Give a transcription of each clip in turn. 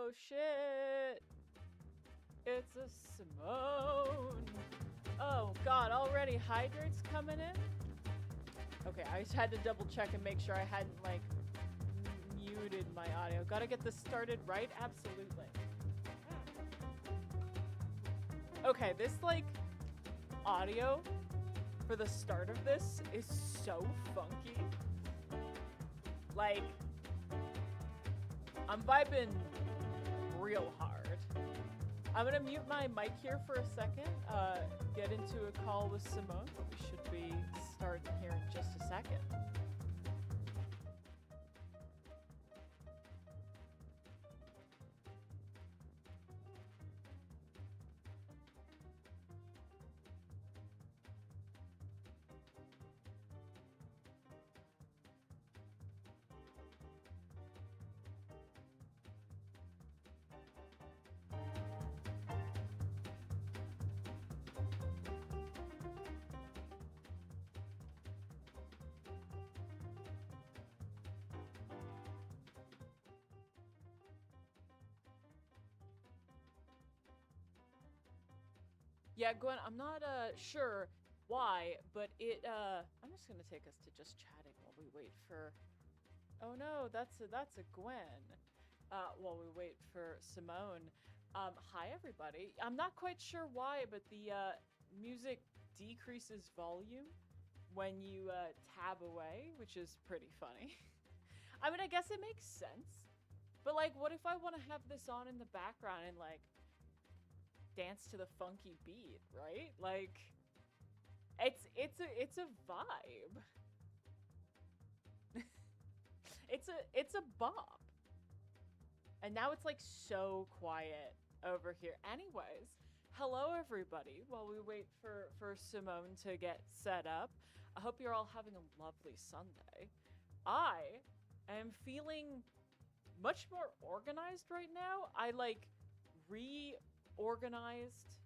Oh shit! It's a Simone! Oh god, already hydrates coming in? Okay, I just had to double check and make sure I hadn't, like, muted my audio. Gotta get this started right? Absolutely. Okay, this, like, audio for the start of this is so funky. Like, I'm vibing real hard. I'm gonna mute my mic here for a second, get into a call with Simone. We should be starting here in just a second. Yeah, Gwen, I'm not sure why, but I'm just gonna take us to just chatting while we wait for. Oh no, that's a Gwen. While we wait for Simone. Hi everybody. I'm not quite sure why, but the music decreases volume when you tab away, which is pretty funny. I mean, I guess it makes sense. But like, what if I want to have this on in the background and like dance to the funky beat, right? Like, it's a vibe. it's a bop. And now it's like so quiet over here. Anyways, hello everybody. While we wait for Simone to get set up, I hope you're all having a lovely Sunday. I am feeling much more organized right now. I like reorganized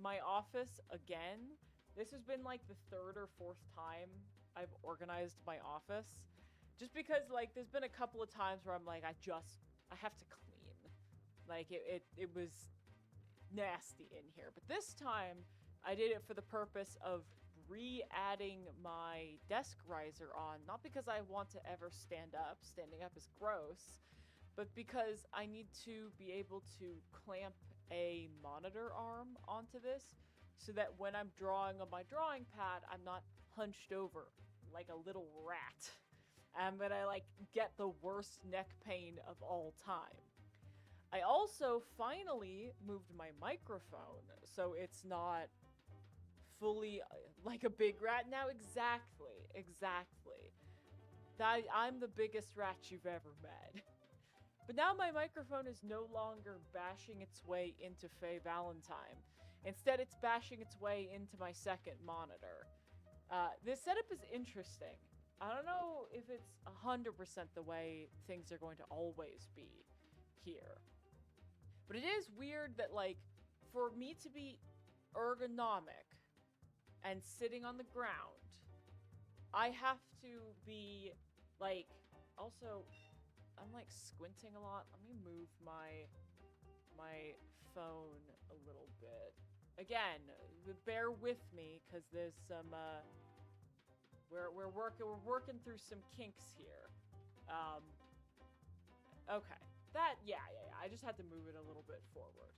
my office again. This has been like the third or fourth time I've organized my office. Just because like there's been a couple of times where I'm like I have to clean. Like it was nasty in here. But this time I did it for the purpose of re-adding my desk riser on, not because I want to ever stand up. Standing up is gross. But because I need to be able to clamp a monitor arm onto this so that when I'm drawing on my drawing pad, I'm not hunched over like a little rat. And then I like get the worst neck pain of all time. I also finally moved my microphone so it's not fully like a big rat now. Exactly. I'm the biggest rat you've ever met. But now my microphone is no longer bashing its way into Faye Valentine. Instead, it's bashing its way into my second monitor. This setup is interesting. I don't know if it's 100% the way things are going to always be here. But it is weird that, like, for me to be ergonomic and sitting on the ground, I have to be, like, also, I'm, like, squinting a lot. Let me move my phone a little bit. Again, bear with me, because there's some, we're working through some kinks here. Okay. Yeah. I just had to move it a little bit forward.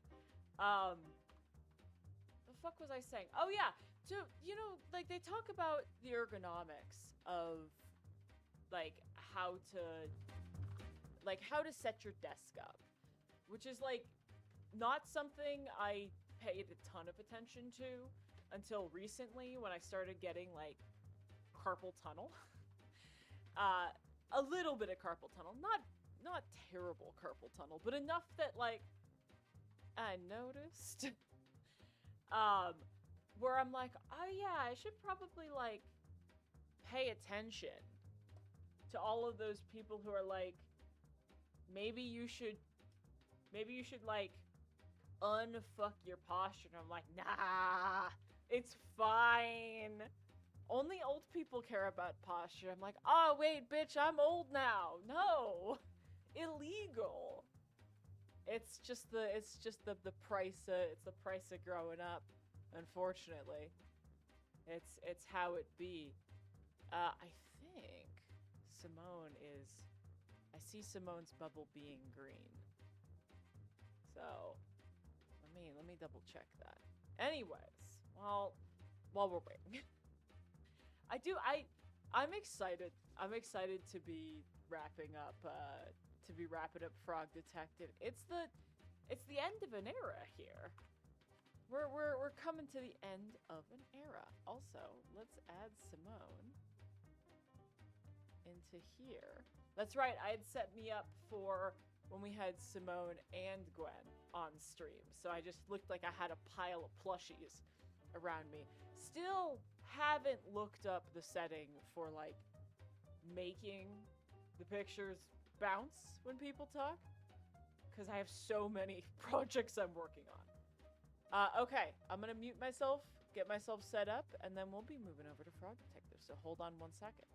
The fuck was I saying? Oh yeah. So, you know, like they talk about the ergonomics of like how to set your desk up, which is like not something I paid a ton of attention to until recently when I started getting like carpal tunnel. A little bit of carpal tunnel, not terrible carpal tunnel, but enough that like I noticed. Where I'm like, oh yeah, I should probably like pay attention to all of those people who are like, maybe you should like unfuck your posture. And I'm like, nah, it's fine. Only old people care about posture. I'm like, oh wait, bitch, I'm old now. No, illegal. it's just the price it's the price of growing up. Unfortunately, it's how it be. I think Simone is. I see Simone's bubble being green. So let me double check that. Anyways, while we're waiting, I do I'm excited. I'm excited to be wrapping up Frog Detective. It's the end of an era here. We're coming to the end of an era. Also, let's add Simone into here. That's right. I had set me up for when we had Simone and Gwen on stream. So I just looked like I had a pile of plushies around me. Still haven't looked up the setting for like making the pictures bounce when people talk because I have so many projects I'm working on. Okay, I'm gonna mute myself, get myself set up, and then we'll be moving over to Frog Detective. So hold on 1 second.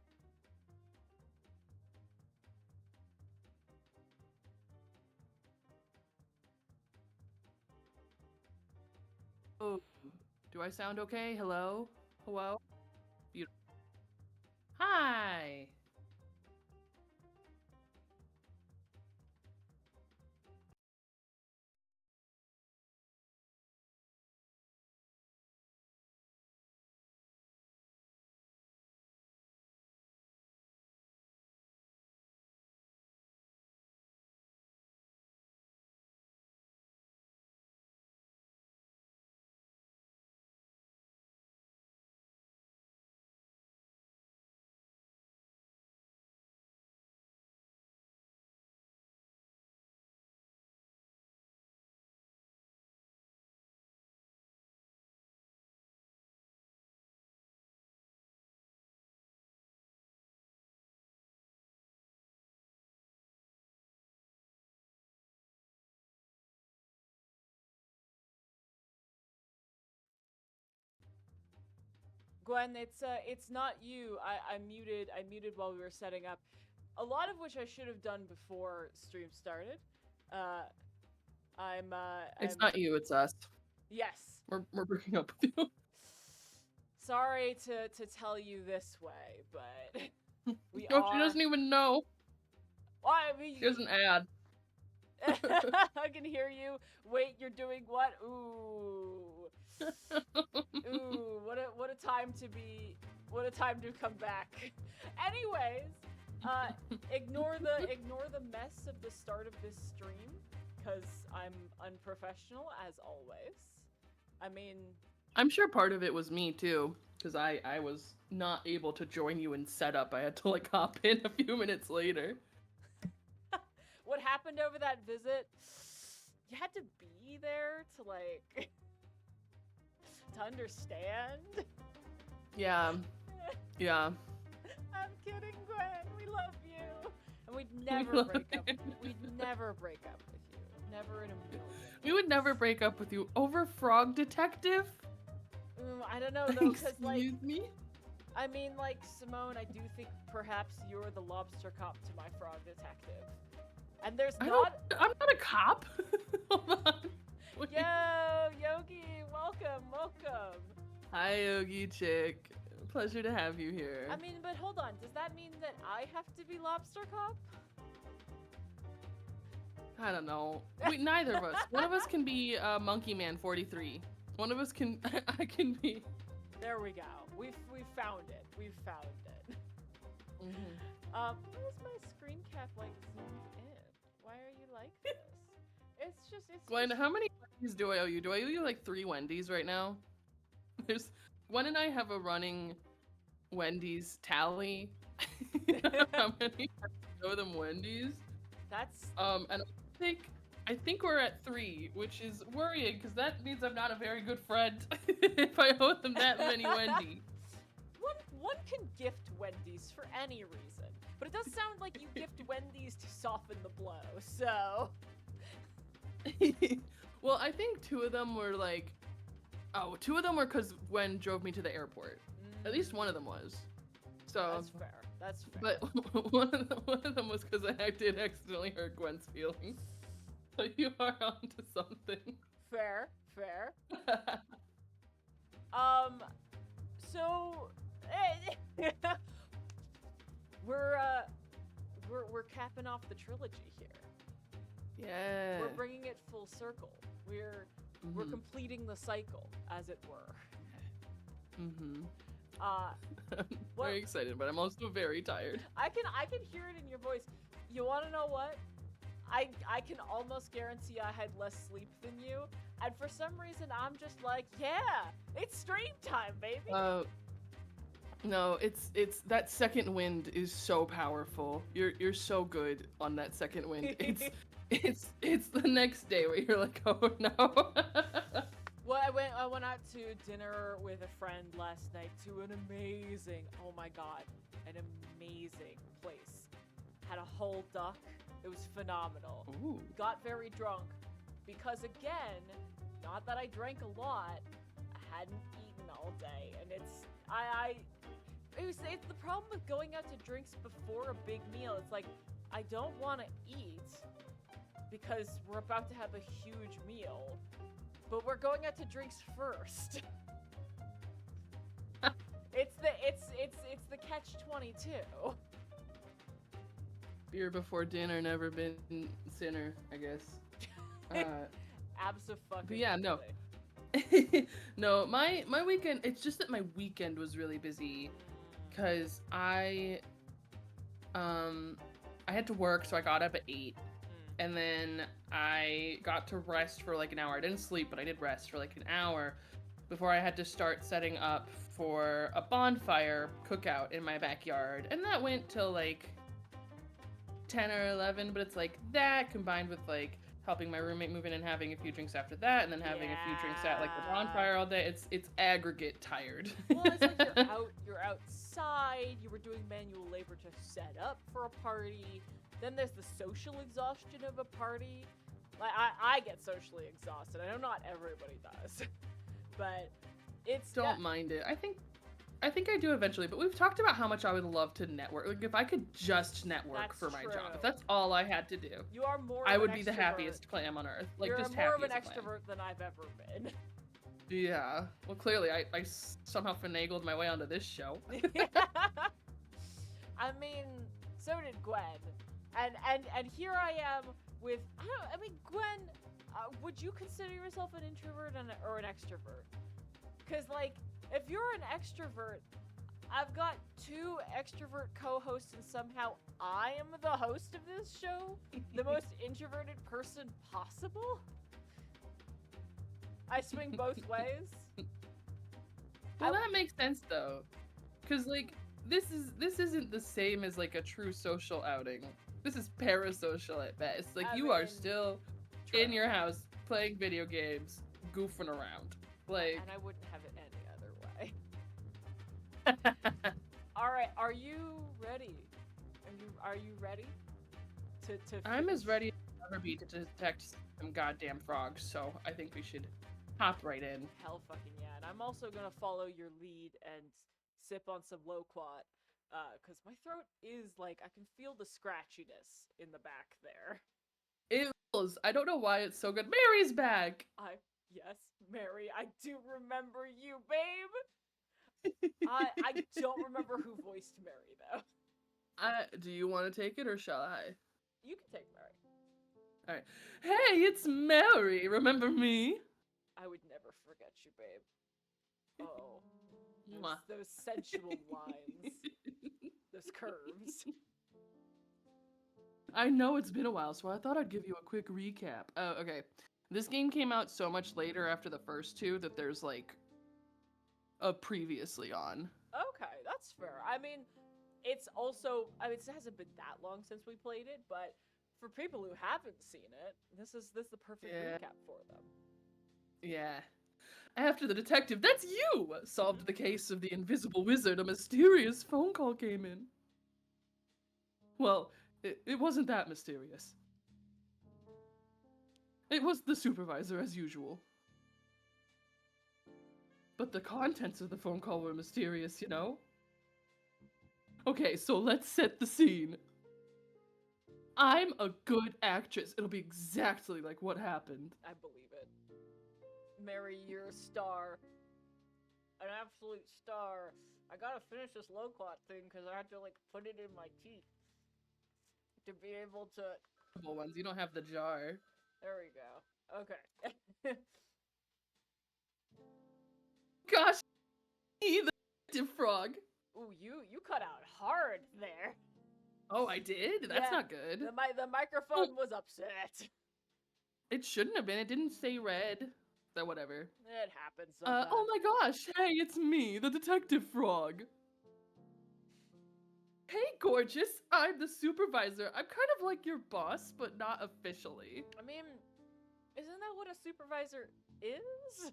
Oh, do I sound okay? Hello? Hello? Beautiful. Hi! Gwen, it's not you. I muted while we were setting up. A lot of which I should have done before stream started. Uh, It's I'm not you, it's us. yes. We're breaking up with you. Sorry to tell you this way, but we No, are. she doesn't even know. Well, I mean, She doesn't add. I can hear you. Wait, you're doing what? Ooh. Ooh, what a time to be, what a time to come back. Anyways, ignore the mess of the start of this stream, cause I'm unprofessional as always. I mean, I'm sure part of it was me too, because I was not able to join you in setup. I had to like hop in a few minutes later. what happened over that visit? You had to be there to like to understand. Yeah. Yeah. I'm kidding, Gwen. We love you. And we'd never love break up. you. We'd never break up with you. Never in a million. We would never break up with you over Frog Detective. I don't know though, cause like, Excuse me? I mean, like Simone, I do think perhaps you're the lobster cop to my Frog Detective. And there's I'm not. not a cop. Hold on. Wait. Yo, Yogi, welcome. Hi, Yogi Chick. Pleasure to have you here. I mean, but hold on. Does that mean that I have to be lobster cop? I don't know. Wait, neither of us. One of us can be Monkey Man 43. One of us can. I can be. There we go. We've found it. We've found it. Why is my screen cap like zoomed in? Why are you like this? It's Gwen, just... how many Wendy's do I owe you? Do I owe you like 3 Wendy's right now? There's Gwen and I have a running Wendy's tally. How many I owe them Wendy's? That's And I think we're at 3, which is worrying because that means I'm not a very good friend if I owe them that many Wendy's. One can gift Wendy's for any reason, but it does sound like you gift Wendy's to soften the blow. So, well, I think 2 of them were like, 2 of them were because Gwen drove me to the airport. At least one of them was. So that's fair. That's fair. But one of them was because I did accidentally hurt Gwen's feelings. So you are onto something. Fair, fair. Um, so we're uh we're capping off the trilogy here. Yeah. We're bringing it full circle. We're completing the cycle, as it were. Mm-hmm. Uh, I'm What- very excited, but I'm also very tired. I can hear it in your voice. You want to know what? I can almost guarantee I had less sleep than you, and for some reason I'm just like, yeah, it's stream time, baby. No, it's that second wind is so powerful. You're so good on that second wind. It's the next day where you're like, oh no. Well, I went out to dinner with a friend last night to an amazing, oh my god, an amazing place. Had a whole duck. It was phenomenal. Ooh. Got very drunk because again, not that I drank a lot, I hadn't eaten all day, and it's the problem with going out to drinks before a big meal. It's like I don't want to eat because we're about to have a huge meal, but we're going out to drinks first. it's the catch-22. Beer before dinner never been sinner, I guess. Abso-fucking. But yeah, no. No, my weekend, it's just that my weekend was really busy because I had to work, so I got up at 8, and then I got to rest for like an hour. I didn't sleep, but I did rest for like an hour before I had to start setting up for a bonfire cookout in my backyard, and that went till like 10 or 11, but it's like that combined with like helping my roommate move in and having a few drinks after that, and then having a few drinks at like the bonfire all day. It's aggregate tired. Well, it's like you're outside, you were doing manual labor to set up for a party. Then there's the social exhaustion of a party. Like I get socially exhausted. I know not everybody does, but it's Don't mind it. I think I do eventually, but we've talked about how much I would love to network. Like if I could just network That's for my job, true. if that's all I had to do, You are more. I of would an be the extrovert. happiest clam on earth. Like You're just more of happy an as a clam. extrovert than I've ever been. Yeah. Well, clearly I somehow finagled my way onto this show. I mean, so did Gwen, and here I am with. I mean, Gwen, would you consider yourself an introvert or an extrovert? Because like, if you're an extrovert, I've got 2 extrovert co-hosts, and somehow I am the host of this show, the most introverted person possible. I swing both ways. Well, that makes sense though, because like this isn't the same as like a true social outing. This is parasocial at best. Like I you are mean, still True. in your house playing video games, goofing around. Like, And I wouldn't have it any other way. All right, are you ready? Are you ready? To I'm as finish? ready as I'll ever be to detect some goddamn frogs. So I think we should hop right in. Hell fucking yeah. And I'm also gonna follow your lead and sip on some loquat, cause my throat is like I can feel the scratchiness in the back there. It was. I don't know why it's so good. Mary's back. Yes, Mary, I do remember you, babe. I don't remember who voiced Mary though. Do you want to take it or shall I? You can take Mary. All right. Hey, it's Mary. Remember me? I would never forget you, babe. Oh, Mwah. those sensual lines, those curves. I know it's been a while, so I thought I'd give you a quick recap. Oh, okay. This game came out so much later after the first 2 that there's like a previously on. Okay, that's fair. I mean, it's also, I mean, it hasn't been that long since we played it, but for people who haven't seen it, this is the perfect Yeah. recap for them. Yeah. After the detective, that's you, solved the case of the invisible wizard, a mysterious phone call came in. Well, it wasn't that mysterious. It was the supervisor, as usual. But the contents of the phone call were mysterious, you know? Okay, so let's set the scene. I'm a good actress. It'll be exactly like what happened. I believe it. Mary, you're a star. An absolute star. I gotta finish this loquat thing because I had to like put it in my teeth to be able to. Couple ones. You don't have the jar. There we go. Okay. Gosh, the detective frog. Ooh, you cut out hard there. Oh, I did? That's Yeah, not good. the microphone was upset. It shouldn't have been. It didn't say red. So whatever. It happens sometimes. Oh my gosh. Hey, it's me, the detective frog. Hey, gorgeous. I'm the supervisor. I'm kind of like your boss, but not officially. I mean, isn't that what a supervisor is?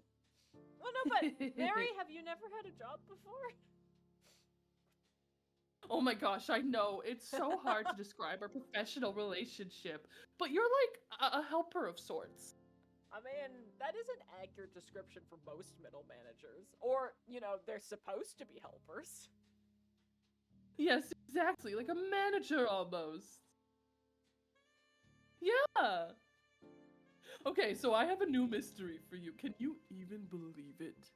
Well, no, but Mary, have you never had a job before? Oh my gosh, I know. It's so hard to describe our professional relationship, but you're like a helper of sorts. I mean, that is an accurate description for most middle managers. Or, you know, they're supposed to be helpers. Yes, exactly. Like a manager almost. Yeah. Okay, so I have a new mystery for you. Can you even believe it?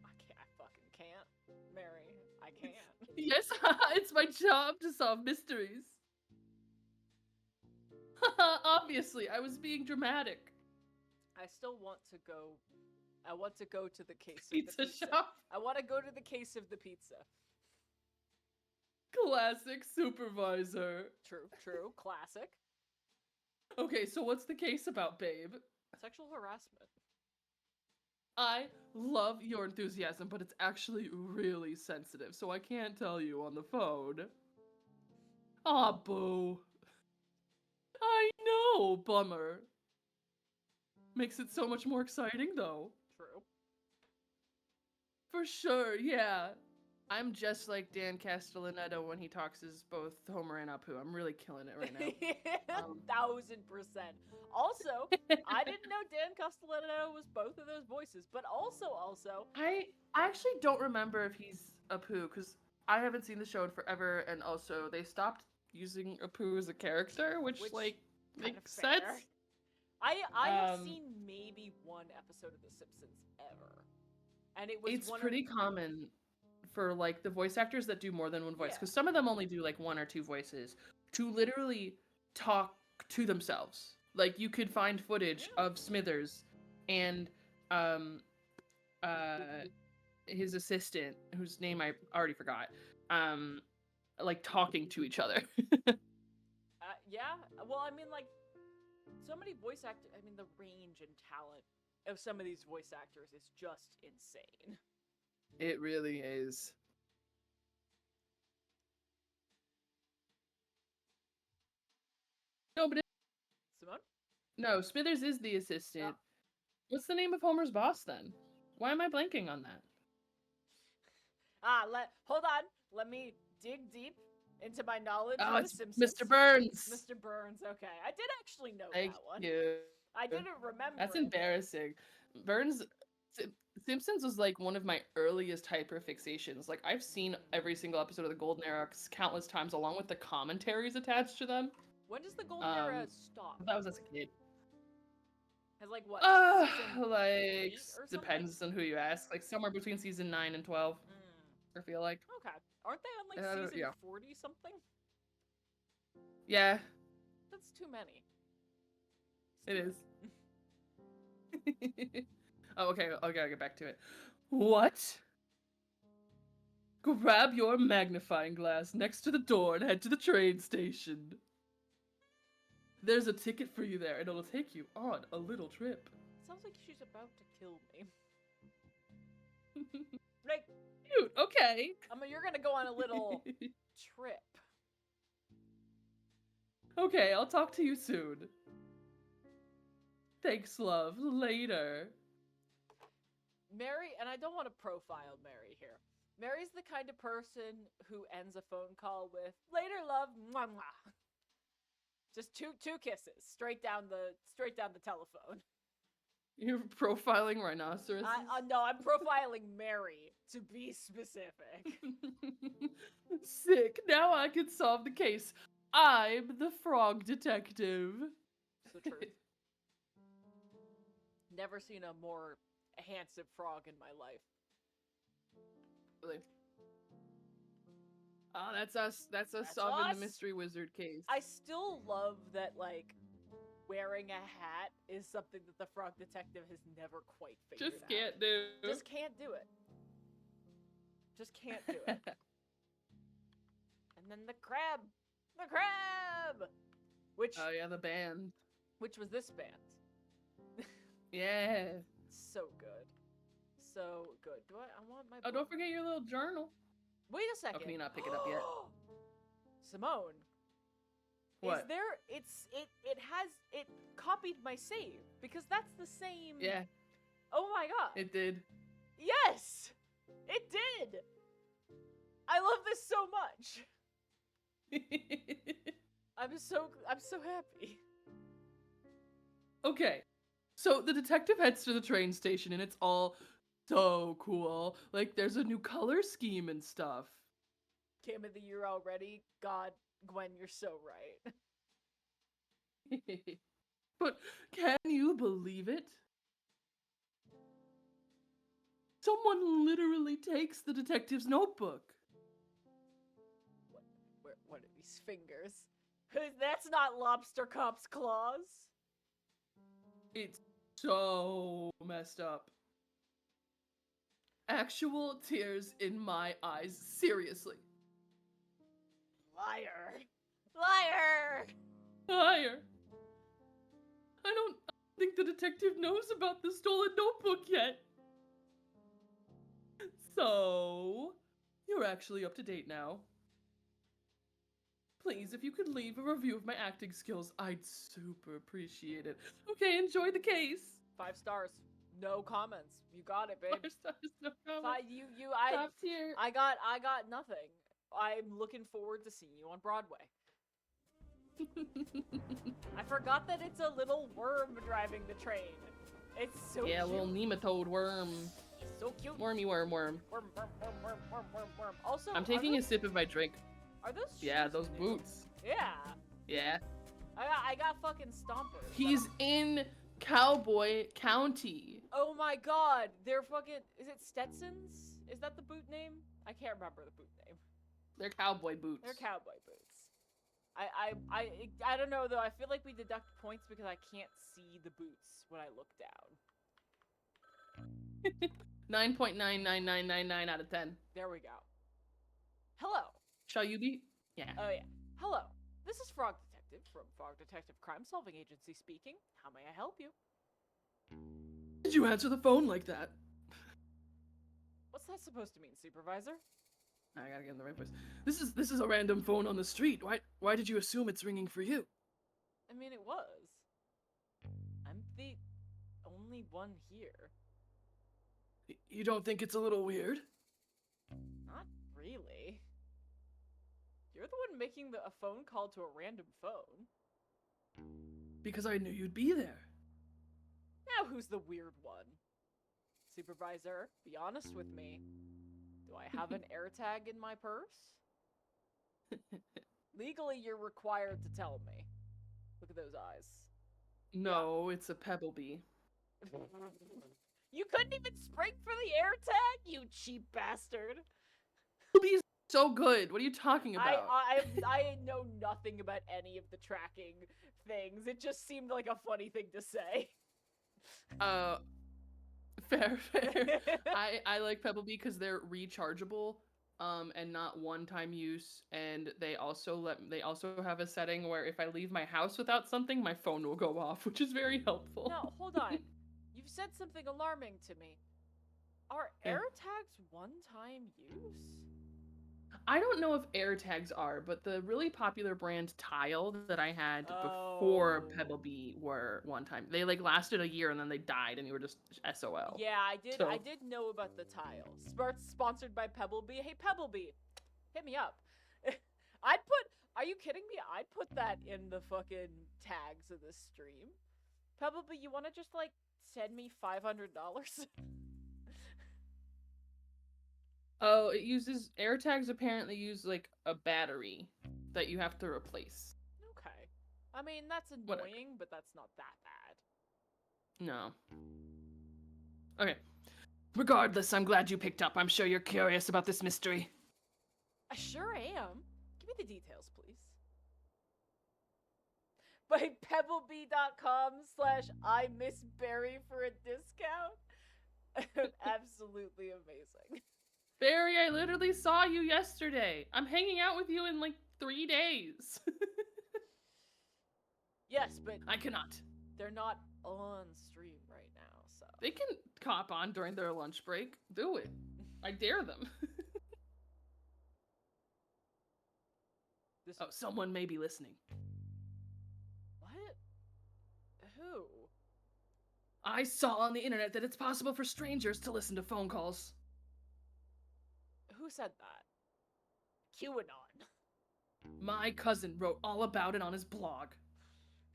I fucking can't. Mary, I can't. Yes, it's my job to solve mysteries. Obviously, I was being dramatic. I still want to go. I want to go to the case Pizza of the pizza. shop. I want to go to the case of the pizza. Classic supervisor. True. Classic. Okay, so what's the case about, babe? Sexual harassment. I love your enthusiasm, but it's actually really sensitive, so I can't tell you on the phone. Aw, boo. I know, bummer. Makes it so much more exciting, though. True. For sure, yeah. I'm just like Dan Castellaneta when he talks as both Homer and Apu. I'm really killing it right now. 1000%. Also, I didn't know Dan Castellaneta was both of those voices, but also, I actually don't remember if he's Apu, because I haven't seen the show in forever, and also they stopped using Apu as a character, which like, kind makes of fair. sense. I have seen maybe one episode of The Simpsons ever. And it was It's pretty common for like the voice actors that do more than one voice, because some of them only do like one or two voices, to literally talk to themselves. Like you could find footage of Smithers and his assistant, whose name I already forgot, like talking to each other. Yeah. Well, I mean, like, so many voice actors. I mean, the range and talent of some of these voice actors is just insane. It really is. No, but Simone? no, Smithers is the assistant. Oh. What's the name of Homer's boss then? Why am I blanking on that? Hold on. Let me dig deep into my knowledge Oh, of it's The Simpsons. Mr. Burns. Mr. Burns. Okay, I did actually know Thank that one. you. I didn't remember. That's it. embarrassing. Burns. Simpsons was like one of my earliest hyperfixations. Like I've seen every single episode of the Golden Era countless times, along with the commentaries attached to them. When does the Golden Era stop? That was as a kid. Has like what? Like depends on who you ask. Like somewhere between season 9 and 12. I feel like. Okay, aren't they on like season 40 something? Yeah. That's too many. It is. Oh, okay, I gotta get back to it. What? Grab your magnifying glass next to the door and head to the train station. There's a ticket for you there, and it'll take you on a little trip. Sounds like she's about to kill me. Like, cute, okay. I mean, you're gonna go on a little trip. Okay, I'll talk to you soon. Thanks, love. Later. Mary, and I don't want to profile Mary here. Mary's the kind of person who ends a phone call with "later, love," mwah, mwah. Just two kisses straight down the telephone. You're profiling rhinoceroses? No, I'm profiling Mary to be specific. Sick. Now I can solve the case. I'm the frog detective. It's the truth. Never seen a more handsome frog in my life. Really. Oh, that's us. That's us That's solving us. the mystery wizard case. I still love that, like, wearing a hat is something that the frog detective has never quite figured just out. can't do. Just can't do it. Just can't do it. And then the crab. The crab! Which Oh yeah, the band. which was this band. Yeah. So good. So good. I want my Oh, don't forget your little journal. Wait a Oh, second. can you not pick it up yet? Simone. What? Is there it copied my save because that's the same. Yeah, Oh my god. it did. Yes. It did. I love this so much. I'm so happy. Okay, so the detective heads to the train station and it's all so cool. Like, there's a new color scheme and stuff. Game of the year already. God, Gwen, you're so right. But can you believe it? Someone literally takes the detective's notebook. What are these fingers? That's not Lobster Cop's claws. It's so messed up. Actual tears in my eyes, seriously. Liar. Liar. Higher. I don't think the detective knows about the stolen notebook yet. So, you're actually up to date now. Please, if you could leave a review of my acting skills, I'd super appreciate it. Okay, enjoy the case. 5 stars. No comments. You got it, babe. 5 stars, no comment. I Top tier. I got nothing. I'm looking forward to seeing you on Broadway. I forgot that it's a little worm driving the train. It's so Yeah, a cute. little nematode worm. It's so cute. Wormy worm. Worm. Also, I'm taking a sip of my drink. Are those Yeah, shoes those new? boots. Yeah. Yeah. I got fucking stompers. He's in Cowboy County. Oh my god, they're fucking. Is it Stetsons? Is that the boot name? I can't remember the boot name. They're cowboy boots. They're cowboy boots. I don't know though. I feel like we deduct points because I can't see the boots when I look down. 9.99999 out of 10. There we go. Hello. Shall you be? Yeah. Oh yeah. Hello. This is Frog Detective from Frog Detective Crime Solving Agency speaking. How may I help you? Did you answer the phone like that? What's that supposed to mean, Supervisor? I gotta get in the right place. This is a random phone on the street. Why did you assume it's ringing for you? I mean, it was. I'm the only one here. You don't think it's a little weird? Not really. You're the one making a phone call to a random phone. Because I knew you'd be there. Now who's the weird one? Supervisor, be honest with me. Do I have an AirTag in my purse? Legally, you're required to tell me. Look at those eyes. No, it's a Pebblebee. You couldn't even spring for the AirTag, you cheap bastard. Pebblebee is so good. What are you talking about? I know nothing about any of the tracking things. It just seemed like a funny thing to say. Fair. I like Pebblebee because they're rechargeable, and not one-time use, and they also have a setting where if I leave my house without something, my phone will go off, which is very helpful. No, hold on. You've said something alarming to me. Are Yeah. AirTags one-time use? I don't know if AirTags are, but the really popular brand Tile that I had before Oh. Pebblebee were one time. They like lasted a year and then they died and you were just SOL. Yeah, I did. So- I did know about the Tile. Sponsored by Pebblebee. Hey, Pebblebee, hit me up. Are you kidding me? I'd put that in the fucking tags of this stream. Pebblebee, you want to just like send me $500? Oh, AirTags apparently use like a battery that you have to replace. Okay. I mean, that's Whatever. annoying, but that's not that bad. No. Okay. Regardless, I'm glad you picked up. I'm sure you're curious about this mystery. I sure am. Give me the details, please. By pebblebee.com/I miss Barry for a discount. Absolutely amazing. Barry, I literally saw you yesterday. I'm hanging out with you in like 3 days. Yes, but I cannot. they're not on stream right now, so. They can cop on during their lunch break. Do it. I dare them. This Oh, someone may be listening. what? Who? I saw on the internet that it's possible for strangers to listen to phone calls. Who said that? QAnon. My cousin wrote all about it on his blog.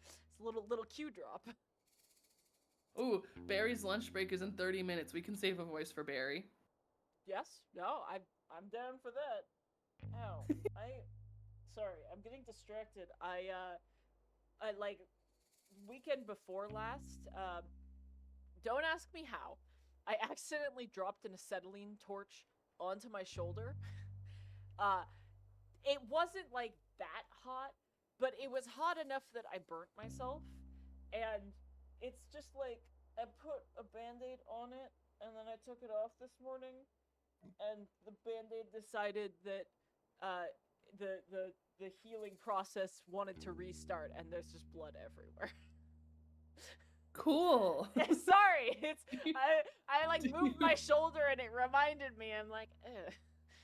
It's a little Q drop. Ooh, Barry's lunch break is in 30 minutes. We can save a voice for Barry. Yes? No, I'm down for that. Ow. Sorry, I'm getting distracted. I like weekend before last, don't ask me how. I accidentally dropped an acetylene torch onto my shoulder. It wasn't like that hot, but it was hot enough that I burnt myself. And it's just like I put a band-aid on it and then I took it off this morning and the band-aid decided that the healing process wanted to restart and there's just blood everywhere. Cool. Sorry, it's I like moved my shoulder and it reminded me. I'm like, ugh.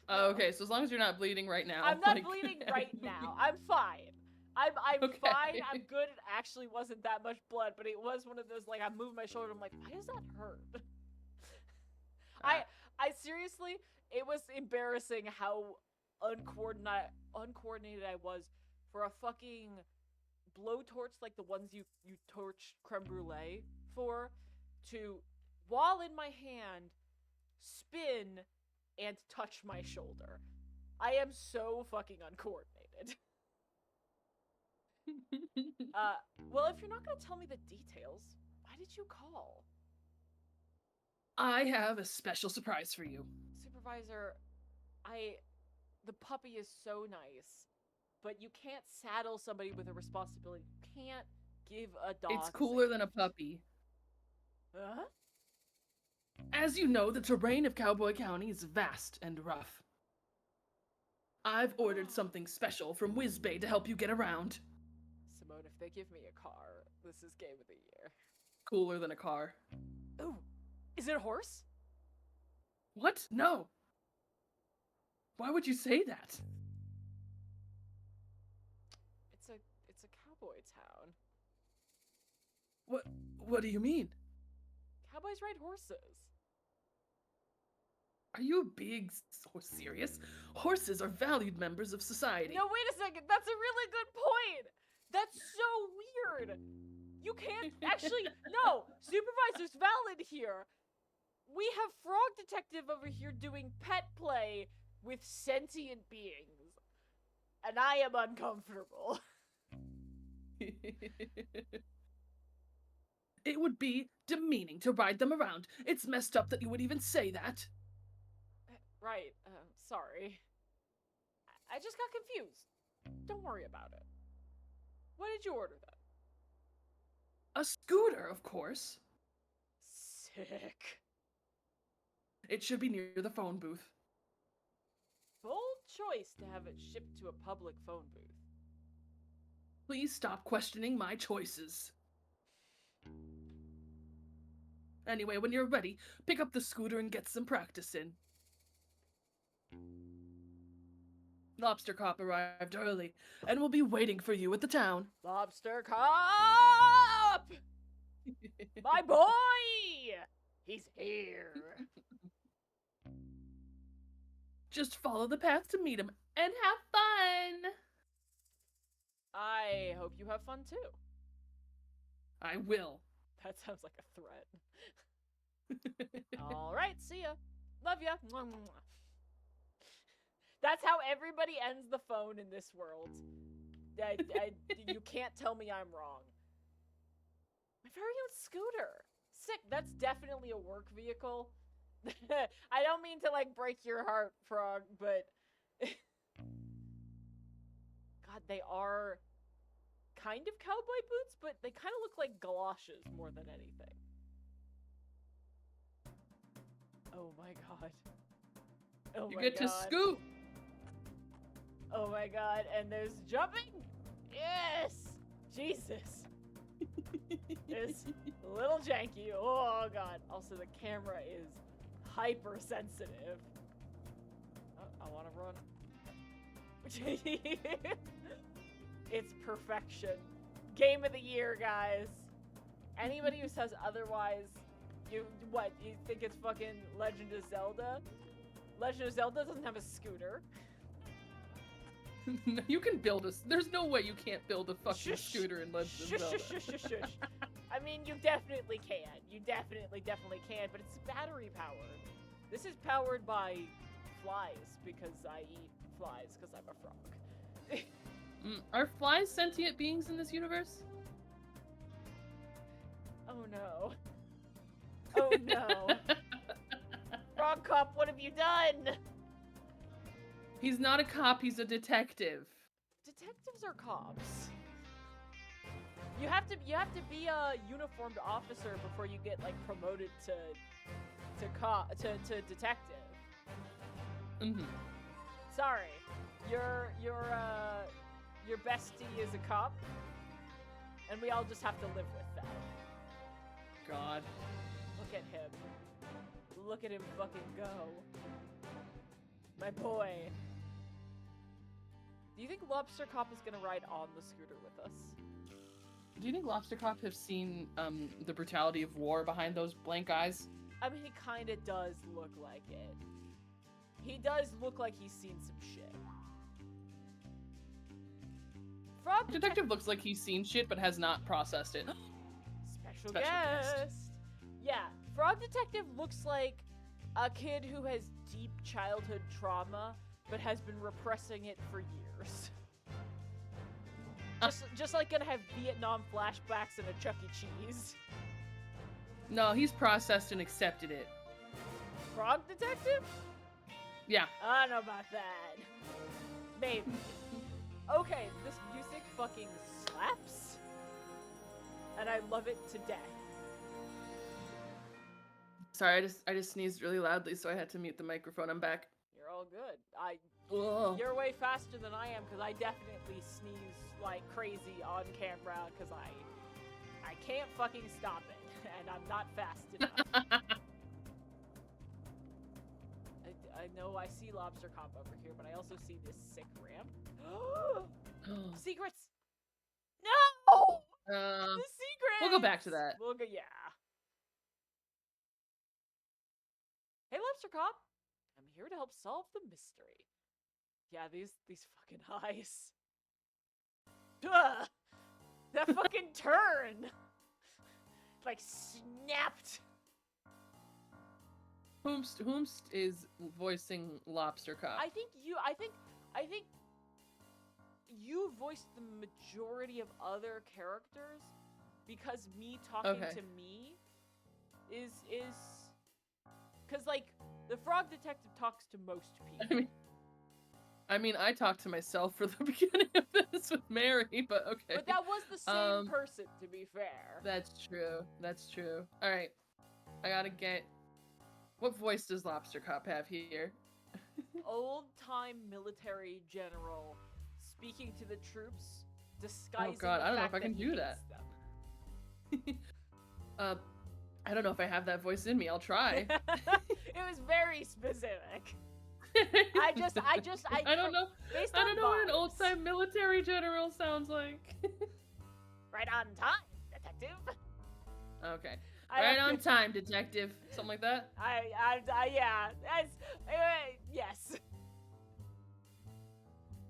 Okay, so as long as you're not bleeding right now. I'm not like... bleeding right now. I'm fine. I'm Okay. fine. I'm good. It actually wasn't that much blood, but it was one of those like I moved my shoulder. I'm like, why does that hurt? I seriously, it was embarrassing how uncoordinated I was for a fucking blowtorch like the ones you torch creme brulee for, to, while in my hand, spin and touch my shoulder. I am so fucking uncoordinated. Well, if you're not gonna tell me the details, why did you call? I have a special surprise for you. Supervisor, the puppy is so nice, but you can't saddle somebody with a responsibility. You can't give a dog. It's cooler than a puppy. Huh? As you know, the terrain of Cowboy County is vast and rough. I've ordered something special from Whizbay to help you get around. Simone, if they give me a car, this is game of the year. Cooler than a car. Ooh, is it a horse? What? No. Why would you say that? It's a cowboy town. What do you mean? Cowboys ride horses. Are you being so serious? Horses are valued members of society. No, wait a second. That's a really good point. That's so weird. You can't actually. No, supervisor's valid here. We have Frog Detective over here doing pet play with sentient beings, and I am uncomfortable. It would be demeaning to ride them around. It's messed up that you would even say that. Right, sorry. I just got confused. Don't worry about it. What did you order then? A scooter, of course. Sick. It should be near the phone booth. Bold choice to have it shipped to a public phone booth. Please stop questioning my choices. Anyway, when you're ready, pick up the scooter and get some practice in. Lobster Cop arrived early and will be waiting for you at the town. Lobster Cop! My boy! He's here. Just follow the path to meet him and have fun! I hope you have fun too. I will. That sounds like a threat. Alright, see ya. Love ya. Mwah, mwah. That's how everybody ends the phone in this world. You can't tell me I'm wrong. My very own scooter. Sick. That's definitely a work vehicle. I don't mean to like break your heart, Frog, but God, they are kind of cowboy boots, but they kind of look like galoshes more than anything. Oh my god. Oh You my get god. to scoop. Oh my god, and there's jumping? Yes! Jesus. It's a little janky. Oh god. Also, the camera is hypersensitive. Oh, I want to run. It's perfection. Game of the year, guys. Anybody who says otherwise, you think it's fucking Legend of Zelda? Legend of Zelda doesn't have a scooter. You can build a. There's no way you can't build a fucking Shush. scooter in Legend of Zelda. Shush. I mean, you definitely can. You definitely can, but it's battery powered. This is powered by flies because I eat flies because I'm a frog. Are flies sentient beings in this universe? Oh no. Oh no. Frog Cop, what have you done? He's not a cop, he's a detective. Detectives are cops. You have to be a uniformed officer before you get like promoted to detective. Mm-hmm. Sorry. Your bestie is a cop, and we all just have to live with that. God. Look at him. Look at him fucking go. My boy. Do you think Lobster Cop is gonna ride on the scooter with us? Do you think Lobster Cop have seen the brutality of war behind those blank eyes? I mean, he kinda does look like it. He does look like he's seen some shit. Frog Detective looks like he's seen shit but has not processed it. Special Special guest. guest. Yeah, Frog Detective looks like a kid who has deep childhood trauma but has been repressing it for years. Just like gonna have Vietnam flashbacks and a Chuck E. Cheese. No, he's processed and accepted it. Frog Detective? Yeah. I don't know about that. Maybe. Okay, this music fucking slaps. And I love it to death. Sorry, I just sneezed really loudly, so I had to mute the microphone. I'm back. You're all good. Ugh. You're way faster than I am because I definitely sneeze like crazy on camera because I can't fucking stop it and I'm not fast enough. I know I see Lobster Cop over here, but I also see this sick ramp. Secrets! No! The secrets! We'll go back to that. We'll go, yeah. Hey, Lobster Cop. I'm here to help solve the mystery. Yeah, these fucking eyes. Duh! That fucking turn! Like, snapped. Whomst is voicing Lobster Cop. I think you voiced the majority of other characters because me talking to me is because like the Frog Detective talks to most people. I mean, I talked to myself for the beginning of this with Mary, but okay. But that was the same person, to be fair. That's true. All right, I gotta get. What voice does Lobster Cop have here? Old-time military general speaking to the troops, disguising. Oh God, the I don't know fact if I can he do hates that. I don't know if I have that voice in me. I'll try. It was very specific. I don't know. Based I on don't know what an vibes. old-time military general sounds like. Right on time, detective. Okay. Right on time, detective. Something like that. Yeah. That's yes.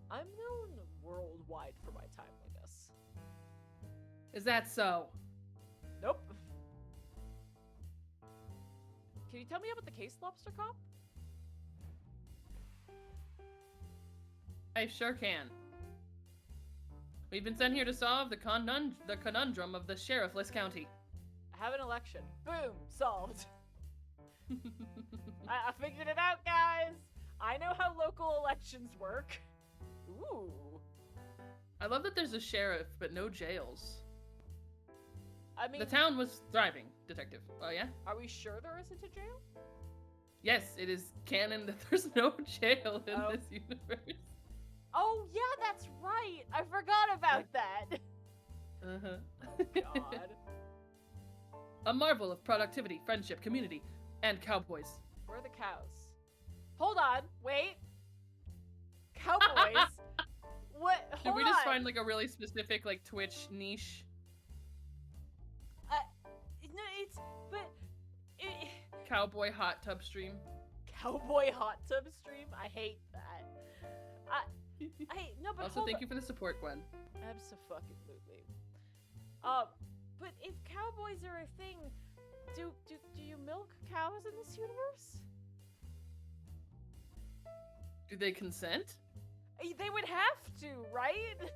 I'm known worldwide for my timeliness. Is that so? Nope. Can you tell me about the case, Lobster Cop? I sure can. We've been sent here to solve the conundrum of the sheriffless county. Have an election. Boom, solved. I figured it out, guys. I know how local elections work. Ooh. I love that there's a sheriff, but no jails. I mean, The town was thriving, detective. Oh, yeah? are we sure there isn't a jail? Yes, it is canon that there's no jail in Oh. this universe. Oh, yeah, that's right. I forgot about that. Uh-huh. God. A marvel of productivity, friendship, community, and cowboys. Where are the cows? Hold on. Wait. Cowboys? What? Did Hold we just on. find like a really specific like Twitch niche? No, it's... But... It, Cowboy hot tub stream. cowboy hot tub stream? I hate that. No, but Also, hold thank on. you for the support, Gwen. Abso-fucking-lutely. But if cowboys are a thing, do you milk cows in this universe? Do they consent? They would have to, right?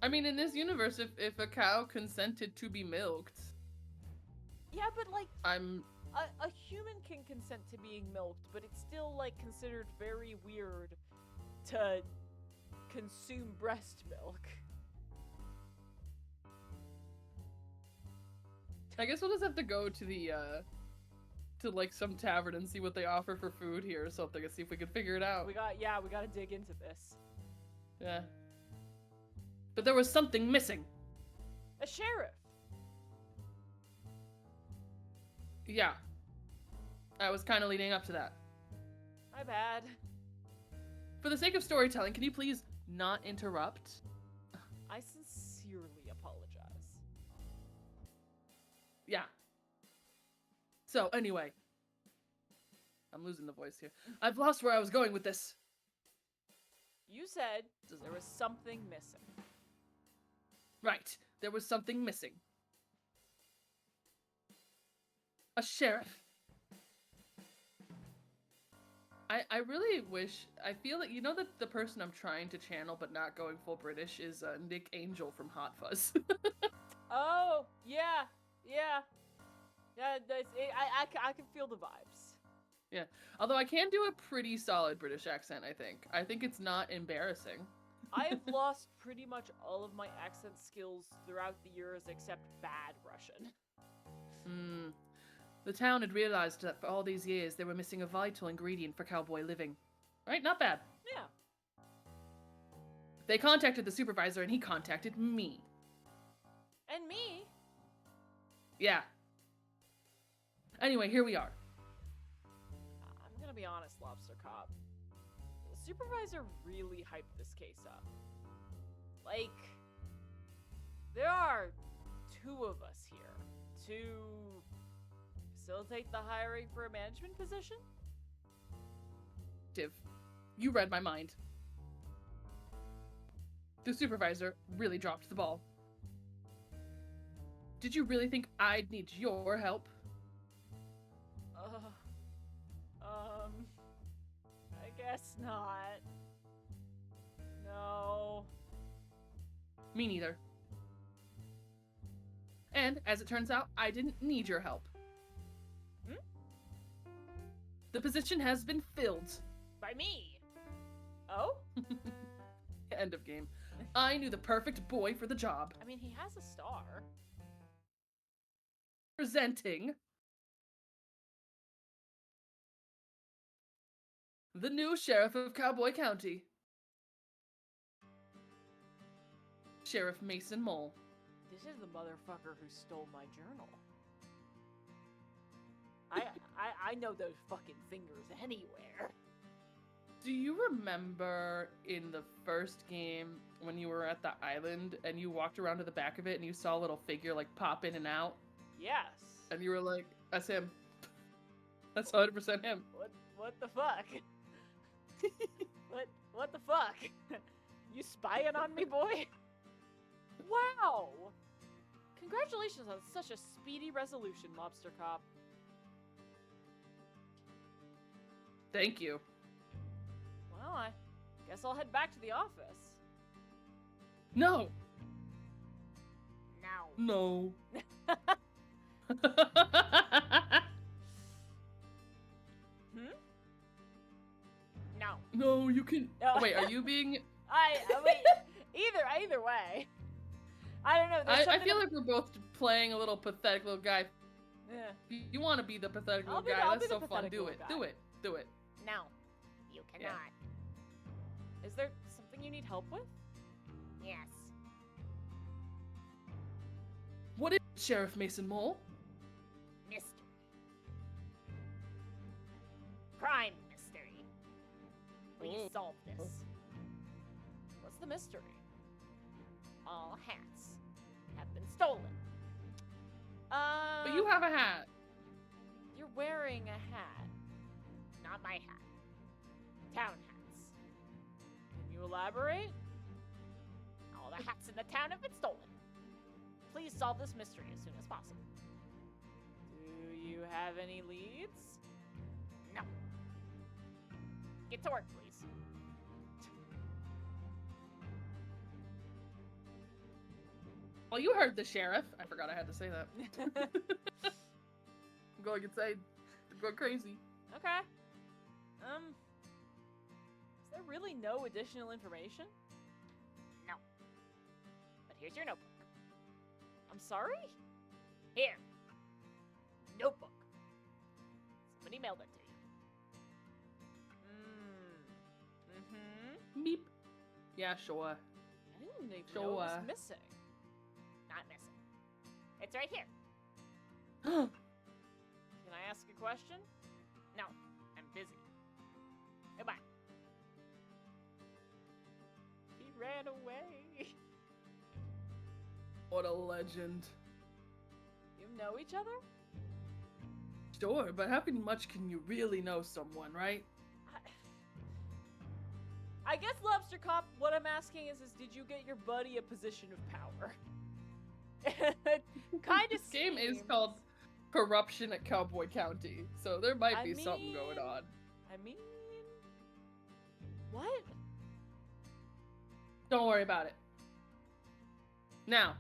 I mean, in this universe, if a cow consented to be milked, Yeah, but like I'm... a human can consent to being milked, but it's still like considered very weird to consume breast milk. I guess we'll just have to go to the, to like some tavern and see what they offer for food here or something and see if we can figure it out. We gotta dig into this. Yeah. But there was something missing. A sheriff. Yeah. I was kind of leading up to that. My bad. For the sake of storytelling, can you please not interrupt? I sincerely apologize. Yeah. So, anyway. I'm losing the voice here. I've lost where I was going with this. You said there was something missing. Right. There was something missing. A sheriff. I really wish... I feel that, you know that the person I'm trying to channel but not going full British is Nick Angel from Hot Fuzz. Oh, yeah. I can feel the vibes. Yeah. Although I can do a pretty solid British accent, I think. I think it's not embarrassing. I have lost pretty much all of my accent skills throughout the years except bad Russian. The town had realized that for all these years they were missing a vital ingredient for cowboy living. Right? Not bad. Yeah. They contacted the supervisor and he contacted me. And me. Yeah. Anyway, here we are. I'm gonna be honest, Lobster Cop. The supervisor really hyped this case up. Like, there are two of us here to facilitate the hiring for a management position? Div, you read my mind. The supervisor really dropped the ball. Did you really think I'd need your help? I guess not. No. Me neither. And, as it turns out, I didn't need your help. Hmm? The position has been filled. By me. Oh? End of game. I knew the perfect boy for the job. I mean, he has a star. Presenting the new sheriff of Cowboy County, Sheriff Mason Mole. This is the motherfucker who stole my journal. I know those fucking fingers anywhere. Do you remember in the first game when you were at the island and you walked around to the back of it and you saw a little figure like pop in and out? Yes. And you were like, that's him. That's 100% him. What the fuck? What the fuck? You spying on me, boy? Wow! Congratulations on such a speedy resolution, Lobster Cop. Thank you. Well, I Guess I'll head back to the office. No. No. No. Hmm? No. No, you can. No. Wait, are you being? Wait. Either way. I don't know. I feel like we're both playing a little pathetic little guy. Yeah. You want to be the pathetic little guy? I'll be That's the so fun. pathetic Do little it. guy. Do it. Do it. No, you cannot. Is there something you need help with? Yes. What is it, Sheriff Mason Mole? Mystery. Crime mystery. Please Oh. solve this. What's the mystery? All hats have been stolen. But you have a hat. You're wearing a hat. Not my hat. Town hats. Can you elaborate? All the hats in the town have been stolen. Please solve this mystery as soon as possible. Do you have any leads? No. Get to work, please. Well, you heard the sheriff. I forgot I had to say that. I'm going insane. I'm going crazy. Okay. Is there really no additional information? No. But here's your notebook. I'm sorry? Here. Notebook. Somebody mailed it to you. Mm-hmm. Meep. Yeah, sure. I didn't even know it was Sure. missing. Not missing. It's right here. Can I ask a question? No, I'm busy. Goodbye. He ran away. What a legend. You know each other? Sure, but how much can you really know someone, right? I guess, Lobster Cop, what I'm asking is did you get your buddy a position of power? Kind of. This game is called Corruption at Cowboy County, so there might be something going on. I mean, what? Don't worry about it. Now,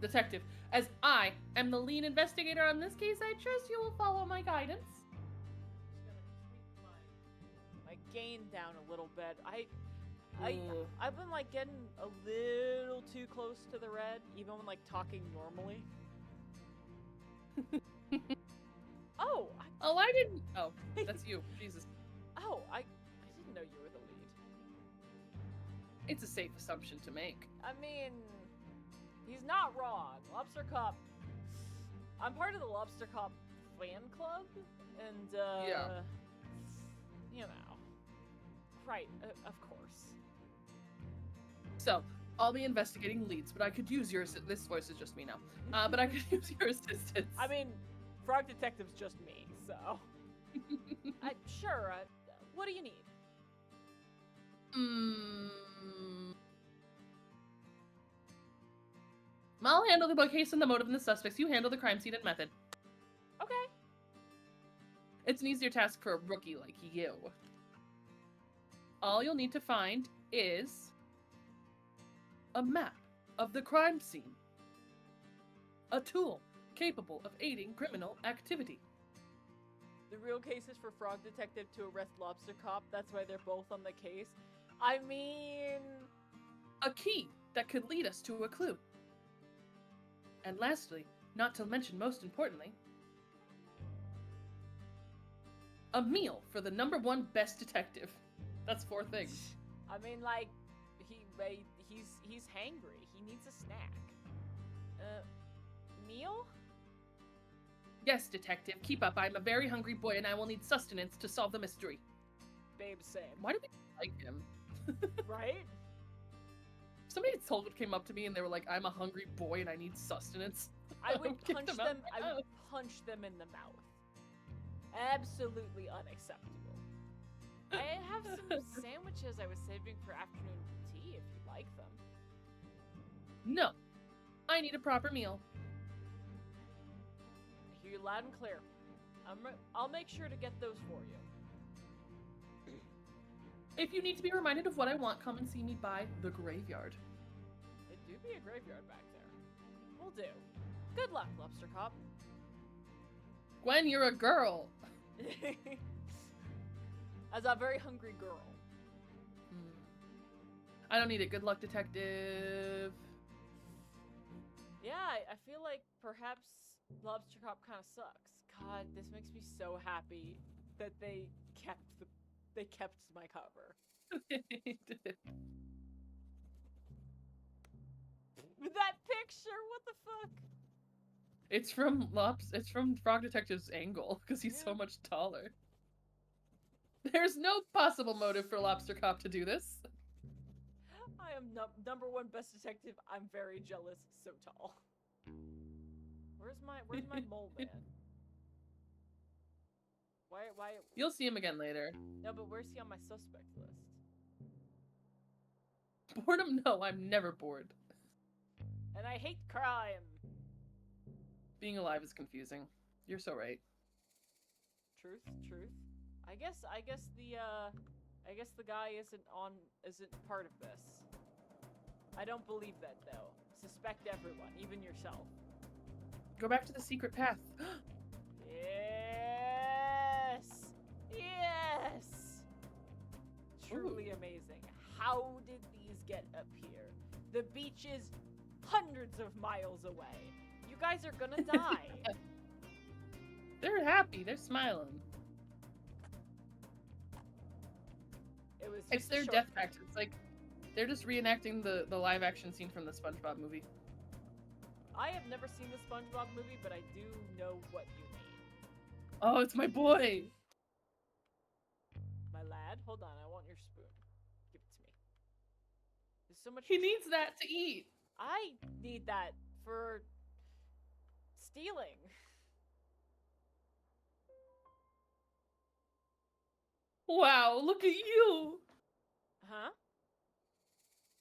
detective, as I am the lead investigator on this case, I trust you will follow my guidance. Just gonna tweak my gain down a little bit. Ugh. I've been like getting a little too close to the red, even when like talking normally. Oh, Oh, I didn't. Oh, that's you. Jesus. I didn't know you were the lead. It's a safe assumption to make. I mean, he's not wrong. Lobster Cop. I'm part of the Lobster Cop fan club, and Yeah. you know, right? Of course. So, I'll be investigating leads, but I could use your this voice is just me now. But I could use your assistance. I mean, Frog Detective's just me, so. Sure. What do you need? I'll handle the case and the motive and the suspects. You handle the crime scene and method. Okay. It's an easier task for a rookie like you. All you'll need to find is a map of the crime scene. A tool capable of aiding criminal activity. The real case is for Frog Detective to arrest Lobster Cop. That's why they're both on the case. I mean, A key that could lead us to a clue. And lastly, not to mention most importantly, a meal for the #1 best detective. That's 4 things. I mean, like, he's hangry. He needs a snack. Meal? Yes, detective, keep up. I'm a very hungry boy and I will need sustenance to solve the mystery. Babe, same. Why do they like him? Right? Somebody came up to me and they were like, I'm a hungry boy and I need sustenance. I would Kick punch them out them. of my I would house. punch them in the mouth. Absolutely unacceptable. I have some sandwiches I was saving for afternoon tea if you'd like them. No, I need a proper meal. I hear you loud and clear. I'll make sure to get those for you. If you need to be reminded of what I want, come and see me by the graveyard. It do be a graveyard back there. Will do. Good luck, Lobster Cop. Gwen, you're a girl. As a very hungry girl. I don't need it. Good luck, detective. Yeah, I feel like perhaps Lobster Cop kind of sucks. God, this makes me so happy that they kept my cover. That picture, what the fuck? It's from Frog Detective's angle because he's so much taller. There's no possible motive for Lobster Cop to do this. I am number one best detective. I'm very jealous. So tall. Where's my mole man? Why? You'll see him again later. No, but where's he on my suspect list? Boredom? No, I'm never bored. And I hate crime. Being alive is confusing. You're so right. Truth. I guess the guy isn't part of this. I don't believe that though. Suspect everyone, even yourself. Go back to the secret path. Yes. Truly amazing. How did these get up here? The beach is hundreds of miles away. You guys are gonna die. They're happy. They're smiling. It's their death act. It's like they're just reenacting the live action scene from the SpongeBob movie. I have never seen the SpongeBob movie, but I do know what you mean. Oh, it's my boy. My lad, hold on. I want your spoon. Give it to me. There's so much. He needs that to eat. I need that for stealing. Wow, look at you. Huh?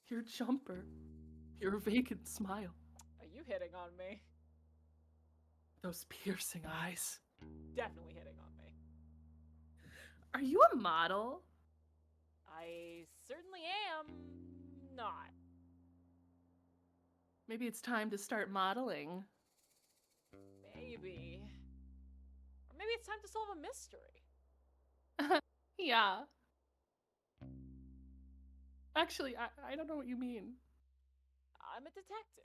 Your jumper. Your vacant smile. Are you hitting on me? Those piercing eyes. Definitely hitting on me. Are you a model? I certainly am not. Maybe it's time to start modeling. Maybe. Or maybe it's time to solve a mystery. Yeah. Actually, I don't know what you mean. I'm a detective.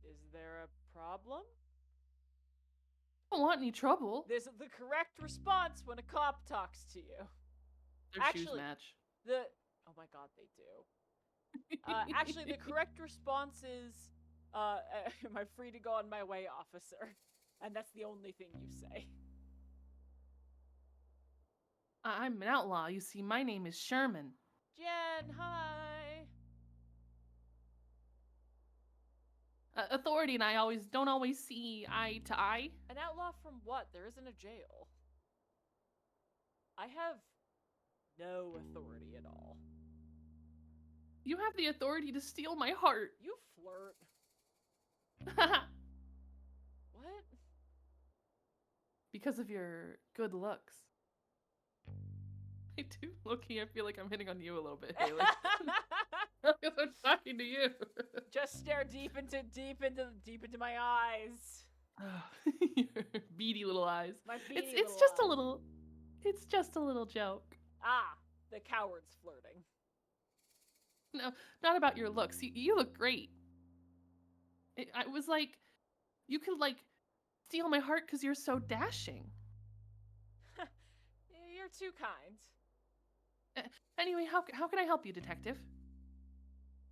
Is there a problem? I don't want any trouble. This is the correct response when a cop talks to you. Their shoes Actually, match. Oh my god, they do. Actually, the correct response is, am I free to go on my way, officer? And that's the only thing you say. I'm an outlaw. You see, my name is Sherman. Jen, hi. Authority and I don't always see eye to eye. An outlaw from what? There isn't a jail. I have no authority at all. You have the authority to steal my heart. You flirt. What? Because of your good looks. I do. Loki, I feel like I'm hitting on you a little bit, Haley. Because I'm talking to you. Just stare deep into my eyes. Your beady little eyes. My beady It's little just eyes. a little. It's just a little joke. Ah, the coward's flirting. No, not about your looks. You look great. I was like, you could like steal my heart because you're so dashing. You're too kind. Anyway, how can I help you, detective?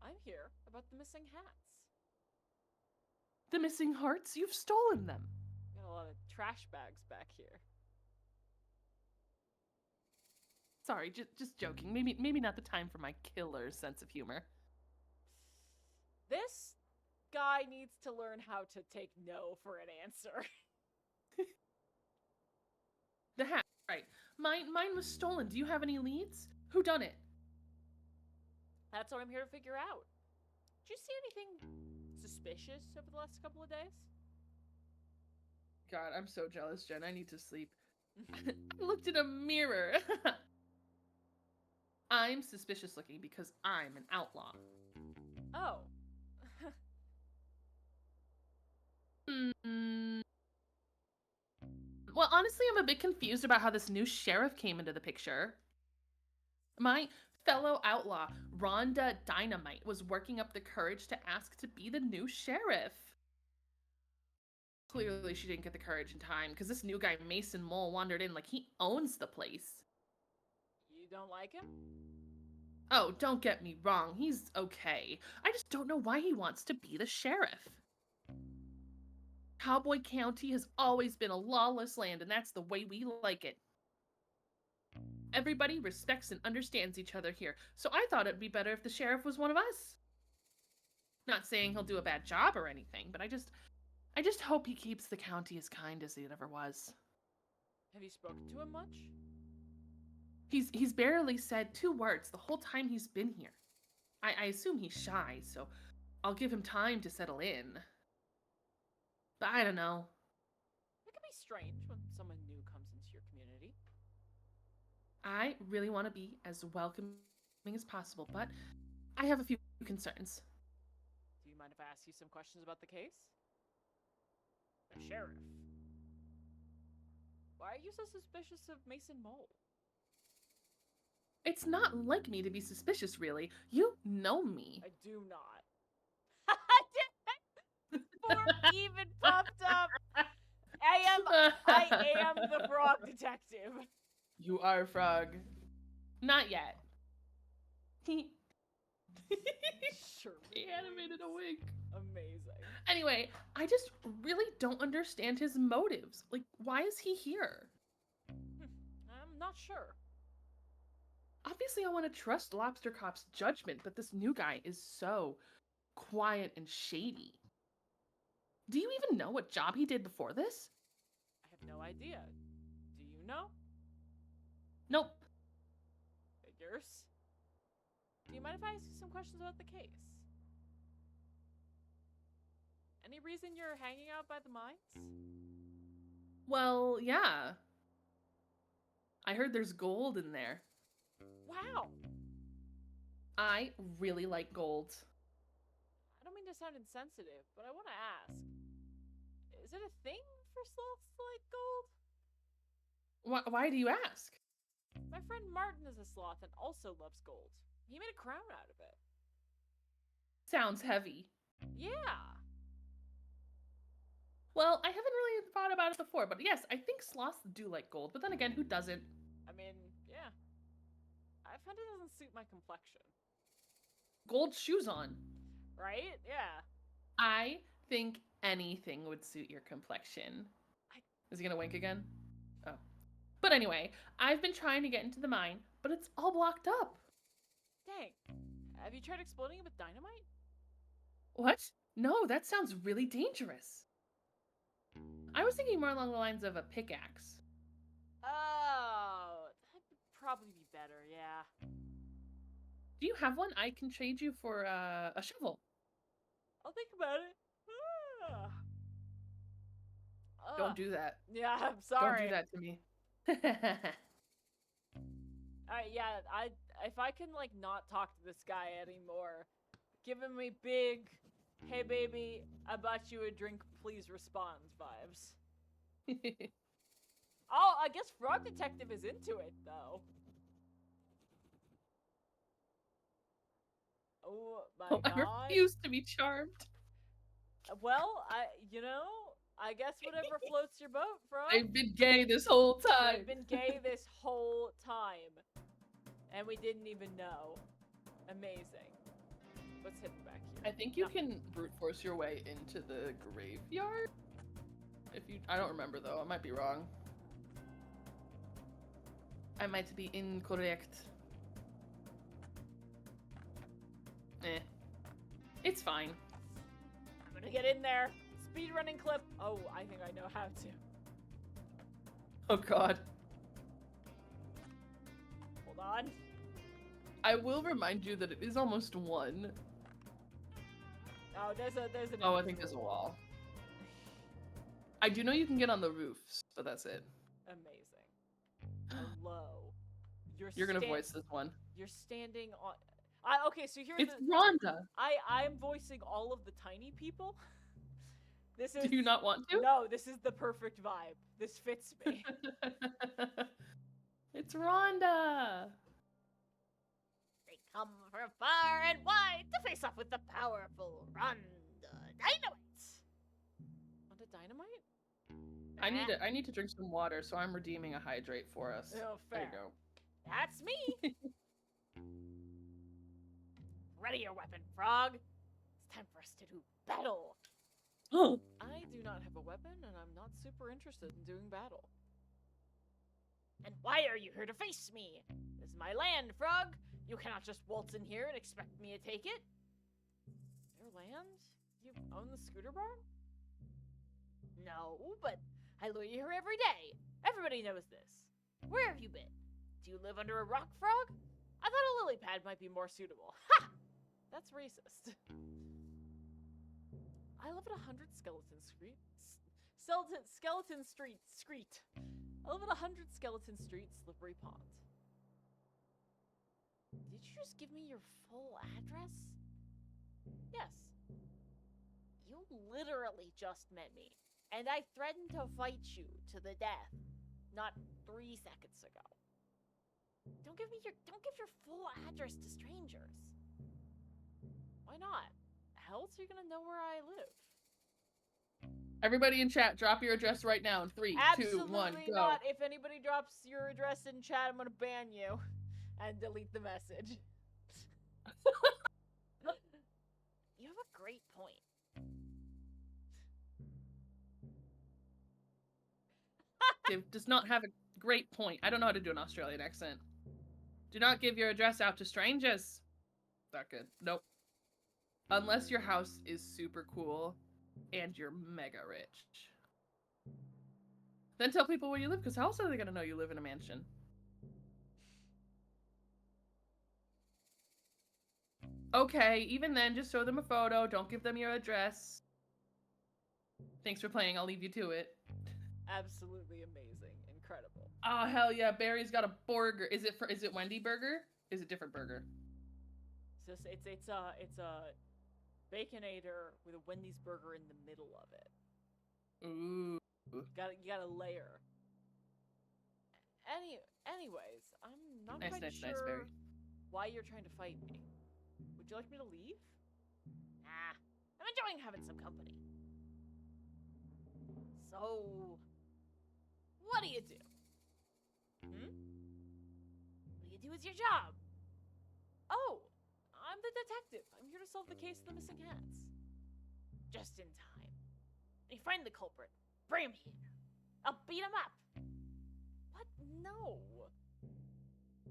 I'm here about the missing hats. The missing hearts? You've stolen them. Got a lot of trash bags back here. Sorry, just joking. Maybe not the time for my killer sense of humor. This guy needs to learn how to take no for an answer. The hat, right? Mine was stolen. Do you have any leads? Who done it? That's what I'm here to figure out. Did you see anything suspicious over the last couple of days? God, I'm so jealous, Jen. I need to sleep. I looked in a mirror. I'm suspicious looking because I'm an outlaw. Oh. Hmm. Well, honestly, I'm a bit confused about how this new sheriff came into the picture. My fellow outlaw, Rhonda Dynamite, was working up the courage to ask to be the new sheriff. Clearly, she didn't get the courage in time because this new guy, Mason Mole, wandered in like he owns the place. You don't like him? Oh, don't get me wrong, he's okay. I just don't know why he wants to be the sheriff. Cowboy County has always been a lawless land, and that's the way we like it. Everybody respects and understands each other here, so I thought it'd be better if the sheriff was one of us. Not saying he'll do a bad job or anything, but I just hope he keeps the county as kind as it ever was. Have you spoken to him much? He's barely said 2 words the whole time he's been here. I assume he's shy, so I'll give him time to settle in. But I don't know. It can be strange when someone new comes into your community. I really want to be as welcoming as possible, but I have a few concerns. Do you mind if I ask you some questions about the case? The sheriff. Why are you so suspicious of Mason Mole? It's not like me to be suspicious, really. You know me. I do not. Before it even popped up. I am the frog detective. You are a frog. Not yet. Sure. He animated a wink. Amazing. Anyway, I just really don't understand his motives. Like, why is he here? I'm not sure. Obviously, I want to trust Lobster Cop's judgment, but this new guy is so quiet and shady. Do you even know what job he did before this? I have no idea. Do you know? Nope. Figures. Do you mind if I ask you some questions about the case? Any reason you're hanging out by the mines? Well, yeah. I heard there's gold in there. Wow. I really like gold. I don't mean to sound insensitive, but I want to ask. Is it a thing for sloths to like gold? Why do you ask? My friend Martin is a sloth and also loves gold. He made a crown out of it. Sounds heavy. Yeah. Well, I haven't really thought about it before, but yes, I think sloths do like gold. But then again, who doesn't? I mean, yeah. I find it doesn't suit my complexion. Gold shoes on. Right? Yeah. I think anything would suit your complexion. Is he gonna wink again? Oh. But anyway, I've been trying to get into the mine, but it's all blocked up. Dang. Have you tried exploding it with dynamite? What? No, that sounds really dangerous. I was thinking more along the lines of a pickaxe. Oh, that'd probably be better, yeah. Do you have one? I can trade you for a shovel. I'll think about it. Don't do that. Yeah, I'm sorry. Don't do that to me. Alright, yeah, if I can like not talk to this guy anymore, giving me big, hey baby, I bought you a drink, please respond vibes. Oh, I guess Frog Detective is into it though. Oh my god. I refuse to be charmed. Well, I guess whatever floats your boat, Frog. I've been gay this whole time. I've been gay this whole time. And we didn't even know. Amazing. What's hidden back here? I think you can brute force your way into the graveyard. I don't remember though. I might be wrong. I might be incorrect. It's fine. I'm gonna get in there. Speedrunning clip. Oh, I think I know how to. Oh god. Hold on. I will remind you that it is almost 1. Oh, there's an Oh, I think there's a wall. I do know you can get on the roofs, but that's it. Amazing. low. You're gonna voice this one. You're standing on. Okay, so here's It's the. Rhonda. I'm voicing all of the tiny people. This is. Do you not want to? No, this is the perfect vibe. This fits me. It's Rhonda. They come from far and wide to face off with the powerful Ronda Dynamite. Want a dynamite? I need to drink some water, so I'm redeeming a hydrate for us. Oh, There fair. you go. That's me. Ready your weapon, Frog. It's time for us to do battle. I do not have a weapon, and I'm not super interested in doing battle. And why are you here to face me? This is my land, Frog. You cannot just waltz in here and expect me to take it. Your land? You own the scooter barn? No, but I lure you here every day. Everybody knows this. Where have you been? Do you live under a rock, Frog? I thought a lily pad might be more suitable. Ha! That's racist. I live at 100 Skeleton Street. Skeleton Street. I live at 100 Skeleton Street, Slippery Pond. Did you just give me your full address? Yes. You literally just met me, and I threatened to fight you to the death not 3 seconds ago. Don't give your full address to strangers. Why not? How else are you gonna know where I live? Everybody in chat, drop your address right now in 3, 2, 1, Absolutely go. not. If anybody drops your address in chat, I'm gonna ban you and delete the message. You have a great point. It does not have a great point. I don't know how to do an Australian accent. Do not give your address out to strangers. Not good. Nope. Unless your house is super cool and you're mega rich. Then tell people where you live, because how else are they going to know you live in a mansion? Okay, even then, just show them a photo. Don't give them your address. Thanks for playing. I'll leave you to it. Absolutely amazing. Incredible. Oh, hell yeah. Barry's got a burger. Is it Wendy burger? Is it different burger? It's a Baconator with a Wendy's burger in the middle of it. Ooh. You got a layer. Anyways, I'm not Nice, quite nice, sure nice, Barry. why you're trying to fight me. Would you like me to leave? Nah, I'm enjoying having some company. So, what do you do? What do you do as your job? Oh, I'm the detective. I'm here to solve the case of the missing hats. Just in time. When you find the culprit, bring him here. I'll beat him up. What? No.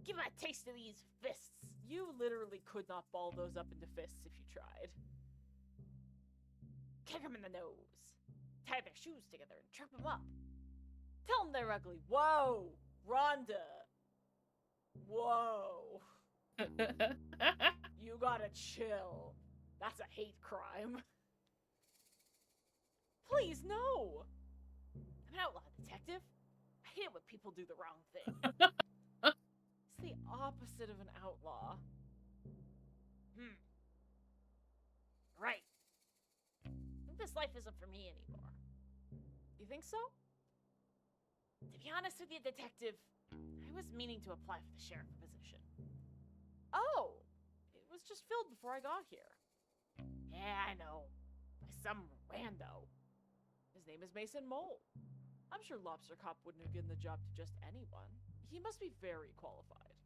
Give him a taste of these fists. You literally could not ball those up into fists if you tried. Kick him in the nose. Tie their shoes together and trip them up. Tell them they're ugly. Whoa, Rhonda. Whoa. You gotta chill. That's a hate crime. Please, no. I'm an outlaw detective. I hate it when people do the wrong thing. It's the opposite of an outlaw. Right. I think this life isn't for me anymore. You think so? To be honest with you, detective, I was meaning to apply for the sheriff position. Oh, it was just filled before I got here. Yeah, I know. By some rando. His name is Mason Mole. I'm sure Lobster Cop wouldn't have given the job to just anyone. He must be very qualified.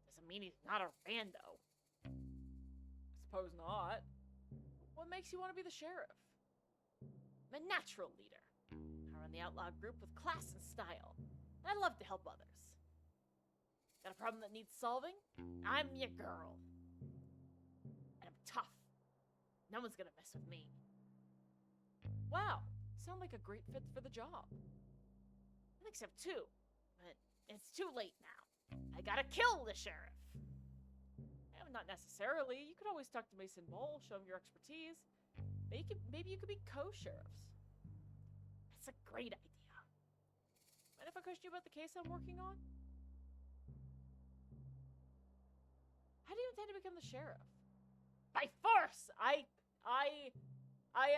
Doesn't mean he's not a rando. Suppose not. What makes you want to be the sheriff? I'm a natural leader. I run the outlaw group with class and style. And I love to help others. Got a problem that needs solving? I'm your girl. And I'm tough. No one's gonna mess with me. Wow, sound like a great fit for the job. I think so too. But it's too late now. I gotta kill the sheriff. Not necessarily. You could always talk to Mason Mole, show him your expertise. Maybe you could be co-sheriffs. That's a great idea. But if I question you about the case I'm working on? How do you intend to become the sheriff? By force! I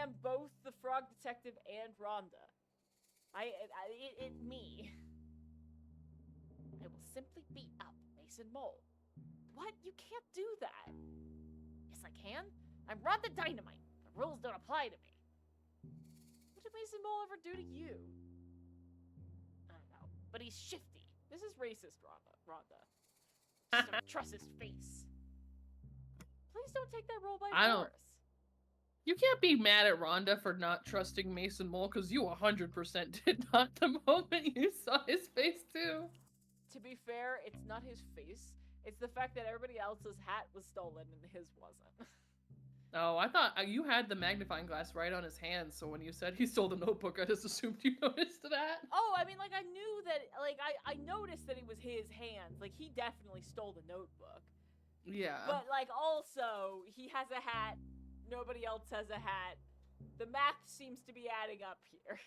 am both the frog detective and Rhonda. Me. I will simply beat up Mason Mole. What? You can't do that. Yes, I can. I'm Rhonda Dynamite. The rules don't apply to me. What did Mason Mole ever do to you? I don't know, but he's shifty. This is racist, Rhonda. Just don't trust his face. Please don't take that role by force. You can't be mad at Rhonda for not trusting Mason Mole, because you 100% did not the moment you saw his face, too. To be fair, it's not his face. It's the fact that everybody else's hat was stolen and his wasn't. Oh, I thought you had the magnifying glass right on his hand, so when you said he stole the notebook, I just assumed you noticed that. Oh, I mean, like, I knew that, like, I noticed that it was his hands. Like, he definitely stole the notebook. Yeah. But, like, also, he has a hat. Nobody else has a hat. The math seems to be adding up here.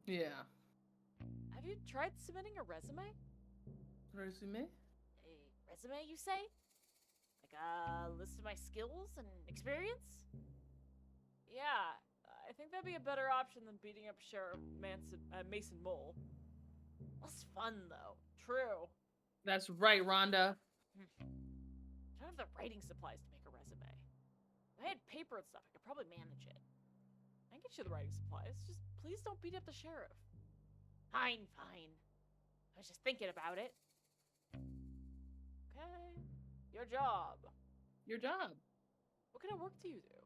Yeah. Have you tried submitting a resume? Resume? A resume, you say? Like a list of my skills and experience? Yeah, I think that'd be a better option than beating up Sheriff Mason Mole. Less fun, though. True. That's right, Rhonda. I don't have the writing supplies to make a resume. If I had paper and stuff, I could probably manage it. I can get you the writing supplies. Just please don't beat up the sheriff. Fine, fine. I was just thinking about it. Okay. Your job. Your job. What kind of work do you do?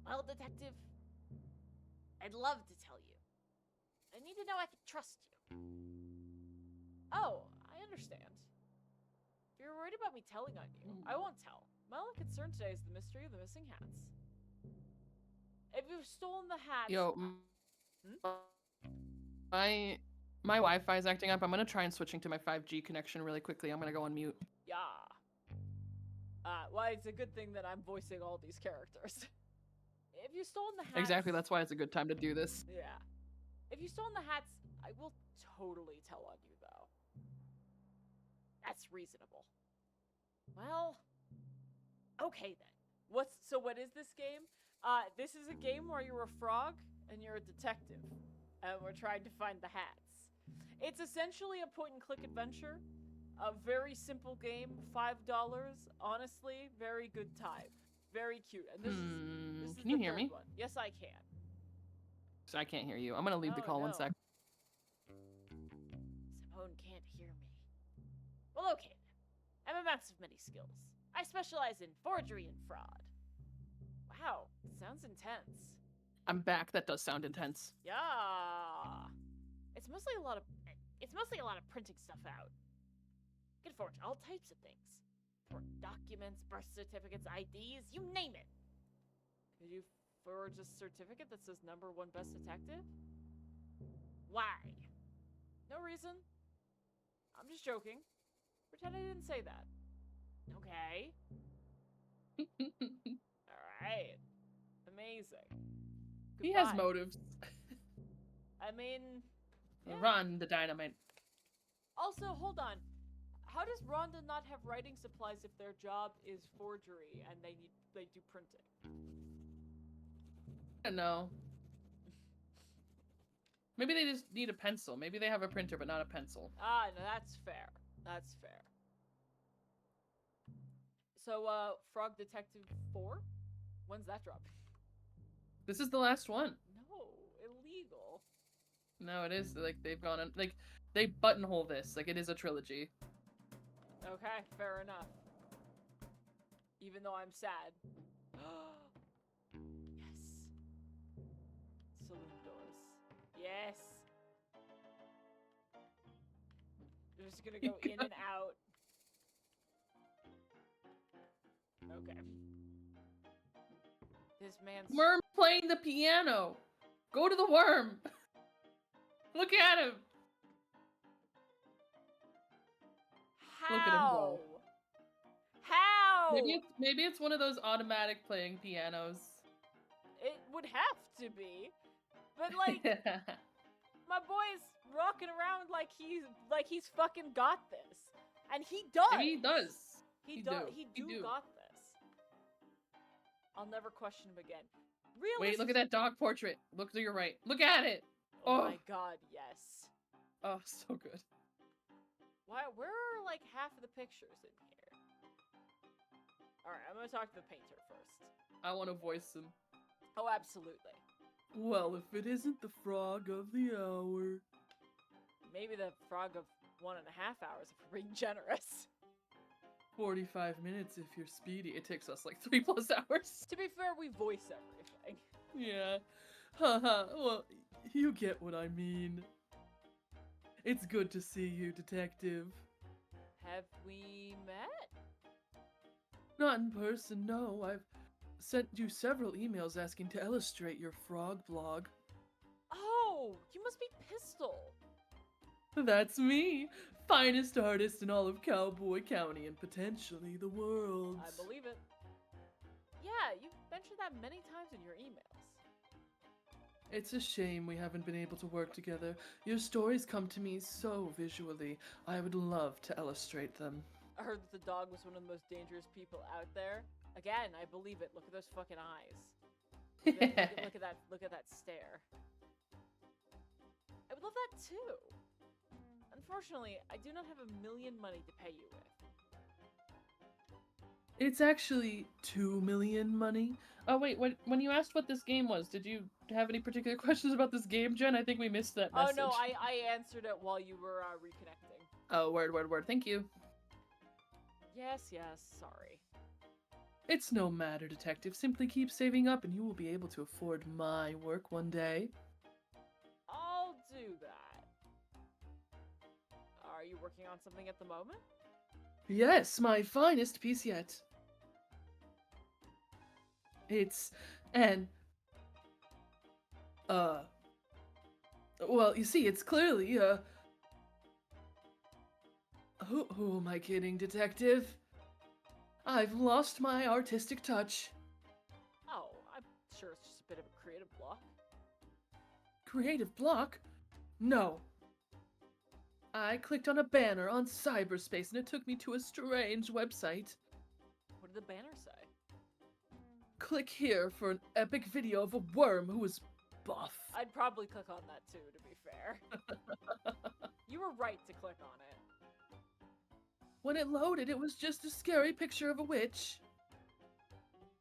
Well, Detective, I'd love to tell you. I need to know I can trust you. Oh, I understand. If you're worried about me telling on you, I won't tell. My only concern today is the mystery of the missing hats. If you've stolen the hats... Yo, my Wi-Fi is acting up. I'm gonna try and switching to my 5G connection really quickly. I'm gonna go on mute. Yeah. Well, it's a good thing that I'm voicing all these characters. If you've stolen the hats... Exactly, that's why it's a good time to do this. Yeah. If you've stolen the hats, I will totally tell on you, though. That's reasonable. Well, okay then. What is this game? This is a game where you're a frog and you're a detective, and we're trying to find the hats. It's essentially a point-and-click adventure. A very simple game, $5. Honestly, very good time. Very cute. And this is can you hear me? one. Yes, I can. So I can't hear you. I'm gonna leave the Oh, call no. 1 sec. Simone can't hear me. Well, okay then. I'm a master of many skills. I specialize in forgery and fraud. Wow, sounds intense. I'm back. That does sound intense. Yeah. It's mostly a lot of printing stuff out. I can forge all types of things. For documents, birth certificates, IDs, you name it. Could you forge a certificate that says #1 best detective? Why? No reason. I'm just joking. Pretend I didn't say that. Okay. Alright. Amazing. He has Goodbye. motives. I mean... yeah. Run the dynamite. Also, hold on. How does Rhonda not have writing supplies if their job is forgery and they do printing? I don't know. Maybe they just need a pencil. Maybe they have a printer but not a pencil. Ah, no, that's fair. That's fair. So, Frog Detective 4? When's that dropping? This is the last one. No, illegal. No, it is. Like, they've gone on. Like, they buttonhole this. Like, it is a trilogy. Okay, fair enough. Even though I'm sad. Yes. Saloon doors. Yes. They're just gonna go in and out. Okay. This man's... Worm playing the piano. Go to the worm. Look at him. How? Look at him go. How? Maybe it's one of those automatic playing pianos. It would have to be. But, like, My boy's rocking around like he's fucking got this, and he does. Maybe he does. He do. do got this. I'll never question him again. Really? Wait, look at that dog portrait. Look to your right. Look at it. Oh Oh. my god, yes. Oh, so good. Why? Where are like half of the pictures in here? All right, I'm gonna talk to the painter first. I want to voice him. Oh, absolutely. Well, if it isn't the frog of the hour. Maybe the frog of 1.5 hours if we're being generous. 45 minutes if you're speedy. It takes us like 3+ hours. To be fair, we voice everything. Yeah. Haha. Well, you get what I mean. It's good to see you, detective. Have we met? Not in person, no. I've sent you several emails asking to illustrate your frog blog. Oh, you must be Pistol. That's me. Finest artist in all of Cowboy County and potentially the world. I believe it. Yeah, you've mentioned that many times in your emails. It's a shame we haven't been able to work together. Your stories come to me so visually. I would love to illustrate them. I heard that the dog was one of the most dangerous people out there. Again, I believe it. Look at those fucking eyes. Look at that stare. I would love that too. Unfortunately, I do not have $1 million money to pay you with. It's actually 2 million money. Oh wait, when you asked what this game was, did you have any particular questions about this game, Jen? I think we missed that message. Oh no, I answered it while you were reconnecting. Oh, word. Thank you. Yes, sorry. It's no matter, detective. Simply keep saving up and you will be able to afford my work one day. I'll do that. Are you working on something at the moment? Yes, my finest piece yet. It's an... Well, you see, it's clearly, Who am I kidding, detective? I've lost my artistic touch. Oh, I'm sure it's just a bit of a creative block. Creative block? No. I clicked on a banner on cyberspace and it took me to a strange website. What did the banner say? Click here for an epic video of a worm who is buff. I'd probably click on that too, to be fair. You were right to click on it. When it loaded, it was just a scary picture of a witch.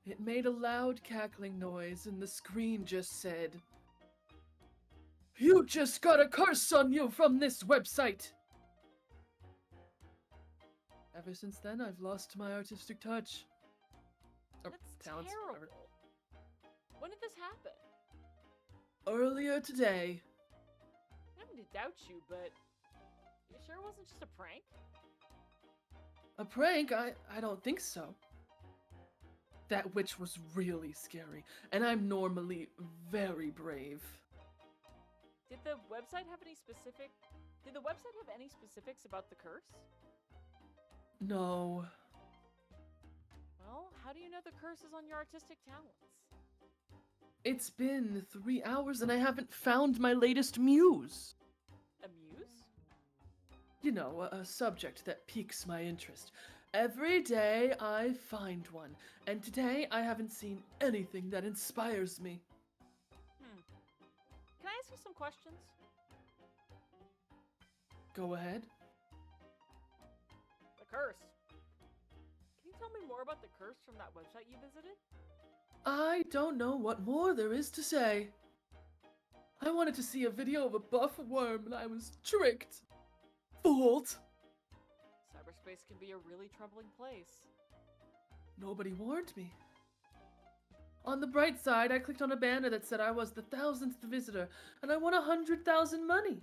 It made a loud cackling noise and the screen just said, "You just got a curse on you from this website!" Ever since then, I've lost my artistic touch. Or That's talents, terrible. whatever. When did this happen? Earlier today. I don't mean to doubt you, but you sure it wasn't just a prank? A prank? I don't think so. That witch was really scary, and I'm normally very brave. Did the website have any specifics about the curse? No. Well, how do you know the curse is on your artistic talents? It's been 3 hours and I haven't found my latest muse. A muse? You know, a subject that piques my interest. Every day I find one, and today I haven't seen anything that inspires me. Can I ask you some questions? Go ahead. The curse. Can you tell me more about the curse from that website you visited? I don't know what more there is to say. I wanted to see a video of a buff worm and I was tricked. Fooled. Cyberspace can be a really troubling place. Nobody warned me. On the bright side, I clicked on a banner that said I was the 1,000th visitor and I won 100,000 money.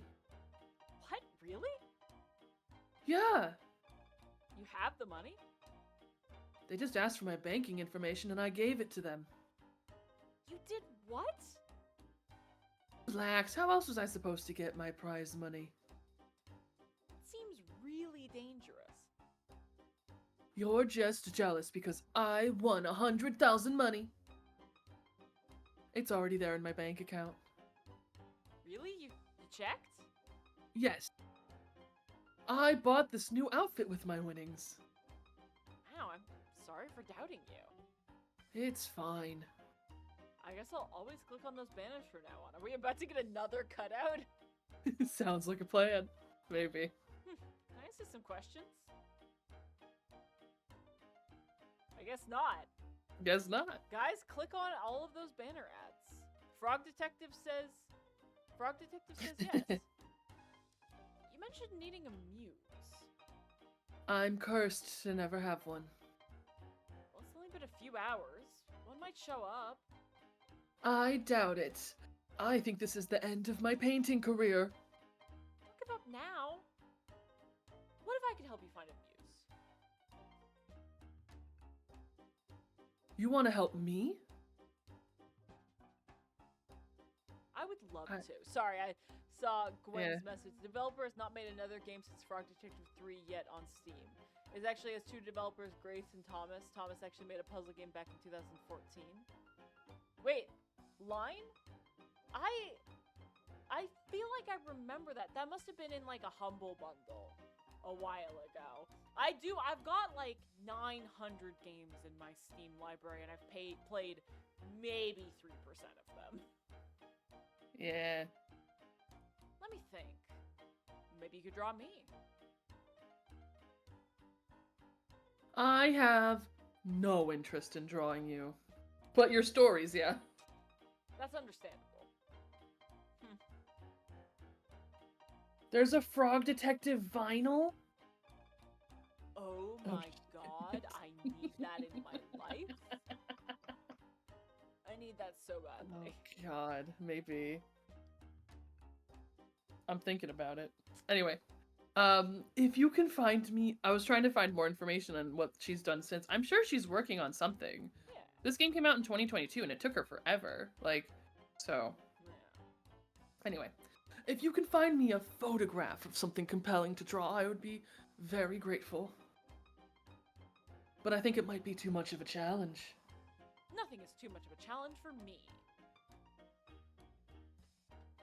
What? Really? Yeah. You have the money? They just asked for my banking information and I gave it to them. You did what? Relax, how else was I supposed to get my prize money? It seems really dangerous. You're just jealous because I won 100,000 money. It's already there in my bank account. Really? You checked? Yes. I bought this new outfit with my winnings. Wow, I'm sorry for doubting you. It's fine. I guess I'll always click on those banners from now on. Are we about to get another cutout? Sounds like a plan. Maybe. Can I ask you some questions? I guess not. Guess not. Guys, click on all of those banner ads. Frog Detective says yes. You mentioned needing a muse. I'm cursed to never have one. Well, it's only been a few hours. One might show up. I doubt it. I think this is the end of my painting career. Don't give up now. What if I could help you find a muse? You want to help me? I would love I- to. Sorry, I saw Gwen's Yeah. message. The developer has not made another game since Frog Detective 3 yet on Steam. It actually has two developers, Grace and Thomas. Thomas actually made a puzzle game back in 2014. Wait, Line? I feel like I remember that. That must have been in like a Humble Bundle a while ago. I've got like 900 games in my Steam library and I've played maybe 3% of them. Yeah. Let me think. Maybe you could draw me. I have no interest in drawing you. But your stories, yeah. That's understandable. There's a Frog Detective vinyl? Oh Oh, my shit. god, I need that in my life. I need that so badly. Oh god, maybe. I'm thinking about it. Anyway, if you can find me, I was trying to find more information on what she's done since. I'm sure she's working on something. Yeah. This game came out in 2022 and it took her forever. Like, so. Yeah. Anyway, if you can find me a photograph of something compelling to draw, I would be very grateful. But I think it might be too much of a challenge. Nothing is too much of a challenge for me.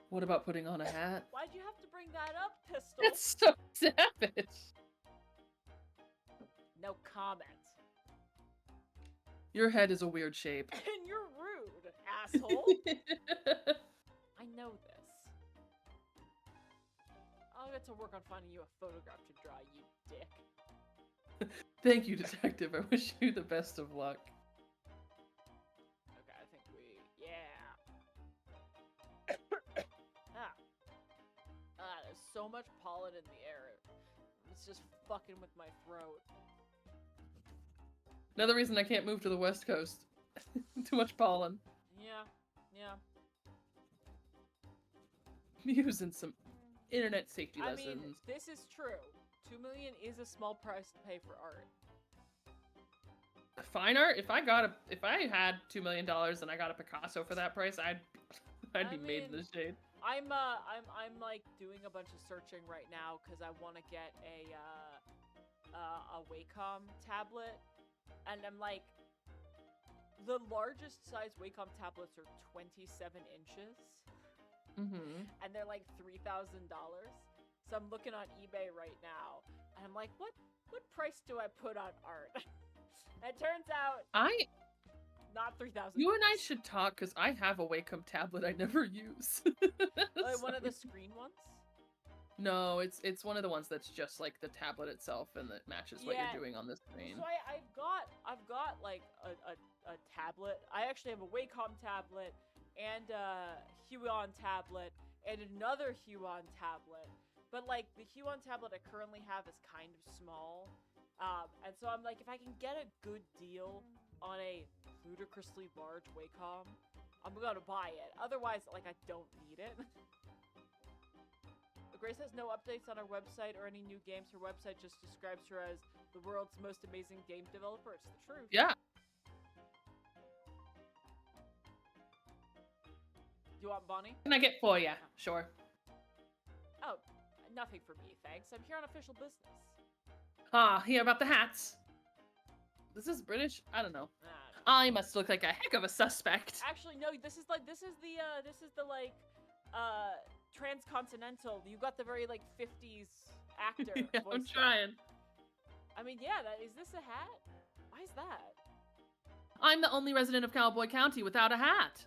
What about putting on a hat? Why'd you have to bring that up, Pistol? It's so savage. No comment. Your head is a weird shape. And you're rude, asshole. I know this. I'll get to work on finding you a photograph to draw, you dick. Thank you, detective. I wish you the best of luck. Okay, I think yeah. There's so much pollen in the air. It's just fucking with my throat. Another reason I can't move to the West Coast. Too much pollen. Yeah. Using some internet safety I lessons. mean, this is true. 2 million is a small price to pay for art. Fine art. If I had $2 million and I got a Picasso for that price, I'd be made in mean, the shade. I'm like doing a bunch of searching right now because I want to get a Wacom tablet, and I'm like, the largest size Wacom tablets are 27 inches, Mm-hmm. and they're like $3,000. So I'm looking on eBay right now, and I'm like, what price do I put on art? It turns out not 3,000. You and I should talk because I have a Wacom tablet I never use. Like one of the screen ones. No, it's one of the ones that's just like the tablet itself and that matches what Yeah. you're doing on the screen. So I've got like a tablet. I actually have a Wacom tablet and a Huion tablet and another Huion tablet. But like the Huion tablet I currently have is kind of small. And so I'm like, if I can get a good deal on a ludicrously large Wacom, I'm gonna buy it. Otherwise, like, I don't need it. Grace has no updates on her website or any new games. Her website just describes her as the world's most amazing game developer. It's the truth. Yeah. Do you want Bonnie? Can I get for ya? Sure. Oh, nothing for me, thanks. I'm here on official business. Ah, hear about the hats. This is British? I don't know. I must look like a heck of a suspect. Actually, no. This is the transcontinental. You got the very like 50s actor Yeah, voice. I'm trying. I mean, yeah, is this a hat? Why is that? I'm the only resident of Cowboy County without a hat.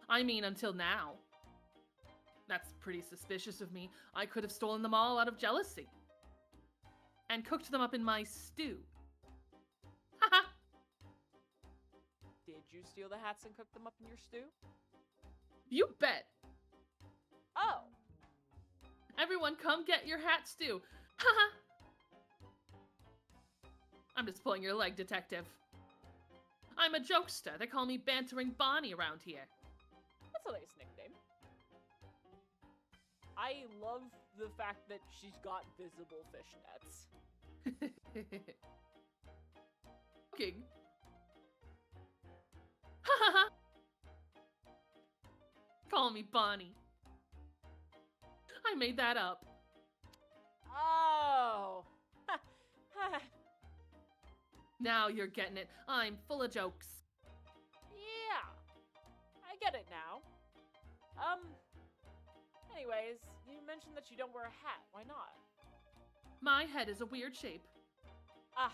I mean, until now. That's pretty suspicious of me. I could have stolen them all out of jealousy. And cooked them up in my stew. Haha! Did you steal the hats and cook them up in your stew? You bet! Oh, Everyone come get your hat stew. Haha! I'm just pulling your leg, detective. I'm a jokester. They call me Bantering Bonnie around here. that's a nice nickname. I love the fact that she's got visible fishnets. Joking. Ha ha ha! Call me Bonnie. I made that up. Oh. Now you're getting it. I'm full of jokes. Yeah, I get it now. Anyways, you mentioned that you don't wear a hat. Why not? My head is a weird shape. Ah,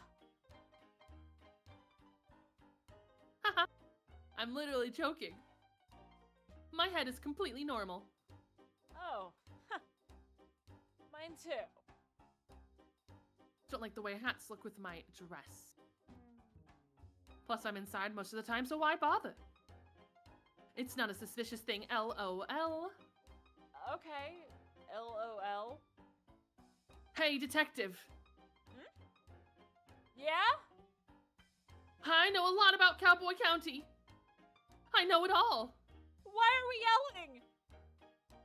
Haha. I'm literally joking. My head is completely normal. oh. Mine too. Don't like the way hats look with my dress. Plus, I'm inside most of the time, so why bother? It's not a suspicious thing, LOL. Okay, LOL. Hey, detective. Yeah? I know a lot about Cowboy County. I know it all. Why are we yelling?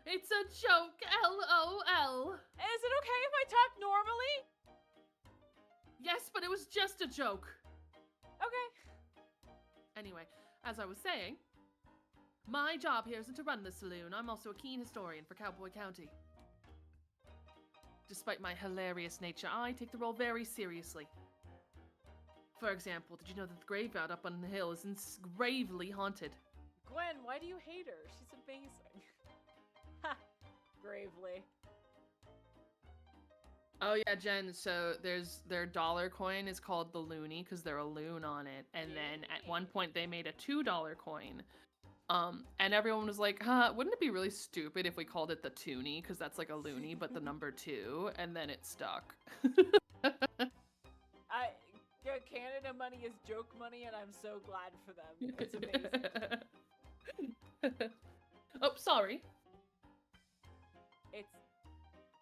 It's a joke, LOL. Is it okay if I talk normally? Yes, but it was just a joke. Okay. Anyway, as I was saying, my job here isn't to run the saloon. I'm also a keen historian for Cowboy County. Despite my hilarious nature, I take the role very seriously. For example, did you know that the graveyard up on the hill is gravely haunted? Gwen, why do you hate her? She's amazing. Ha! Gravely. Oh yeah, Jen, so their dollar coin is called the Loonie because they're a loon on it. And then at one point they made a $2 coin. And everyone was like, wouldn't it be really stupid if we called it the Toonie? Because that's like a loony, but the number 2, and then it stuck. Canada money is joke money, and I'm so glad for them. It's amazing. Oh, sorry. It's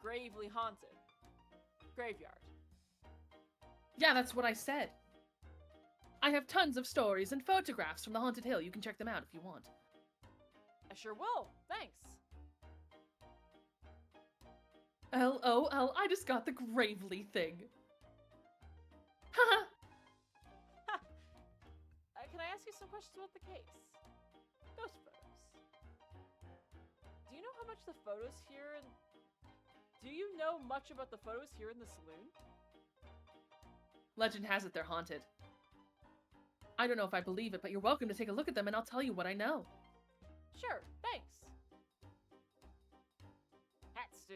gravely haunted. Graveyard. Yeah, that's what I said. I have tons of stories and photographs from the Haunted Hill. You can check them out if you want. I sure will. Thanks. LOL, I just got the Gravely thing. Haha. Can I ask you some questions about the case? Ghost photos. Do you know how much the photos here in... Do you know much about the photos here in the saloon? Legend has it they're haunted. I don't know if I believe it, but you're welcome to take a look at them and I'll tell you what I know. Sure, thanks. Hat stew.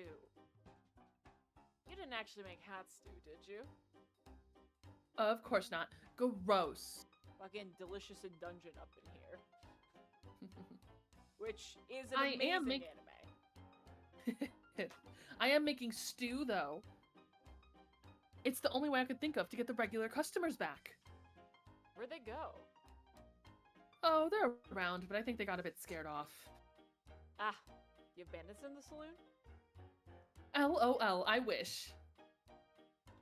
You didn't actually make hat stew, did you? Of course not. Gross. Fucking delicious and dungeon up in here. Which is an I am amazing anime. I am making stew, though. It's the only way I could think of to get the regular customers back. Where'd they go? Oh, they're around, but I think they got a bit scared off. Ah, you have bandits in the saloon? LOL, I wish.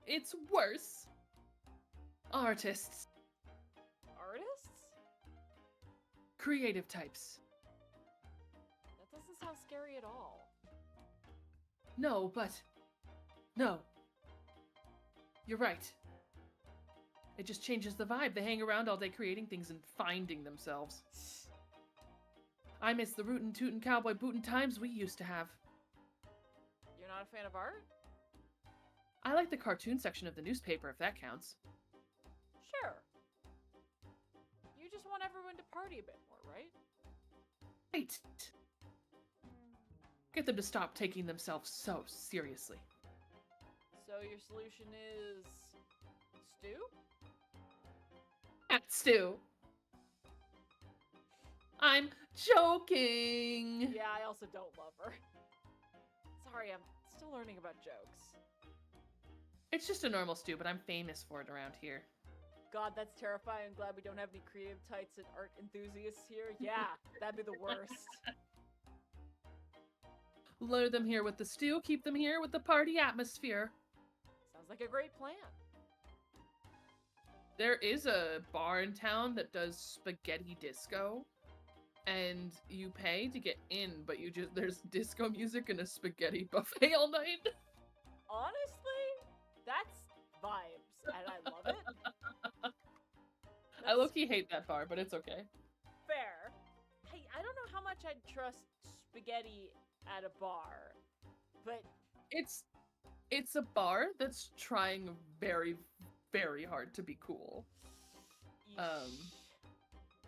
It's worse. Artists. Artists? Creative types. That doesn't sound scary at all. No, but... No. You're right. It just changes the vibe. They hang around all day creating things and finding themselves. I miss the rootin' tootin' cowboy bootin' times we used to have. You're not a fan of art? I like the cartoon section of the newspaper, if that counts. Sure. You just want everyone to party a bit more, right? Right. Get them to stop taking themselves so seriously. So your solution is stew? Cat stew. I'm joking. Yeah, I also don't love her. Sorry, I'm still learning about jokes. It's just a normal stew, but I'm famous for it around here. God, that's terrifying. I'm glad we don't have any creative types and art enthusiasts here. Yeah, that'd be the worst. Lure them here with the stew, keep them here with the party atmosphere. Sounds like a great plan. There is a bar in town that does spaghetti disco, and you pay to get in, but there's disco music and a spaghetti buffet all night. Honestly, that's vibes, and I love it. I low-key hate that bar, but it's okay. Fair. Hey, I don't know how much I'd trust spaghetti at a bar, but It's a bar that's trying very, very hard to be cool. yeesh.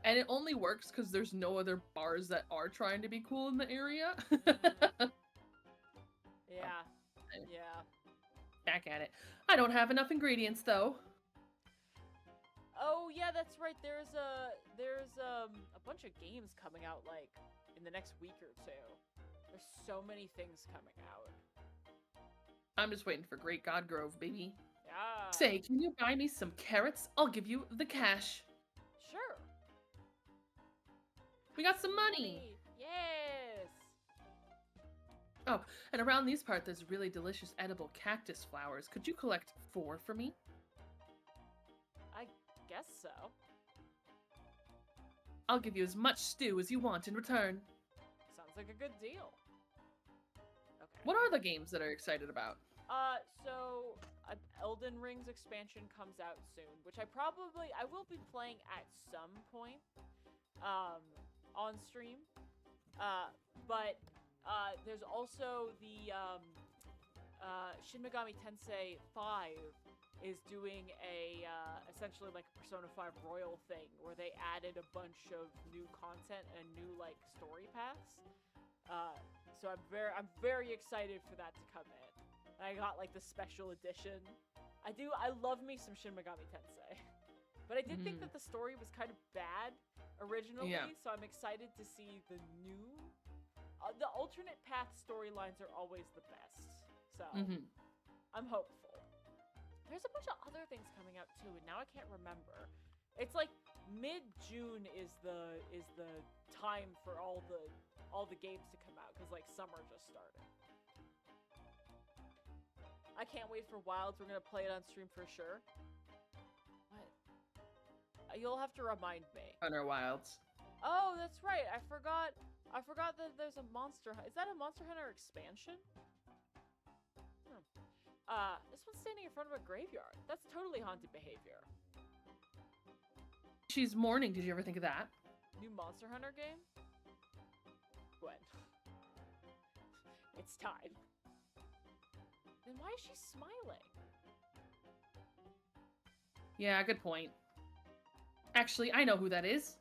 And it only works because there's no other bars that are trying to be cool in the area. Yeah. Yeah. Back at it. I don't have enough ingredients though. Oh yeah, that's right. There's a bunch of games coming out like in the next week or two. There's so many things coming out. I'm just waiting for Great God Grove, baby. Yeah. Say, can you buy me some carrots? I'll give you the cash. Sure. We got some money. Yes. Oh, and around these parts, there's really delicious edible cactus flowers. Could you collect 4 for me? I guess so. I'll give you as much stew as you want in return. Sounds like a good deal. Okay. What are the games that are excited about? So Elden Ring's expansion comes out soon, which I will be playing at some point, on stream. But there's also the Shin Megami Tensei 5 is doing a essentially like a Persona 5 Royal thing where they added a bunch of new content and new like story paths. So I'm very excited for that to come in. I got like the special edition. I love me some Shin Megami Tensei. But I did think that the story was kind of bad originally, so I'm excited to see the new the alternate path storylines are always the best. So I'm hopeful. There's a bunch of other things coming out too, and now I can't remember. It's like mid-June is the time for all the games to come out because like summer just started. I can't wait for Wilds. We're gonna play it on stream for sure. What? You'll have to remind me. Hunter Wilds. Oh, that's right. I forgot that there's a Monster Hunter. Is that a Monster Hunter expansion? This one's standing in front of a graveyard. That's totally haunted behavior. She's mourning. Did you ever think of that? New Monster Hunter game? When? It's time. Then why is she smiling? Yeah, good point. Actually, I know who that is.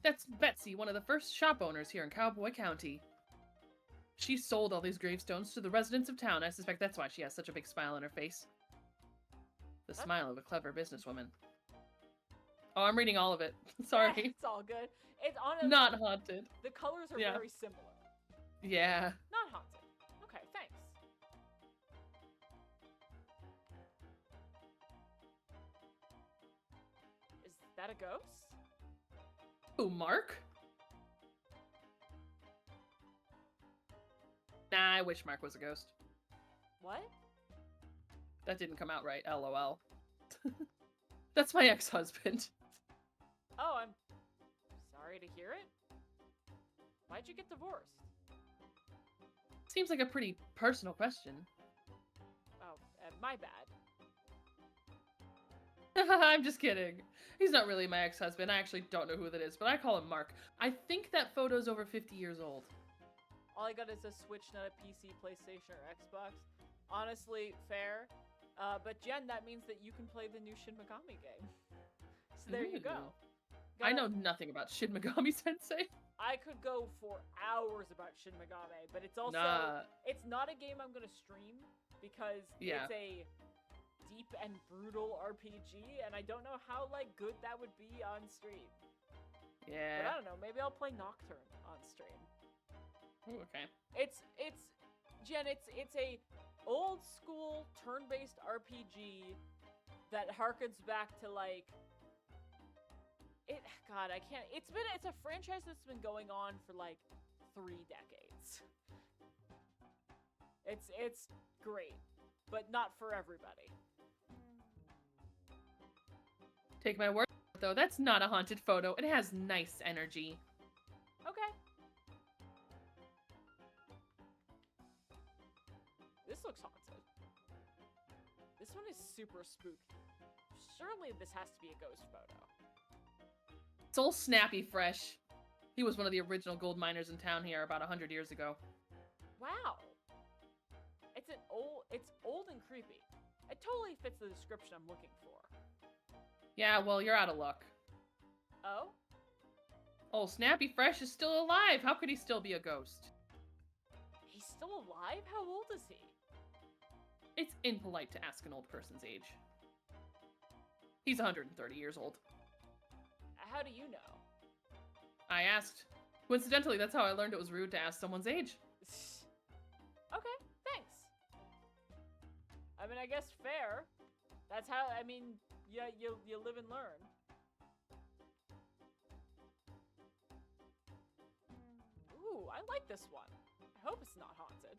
That's Betsy, one of the first shop owners here in Cowboy County. She sold all these gravestones to the residents of town. I suspect that's why she has such a big smile on her face. The smile of a clever businesswoman. Oh, I'm reading all of it. Sorry. It's all good. It's honestly Not haunted. the colors are Yeah. very similar. Yeah. Not haunted. Okay, thanks. Is that a ghost? Ooh, Mark? Nah, I wish Mark was a ghost. What? That didn't come out right, lol. That's my ex-husband. Oh, I'm sorry to hear it. Why'd you get divorced? Seems like a pretty personal question. Oh, my bad. I'm just kidding. He's not really my ex-husband. I actually don't know who that is, but I call him Mark. I think that photo's over 50 years old. All I got is a Switch, not a PC, PlayStation, or Xbox. Honestly, fair. But Jen, that means that you can play the new Shin Megami game. So there you go. I know nothing about Shin Megami Tensei. I could go for hours about Shin Megami, but it's also Nah. it's not a game I'm gonna stream because Yeah. it's a deep and brutal RPG, and I don't know how like good that would be on stream. But I Yeah. don't know. Maybe I'll play Nocturne on stream. Ooh, okay. It's Jen. It's a old school turn-based RPG that harkens back to like it. God, I can't. It's a franchise that's been going on for like 3 decades. It's great, but not for everybody. Take my word, though. That's not a haunted photo. It has nice energy. Okay. This looks haunted. This one is super spooky. Surely this has to be a ghost photo. It's all snappy fresh. He was one of the original gold miners in town here about 100 years ago. Wow. It's old and creepy. It totally fits the description I'm looking for. Yeah, well, you're out of luck. Oh? Oh, Snappy Fresh is still alive. How could he still be a ghost? He's still alive? How old is he? It's impolite to ask an old person's age. He's 130 years old. How do you know? I asked. Coincidentally, that's how I learned it was rude to ask someone's age. Okay, thanks. I mean, I guess fair. That's how, I mean, yeah, you live and learn. Ooh, I like this one. I hope it's not haunted.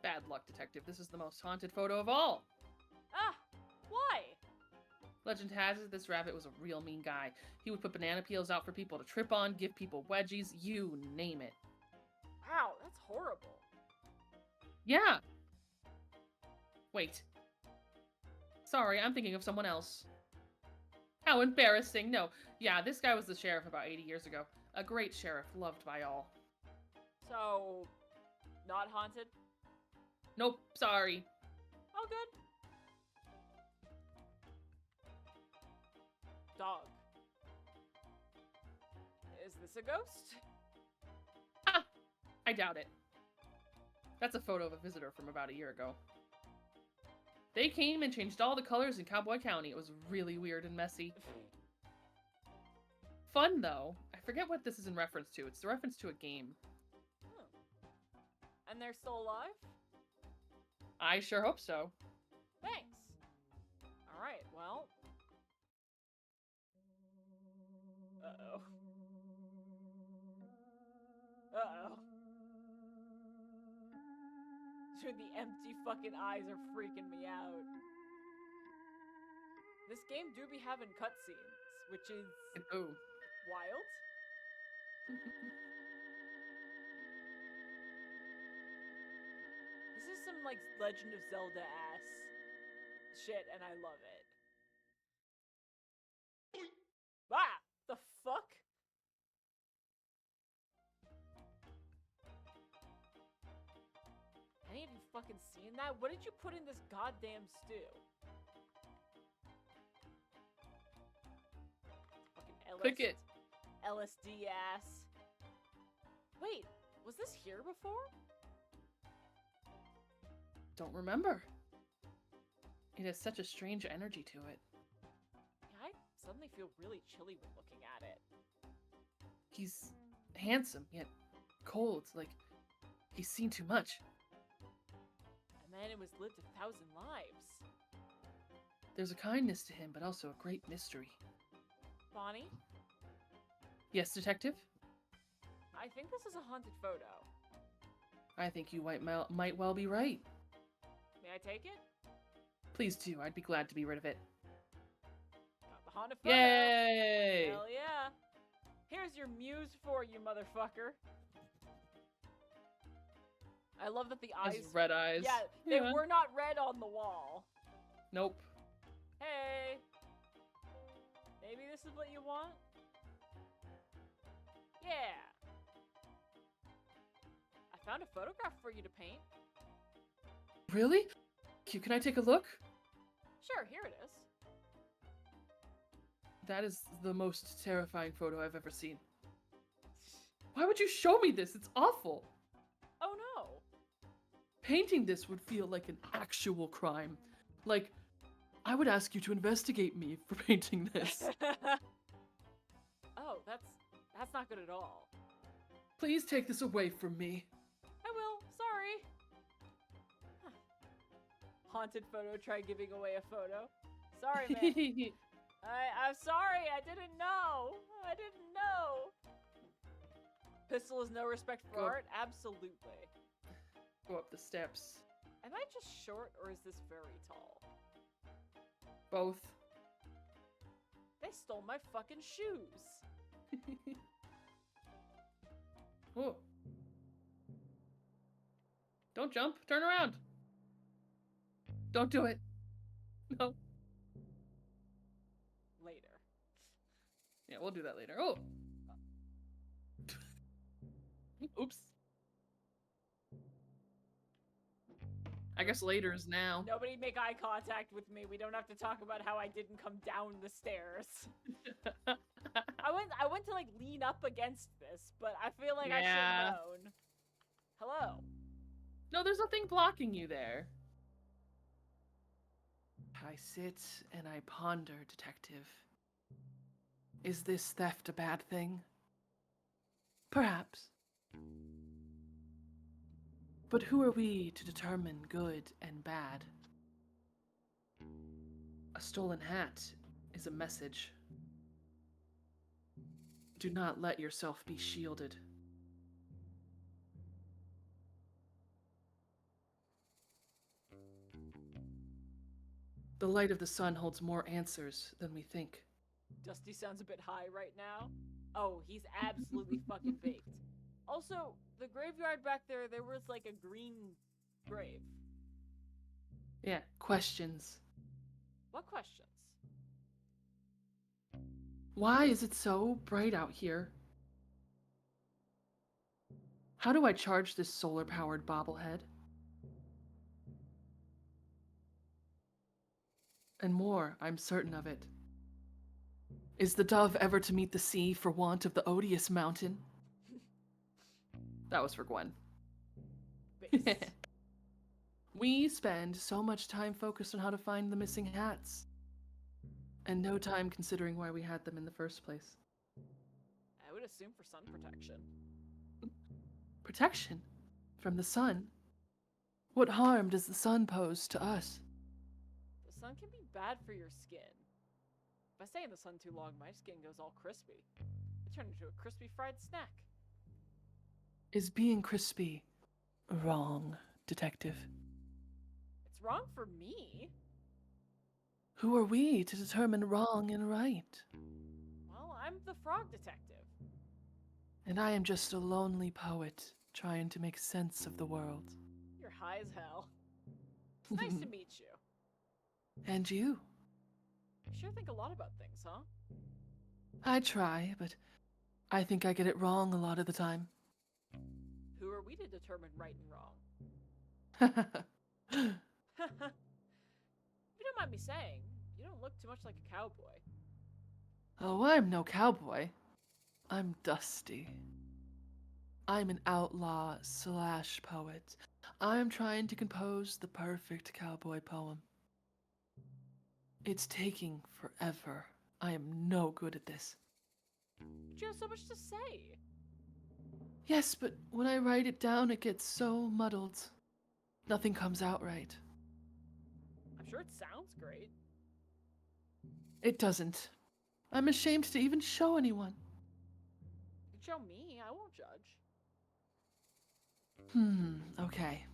Bad luck, detective. This is the most haunted photo of all. Ah, why? Legend has it this rabbit was a real mean guy. He would put banana peels out for people to trip on, give people wedgies, you name it. Wow, that's horrible. Yeah. Wait. Sorry, I'm thinking of someone else. How embarrassing. No, yeah, this guy was the sheriff about 80 years ago. A great sheriff, loved by all. So, not haunted? Nope, sorry. Oh, good. Dog. Is this a ghost? Ah, I doubt it. That's a photo of a visitor from about a year ago. They came and changed all the colors in Cowboy County. It was really weird and messy. Fun, though. I forget what this is in reference to. It's a reference to a game. And they're still alive? I sure hope so. Thanks. Alright, well. Uh-oh. Uh-oh. Dude, the empty fucking eyes are freaking me out. This game do be having cutscenes, which is Ooh. wild. This is some, like, Legend of Zelda-ass shit, and I love it. Ah! The fuck? Any of you fucking seen that? What did you put in this goddamn stew? Fucking Click it. LSD ass. Wait, was this here before? Don't remember. It has such a strange energy to it. Yeah, I suddenly feel really chilly when looking at it. He's handsome, yet cold. Like, he's seen too much. A man who has lived 1,000 lives. There's a kindness to him, but also a great mystery. Bonnie, Yes, detective? I think this is a haunted photo. I think you might well be right. May I take it? Please do. I'd be glad to be rid of it. Got the haunted photo. Yay! Hell yeah. Here's your muse for you, motherfucker. I love that the Has eyes... red eyes. Yeah, they were not red on the wall. Nope. Hey. Maybe this is what you want? Yeah. I found a photograph for you to paint. Really? Can I take a look? Sure, here it is. That is the most terrifying photo I've ever seen. Why would you show me this? It's awful. Oh no. Painting this would feel like an actual crime. Like, I would ask you to investigate me for painting this. Oh, that's not good at all. Please take this away from me. I will. Sorry. Huh. Haunted photo. Try giving away a photo. Sorry, man. I'm sorry. I didn't know. I didn't know. Pistol is no respect for Go. art. Absolutely. Go up the steps. Am I just short or is this very tall? Both. They stole my fucking shoes. Oh. Don't jump. Turn around. Don't do it. No. Later. Yeah, we'll do that later. Oh. Oops. I guess later is now. Nobody make eye contact with me. We don't have to talk about how I didn't come down the stairs. I went to like lean up against this, but I feel like I should Yeah. have known. Hello. No, there's nothing blocking you there. I sit and I ponder, detective. Is this theft a bad thing? Perhaps. But who are we to determine good and bad? A stolen hat is a message. Do not let yourself be shielded. The light of the sun holds more answers than we think. Dusty sounds a bit high right now. Oh, he's absolutely fucking baked. Also, the graveyard back there, there was like a green grave. Yeah, questions. What questions? Why is it so bright out here? How do I charge this solar-powered bobblehead? And more, I'm certain of it. Is the dove ever to meet the sea for want of the odious mountain? That was for Gwen. Based. We spend so much time focused on how to find the missing hats, and no time considering why we had them in the first place. I would assume for sun protection. Protection? From the sun? What harm does the sun pose to us? The sun can be bad for your skin. If I stay in the sun too long, my skin goes all crispy. I turn into a crispy fried snack. Is being crispy wrong, detective? It's wrong for me. Who are we to determine wrong and right? Well, I'm the frog detective. And I am just a lonely poet trying to make sense of the world. You're high as hell. It's nice to meet you. And you? You sure think a lot about things, huh? I try, but I think I get it wrong a lot of the time. Who are we to determine right and wrong? If you don't mind me saying, you don't look too much like a cowboy. Oh, I'm no cowboy. I'm Dusty. I'm an outlaw / poet. I'm trying to compose the perfect cowboy poem. It's taking forever. I am no good at this. But you have so much to say. Yes, but when I write it down, it gets so muddled. Nothing comes out right. I'm sure it sounds great. It doesn't. I'm ashamed to even show anyone. You can show me, I won't judge. Okay.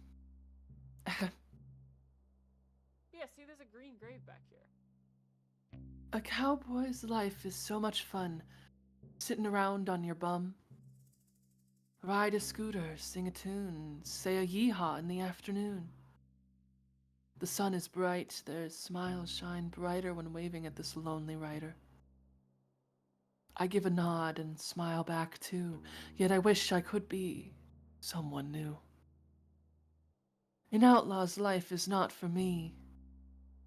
Yeah, see, there's a green grave back here. A cowboy's life is so much fun. Sitting around on your bum. Ride a scooter, sing a tune, say a yeehaw in the afternoon. The sun is bright, their smiles shine brighter when waving at this lonely rider. I give a nod and smile back too, yet I wish I could be someone new. An outlaw's life is not for me.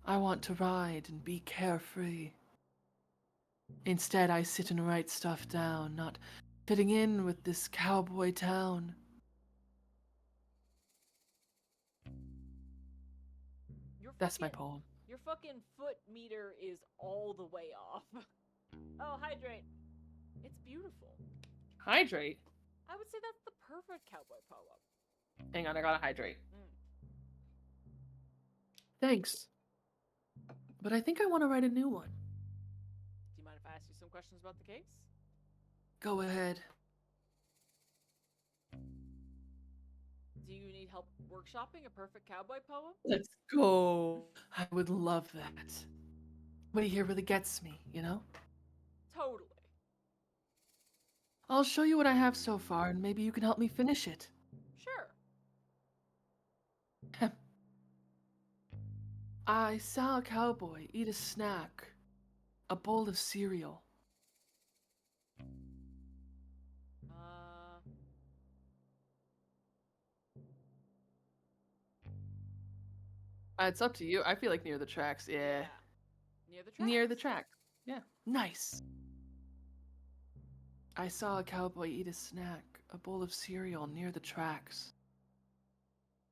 I want to ride and be carefree. Instead, I sit and write stuff down, not fitting in with this cowboy town. Your That's my fucking, poem. your fucking foot meter is all the way off. Oh, hydrate. It's beautiful. Hydrate? I would say that's the perfect cowboy poem. Hang on, I gotta hydrate. Mm. Thanks. But I think I want to write a new one. Do you mind if I ask you some questions about the case? Go ahead. Do you need help workshopping a perfect cowboy poem? Let's go. I would love that. What here really gets me, you know? Totally. I'll show you what I have so far, and maybe you can help me finish it. Sure. I saw a cowboy eat a snack, a bowl of cereal. It's up to you. I feel like near the tracks. Yeah. Near the tracks. Near the track. Yeah. Nice. I saw a cowboy eat a snack, a bowl of cereal near the tracks.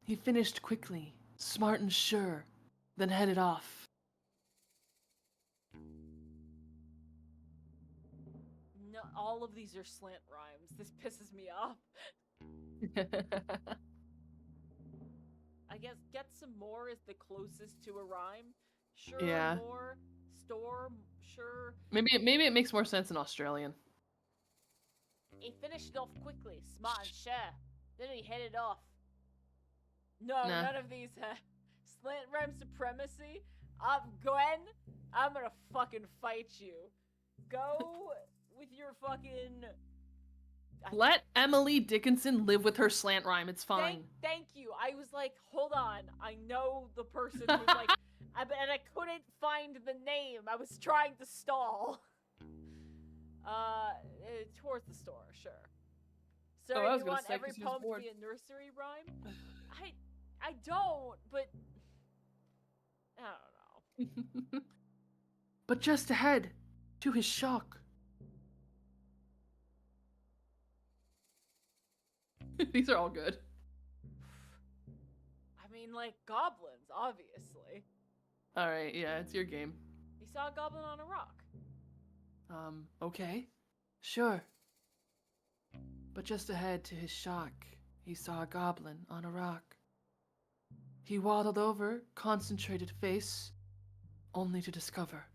He finished quickly, smart and sure, then headed off. No, all of these are slant rhymes. This pisses me off. I guess get some more is the closest to a rhyme. Sure, Yeah. more, storm, sure. Maybe it makes more sense in Australian. He finished off quickly, smart and sure. Then he headed off. No, Nah. none of these slant rhyme supremacy. Gwen, I'm gonna fucking fight you. Go with your fucking. Let Emily Dickinson live with her slant rhyme. It's fine. Thank you. I was like, hold on. I know the person who's like, and I couldn't find the name. I was trying to stall. Towards the store, sure. So I was you gonna want say, every 'cause he was poem to bored. be a nursery rhyme? I don't, but I don't know. But just ahead, to his shock. These are all good. I mean, like goblins, obviously. All right, yeah, it's your game. He saw a goblin on a rock. Okay. Sure. But just ahead to his shock, he saw a goblin on a rock. He waddled over, concentrated face, only to discover.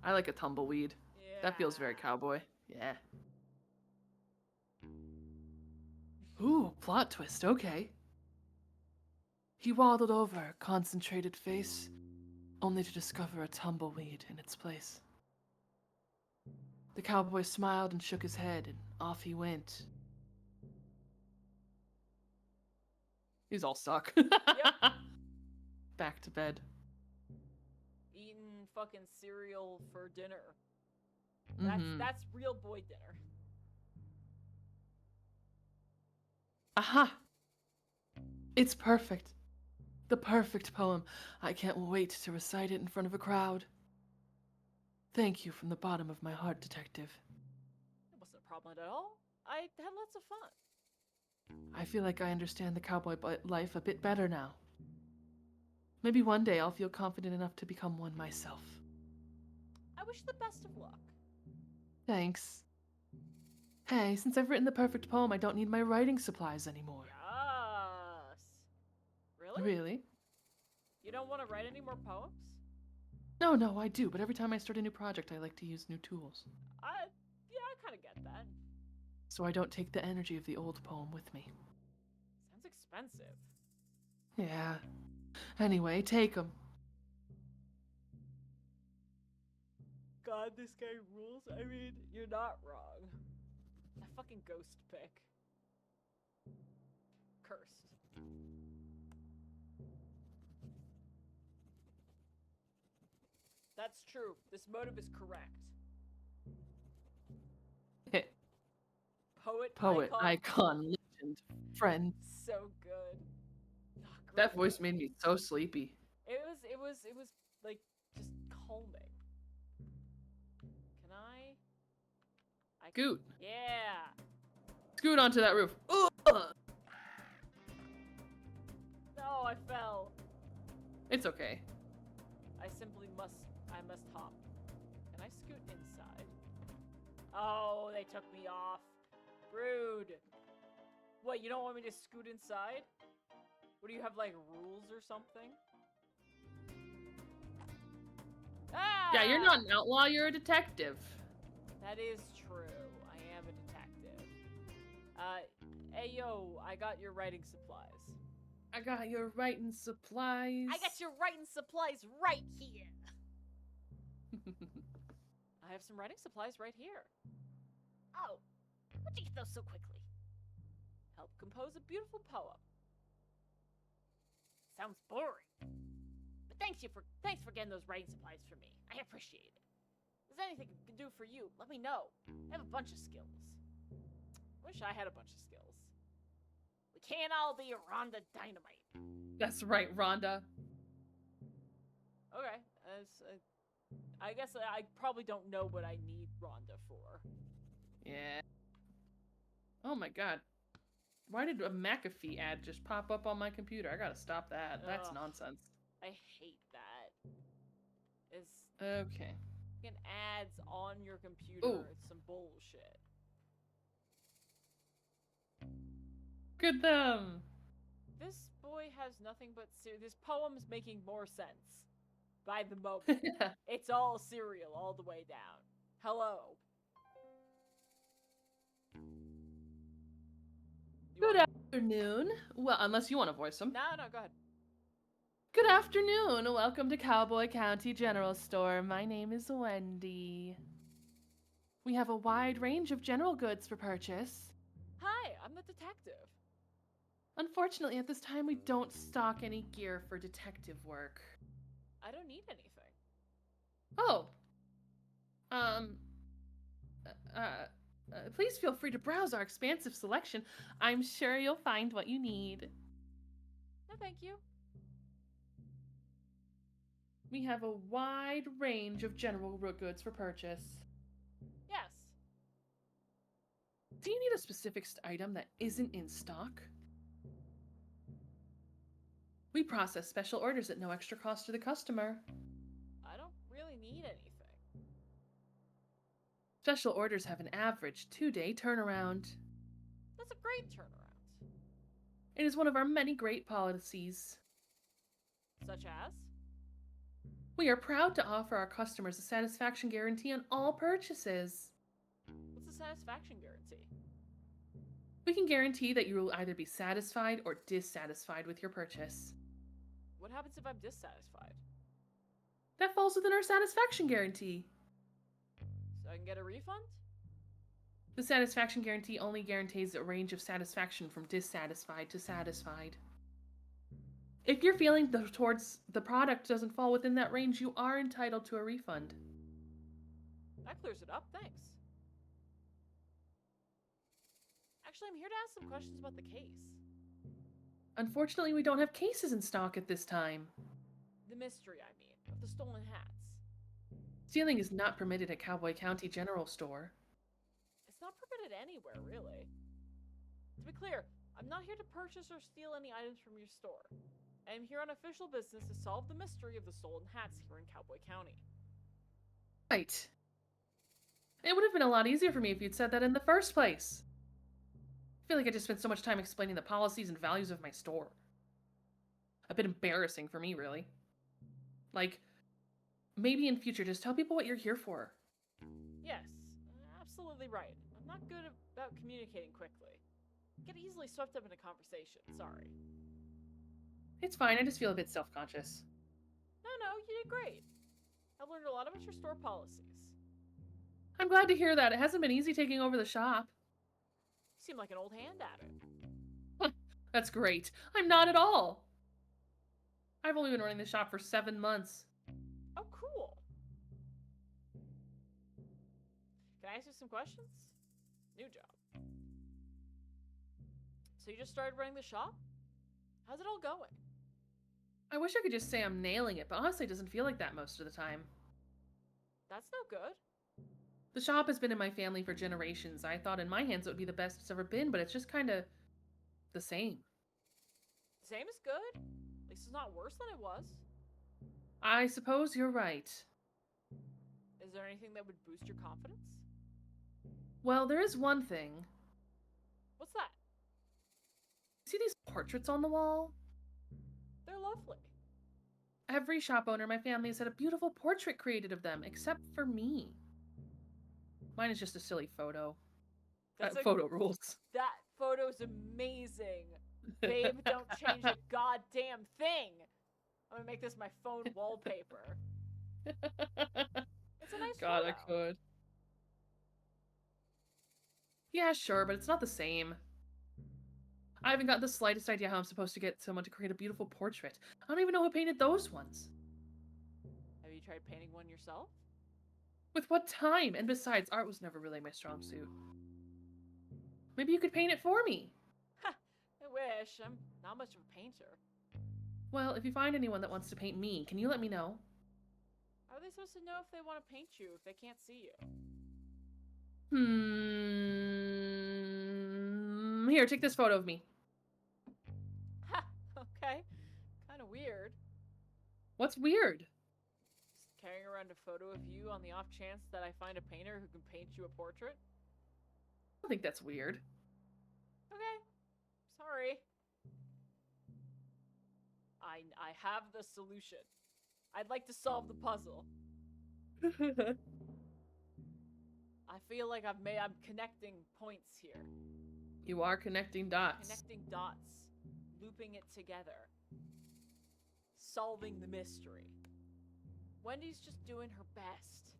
I like a tumbleweed. Yeah. That feels very cowboy. Yeah. Ooh, plot twist, okay. He waddled over, concentrated face, only to discover a tumbleweed in its place. The cowboy smiled and shook his head, and off he went. He's all stuck. Yep. Back to bed. Eating fucking cereal for dinner. Mhm. That's real boy dinner. Aha! It's perfect. The perfect poem. I can't wait to recite it in front of a crowd. Thank you from the bottom of my heart, Detective. It wasn't a problem at all. I had lots of fun. I feel like I understand the cowboy life a bit better now. Maybe one day I'll feel confident enough to become one myself. I wish the best of luck. Thanks. Hey, since I've written the perfect poem, I don't need my writing supplies anymore. Yes. Really? Really? You don't want to write any more poems? No, I do, but every time I start a new project, I like to use new tools. I kind of get that. So I don't take the energy of the old poem with me. Sounds expensive. Yeah. Anyway, take 'em. God, this guy rules. I mean, you're not wrong. That fucking ghost pick. Cursed. That's true. This motive is correct. Poet Icon, legend, friend. So good. Oh, That great. voice made me so sleepy. It it was like just calming. Can I? Scoot. Yeah. Scoot onto that roof. Ugh! No, I fell. It's okay. I must hop. Can I scoot inside? Oh, they took me off. Rude. What, you don't want me to scoot inside? What, do you have, like, rules or something? Ah! Yeah, you're not an outlaw, you're a detective. That is true. I am a detective. Hey, yo, I got your writing supplies. I got your writing supplies. I got your writing supplies right here. I have some writing supplies right here. Oh, where'd you get those so quickly? Help compose a beautiful poem. Sounds boring. But thanks for getting those writing supplies for me. I appreciate it. If there's anything I can do for you, let me know. I have a bunch of skills. Wish I had a bunch of skills. We can't all be Rhonda Dynamite. That's right, Rhonda. Okay, I guess I probably don't know what I need Rhonda for. Yeah. Oh my god. Why did a McAfee ad just pop up on my computer? I gotta stop that. That's Ugh. nonsense. I hate that. It's Okay. fucking ads on your computer. Ooh. It's some bullshit. Look at them. This boy has nothing but this poem's making more sense by the moment. It's all cereal all the way down. Hello. Good afternoon. Well, unless you want to voice them. No, go ahead. Good afternoon. Welcome to Cowboy County General Store. My name is Wendy. We have a wide range of general goods for purchase. Hi, I'm the detective. Unfortunately, at this time, we don't stock any gear for detective work. I don't need anything. Oh. Please feel free to browse our expansive selection. I'm sure you'll find what you need. No, thank you. We have a wide range of general goods for purchase. Yes. Do you need a specific item that isn't in stock? We process special orders at no extra cost to the customer. I don't really need anything. Special orders have an average 2-day turnaround. That's a great turnaround. It is one of our many great policies. Such as? We are proud to offer our customers a satisfaction guarantee on all purchases. What's a satisfaction guarantee? We can guarantee that you will either be satisfied or dissatisfied with your purchase. What happens if I'm dissatisfied? That falls within our satisfaction guarantee. So I can get a refund? The satisfaction guarantee only guarantees a range of satisfaction from dissatisfied to satisfied. If your feeling towards the product doesn't fall within that range, you are entitled to a refund. That clears it up, thanks. Actually, I'm here to ask some questions about the case. Unfortunately, we don't have cases in stock at this time. The mystery, I mean, of the stolen hats. Stealing is not permitted at Cowboy County General Store. It's not permitted anywhere, really. To be clear, I'm not here to purchase or steal any items from your store. I am here on official business to solve the mystery of the stolen hats here in Cowboy County. Right. It would have been a lot easier for me if you'd said that in the first place. I feel like I just spent so much time explaining the policies and values of my store. A bit embarrassing for me, really. Like, maybe in future, just tell people what you're here for. Yes, absolutely right. I'm not good about communicating quickly. I get easily swept up in a conversation, sorry. It's fine, I just feel a bit self-conscious. No, you did great. I've learned a lot about your store policies. I'm glad to hear that. It hasn't been easy taking over the shop. You seem like an old hand at it. That's great. I'm not at all. I've only been running the shop for 7 months. Oh, cool. Can I ask you some questions? New job. So you just started running the shop? How's it all going? I wish I could just say I'm nailing it, but honestly, it doesn't feel like that most of the time. That's no good. The shop has been in my family for generations. I thought in my hands it would be the best it's ever been, but it's just kind of the same. Same is good. At least it's not worse than it was. I suppose you're right. Is there anything that would boost your confidence? Well, there is one thing. What's that? See these portraits on the wall? They're lovely. Every shop owner in my family has had a beautiful portrait created of them, except for me. Mine is just a silly photo. Photo rules. That photo's amazing. Babe, don't change a goddamn thing. I'm gonna make this my phone wallpaper. It's a nice God, photo. I could. Yeah, sure, but it's not the same. I haven't got the slightest idea how I'm supposed to get someone to create a beautiful portrait. I don't even know who painted those ones. Have you tried painting one yourself? With what time? And besides, art was never really my strong suit. Maybe you could paint it for me. Ha! I wish. I'm not much of a painter. Well, if you find anyone that wants to paint me, can you let me know? How are they supposed to know if they want to paint you if they can't see you? Here, take this photo of me. Ha! Okay. Kind of weird. What's weird? Just carrying around a photo of you on the off chance that I find a painter who can paint you a portrait? I don't think that's weird. Okay. Sorry. I have the solution. I'd like to solve the puzzle. I feel like I'm connecting points here. You are connecting dots. Connecting dots. Looping it together. Solving the mystery. Wendy's just doing her best.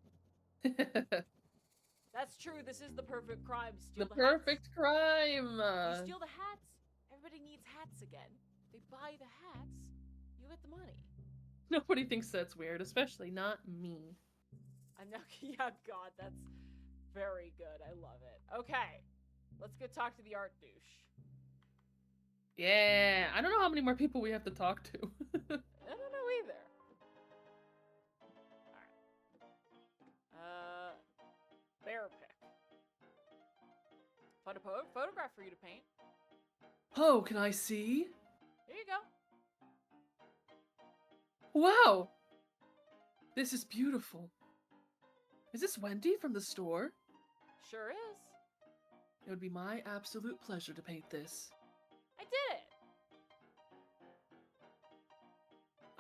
That's true. This is the perfect crime. Steal The the hats. perfect crime. You steal the hats. Everybody needs hats again. They buy the hats. You get the money. Nobody thinks that's weird, especially not me. I'm not. Yeah, God, that's very good. I love it. Okay, let's go talk to the art douche. Yeah, I don't know how many more people we have to talk to. I don't know either. Alright. Bear pick. Photograph for you to paint. Oh, can I see? Here you go. Wow! This is beautiful. Is this Wendy from the store? Sure is. It would be my absolute pleasure to paint this. I did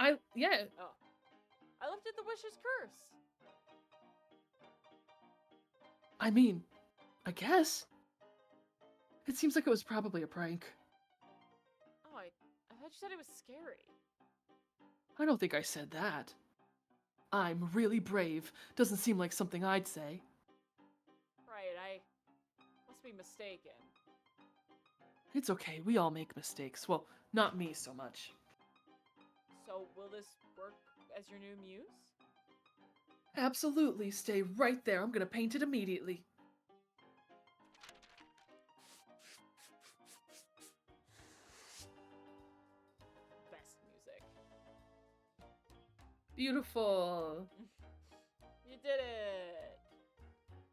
it. Yeah. Oh. I lifted the wish's curse. I mean, I guess. It seems like it was probably a prank. Oh, I thought you said it was scary. I don't think I said that. I'm really brave. Doesn't seem like something I'd say. Right, I must be mistaken. It's okay, we all make mistakes. Well, not me so much. So, will this work as your new muse? Absolutely, stay right there. I'm gonna paint it immediately. Best music. Beautiful. You did it!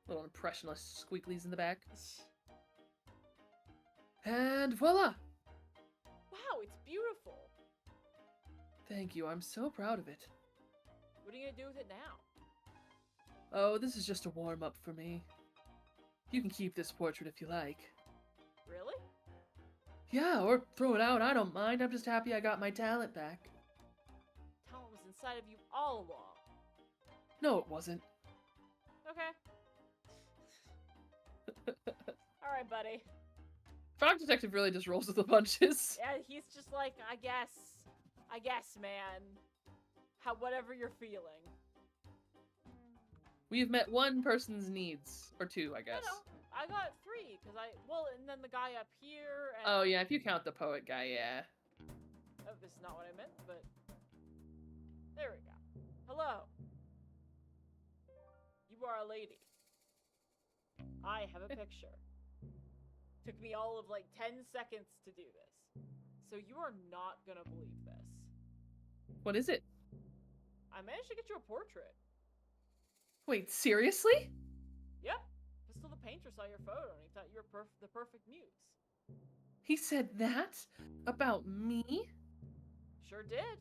Little impressionist squeaklies in the back. And voila! Wow, it's beautiful! Thank you, I'm so proud of it. What are you gonna do with it now? Oh, this is just a warm-up for me. You can keep this portrait if you like. Really? Yeah, or throw it out, I don't mind. I'm just happy I got my talent back. Talent was inside of you all along. No, it wasn't. Okay. Alright, buddy. Frog Detective really just rolls with the punches. Yeah, he's just like, I guess, man. Whatever you're feeling. We've met one person's needs. Or two, I guess. No, I got 3, because and then the guy up here, and... Oh, yeah, if you count the poet guy, yeah. Oh, this is not what I meant, but... There we go. Hello. You are a lady. I have a picture. Took me all of, 10 seconds to do this. So you are not gonna believe this. What is it? I managed to get you a portrait. Wait, seriously? Yep. Pistol the painter saw your photo and he thought you were the perfect muse. He said that? About me? Sure did.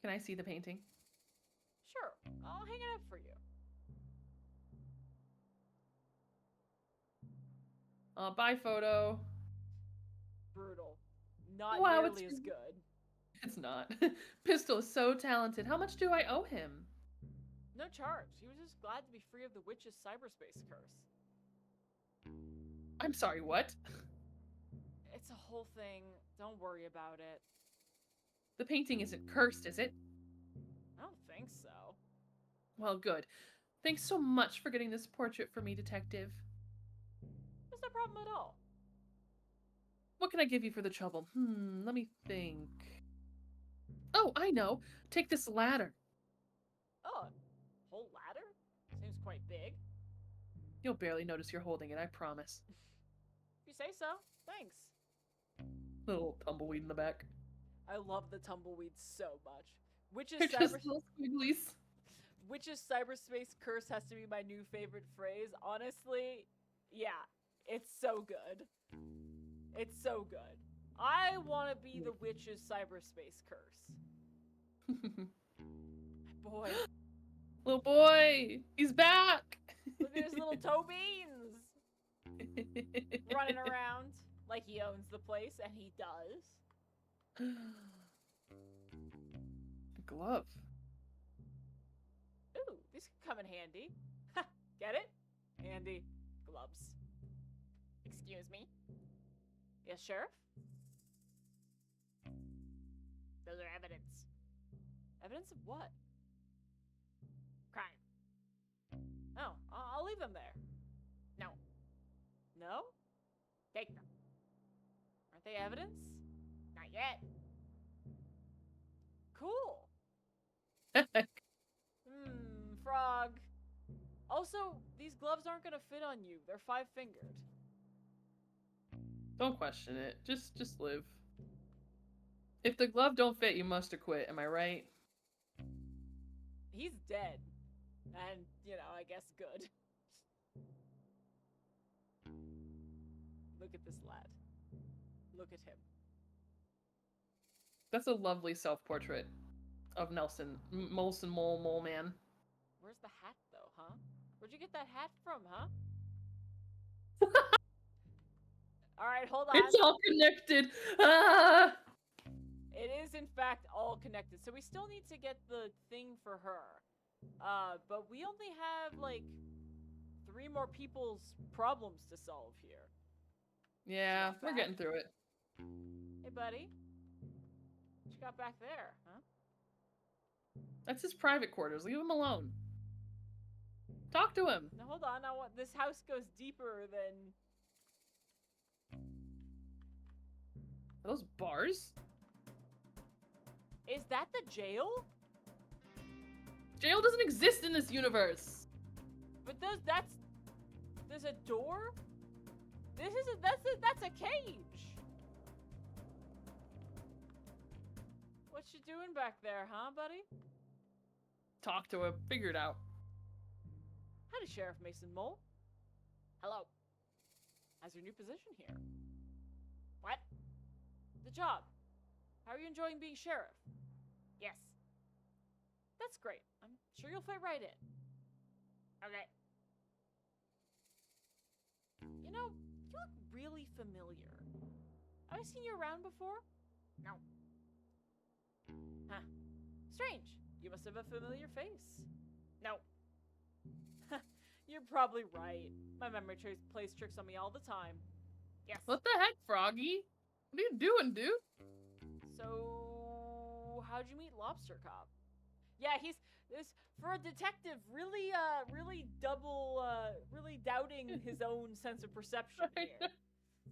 Can I see the painting? Sure. I'll hang it up for you. Bye, photo. Brutal. Not Wow, nearly it's- as good. It's not. Pistol is so talented. How much do I owe him? No charge. He was just glad to be free of the witch's cyberspace curse. I'm sorry, what? It's a whole thing. Don't worry about it. The painting isn't cursed, is it? I don't think so. Well, good. Thanks so much for getting this portrait for me, Detective. There's no problem at all. What can I give you for the trouble? Let me think. Oh, I know. Take this ladder. Oh, whole ladder? Seems quite big. You'll barely notice you're holding it, I promise. If you say so. Thanks. Little tumbleweed in the back. I love the tumbleweeds so much. They're just little squigglies. Witch's cyberspace curse has to be my new favorite phrase. Honestly, yeah, it's so good. It's so good. I want to be the witch's cyberspace curse. Boy, Little boy, he's back. look at his little toe beans running around like he owns the place, and he does. Glove. Ooh, these could come in handy. Ha, get it? Handy gloves. Excuse me? Yes, Sheriff? Those are evidence. Evidence of what? Crime. Oh, I'll leave them there. No. No? Take them. Aren't they evidence? Not yet. Cool. Frog. Also, these gloves aren't gonna fit on you. They're 5-fingered. Don't question it. Just live. If the glove don't fit, you must acquit. Am I right? He's dead. And, you know, I guess good. Look at this lad. Look at him. That's a lovely self-portrait of Nelson. Molson Mole Man. Where's the hat, though, huh? Where'd you get that hat from, huh? Alright, hold on. It's all connected. Ah! It is, in fact, all connected. So we still need to get the thing for her. But we only have, like, 3 more people's problems to solve here. Yeah, Not we're bad. getting through it. Hey, buddy. What you got back there, huh? That's his private quarters. Leave him alone. Talk to him. Now, hold on. I want this house goes deeper than... Are those bars? Is that the jail? Jail doesn't exist in this universe. But there's a door? That's a cage. What you doing back there, huh, buddy? Talk to him. Figure it out. Howdy, Sheriff Mason Mole. Hello. How's your new position here? What? The job. How are you enjoying being sheriff? Yes. That's great. I'm sure you'll fit right in. Okay. You know, you look really familiar. Have I seen you around before? No. Huh. Strange. You must have a familiar face. No. You're probably right. My memory plays tricks on me all the time. Yes. What the heck, Froggy? What are you doing, dude? So, how'd you meet Lobster Cop? Yeah, he's this for a detective. Really, really doubting his own sense of perception here.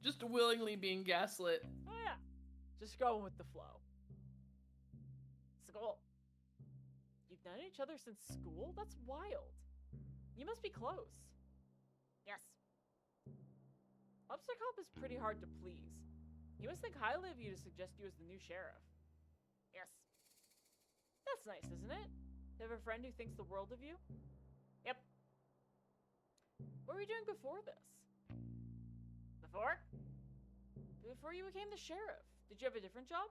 Just willingly being gaslit. Oh yeah, just going with the flow. School. You've known each other since school? That's wild. You must be close. Yes. Lobster Cop is pretty hard to please. He must think highly of you to suggest you as the new sheriff. Yes. That's nice, isn't it? You have a friend who thinks the world of you? Yep. What were you doing before this? Before? Before you became the sheriff. Did you have a different job?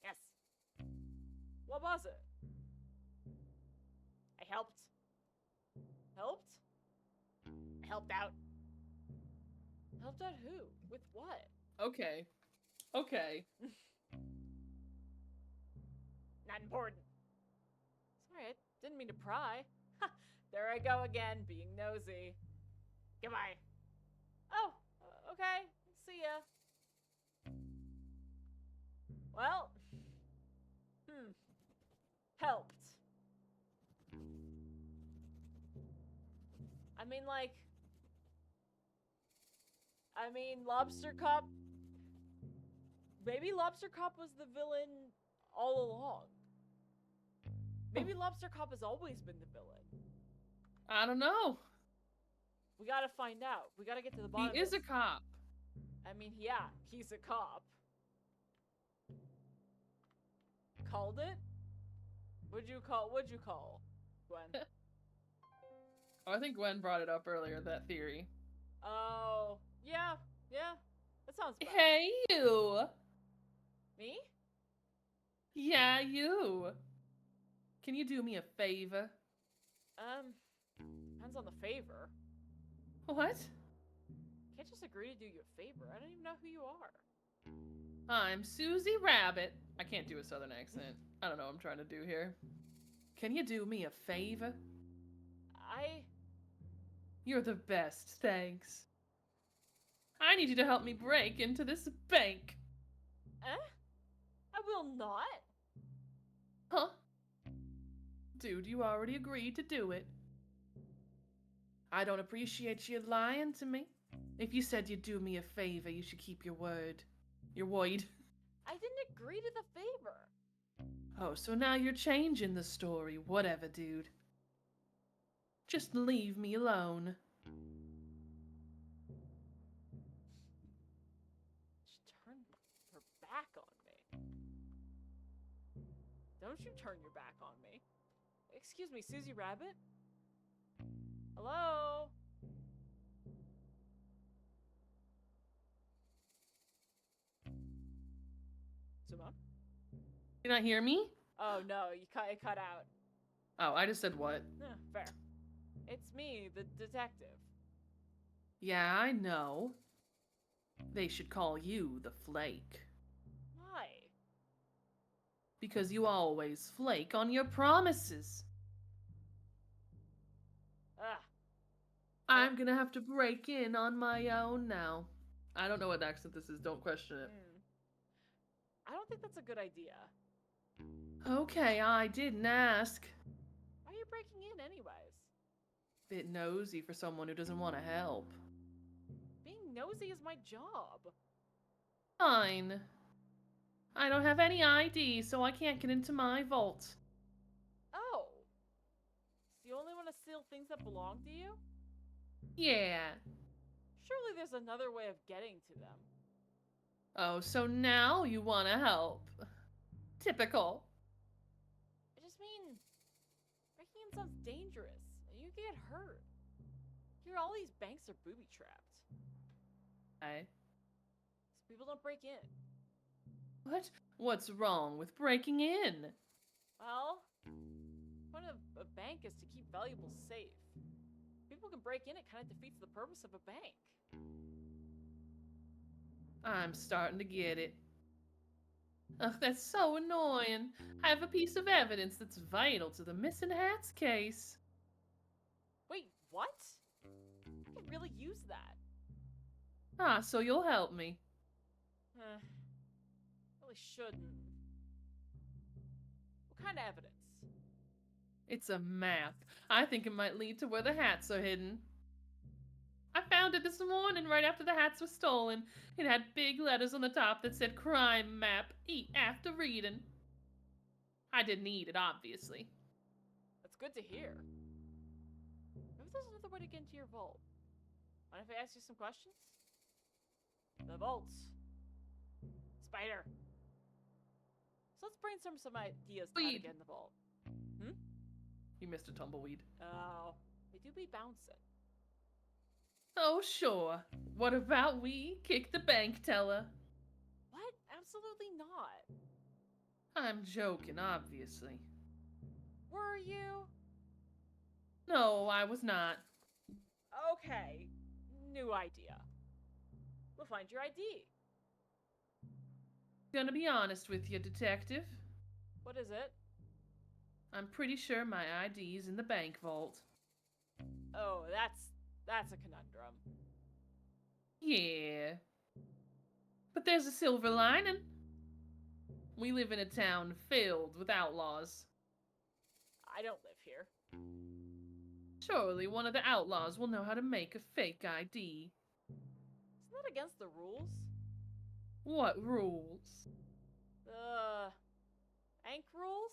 Yes. What was it? I helped. Helped? I helped out. Helped out who? With what? Okay. Okay. Not important. Sorry, I didn't mean to pry. Ha! There I go again, being nosy. Goodbye. Oh, okay. See ya. Well, helped. I mean, Lobster Cop. Maybe Lobster Cop was the villain all along. Maybe Lobster Cop has always been the villain. I don't know. We gotta find out. We gotta get to the bottom. He is of a this. cop. I mean, yeah, he's a cop. Called it? What'd you call, Gwen? Oh, I think Gwen brought it up earlier, that theory. Oh, yeah. That sounds bad. Hey, you! Me? Yeah, you! Can you do me a favor? Depends on the favor. What? Can't just agree to do you a favor. I don't even know who you are. I'm Susie Rabbit. I can't do a southern accent. I don't know what I'm trying to do here. Can you do me a favor? You're the best, thanks. I need you to help me break into this bank. I will not. Huh? Dude, you already agreed to do it. I don't appreciate you lying to me. If you said you'd do me a favor, you should keep your word. Your word. I didn't agree to the favor. Oh, so now you're changing the story. Whatever, dude. Just leave me alone. She turned her back on me. Don't you turn your back on me. Excuse me, Susie Rabbit? Hello? Simone? You not hear me? Oh no, it cut out. Oh, I just said what? Fair. It's me, the detective. Yeah, I know. They should call you the Flake. Why? Because you always flake on your promises. Ah, I'm gonna have to break in on my own now. I don't know what accent this is, don't question it. I don't think that's a good idea. Okay, I didn't ask. Why are you breaking in anyways? Bit nosy for someone who doesn't want to help. Being nosy is my job. Fine. I don't have any ID, so I can't get into my vault. Oh. So you only want to steal things that belong to you? Yeah. Surely there's another way of getting to them. Oh, so now you want to help. Typical. I just mean, breaking in sounds dangerous. You could get hurt. Here, all these banks are booby-trapped. Hey. So people don't break in. What? What's wrong with breaking in? Well, the point of a bank is to keep valuables safe. People can break in, it kind of defeats the purpose of a bank. I'm starting to get it. Ugh, that's so annoying. I have a piece of evidence that's vital to the missing hats case. Wait, what? I could really use that. Ah, so you'll help me. Really shouldn't. What kind of evidence? It's a map. I think it might lead to where the hats are hidden. I found it this morning right after the hats were stolen. It had big letters on the top that said crime map, eat after reading. I didn't eat it, obviously. That's good to hear. Maybe there's another way to get into your vault. Mind if I ask you some questions? The vaults. Spider. So let's brainstorm some ideas on how to Weed. get in the vault. You missed a tumbleweed. Oh, they do be bouncing. Oh, sure. What about we kick the bank teller? What? Absolutely not. I'm joking, obviously. Were you? No, I was not. Okay. New idea. We'll find your ID. Gonna be honest with you, detective. What is it? I'm pretty sure my ID's in the bank vault. Oh, that's a conundrum. Yeah. But there's a silver lining. We live in a town filled with outlaws. I don't live here. Surely one of the outlaws will know how to make a fake ID. Isn't that against the rules? What rules? The Ank rules?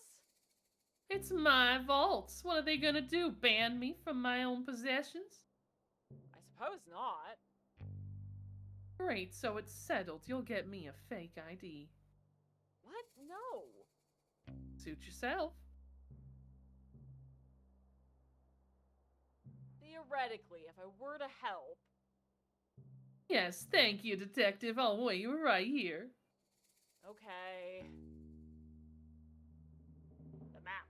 It's my vaults. What are they gonna do? Ban me from my own possessions? I suppose not. Great, so it's settled. You'll get me a fake ID. What? No. Suit yourself. Theoretically, if I were to help. Yes, thank you, detective. I'll wait right here. Okay. The map.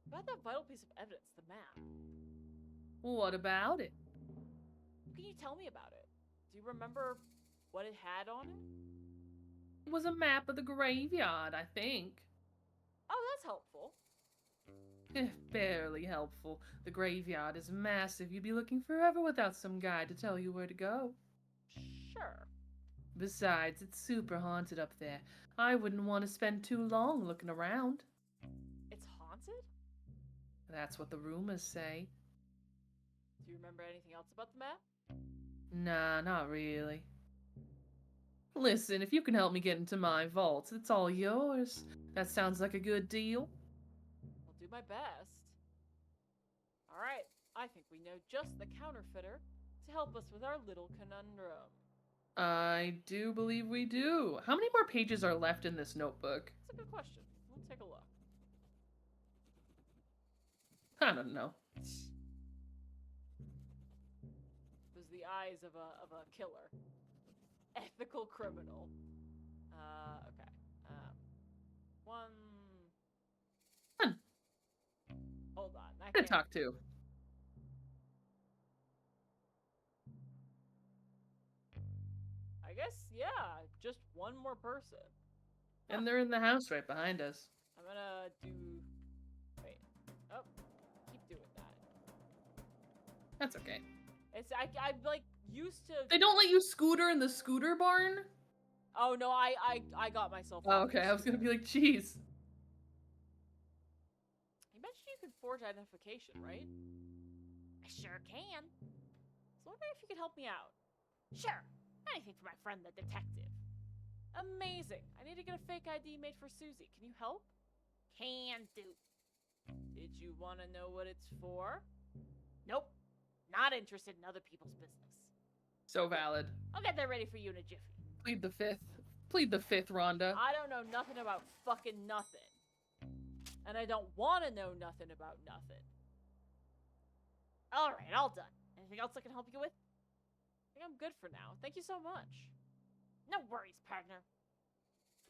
About that vital piece of evidence, the map. What about it? What can you tell me about it? Do you remember what it had on it? It was a map of the graveyard, I think. Oh, that's helpful. Barely helpful. The graveyard is massive. You'd be looking forever without some guide to tell you where to go. Sure. Besides, it's super haunted up there. I wouldn't want to spend too long looking around. It's haunted? That's what the rumors say. Do you remember anything else about the map? Nah, not really. Listen, if you can help me get into my vault, it's all yours. That sounds like a good deal. I'll do my best. Alright, I think we know just the counterfeiter to help us with our little conundrum. I do believe we do. How many more pages are left in this notebook? That's a good question. We'll take a look. I don't know. It was the eyes of a killer. Ethical criminal. Okay. One. Hold on. That I'm gonna can't- talk to. I guess, yeah, just one more person. And they're in the house right behind us. I'm gonna do. Wait. Oh, keep doing that. That's okay. It's I'm like used to. They don't let you scooter in the scooter barn? Oh no, I got myself. Oh, okay, I was gonna be like, jeez. You mentioned you could forge identification, right? I sure can. So I wonder if you could help me out. Sure. Anything for my friend the detective. Amazing. I need to get a fake ID made for Susie. Can you help? Can do. Did you want to know what it's for? Nope. Not interested in other people's business. So valid. I'll get that ready for you in a jiffy. Plead the fifth. Plead the fifth, Rhonda. I don't know nothing about fucking nothing. And I don't want to know nothing about nothing. Alright, all done. Anything else I can help you with? I think I'm good for now. Thank you so much. No worries, partner.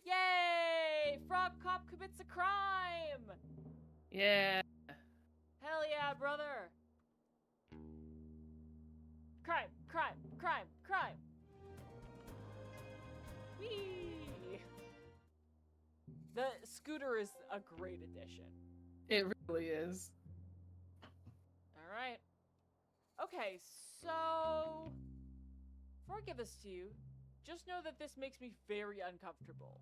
Yay! Frog Cop commits a crime! Yeah. Hell yeah, brother! Crime, crime, crime, crime! Whee! The scooter is a great addition. It really is. Alright. Okay, so... Before I give this to you, just know that this makes me very uncomfortable.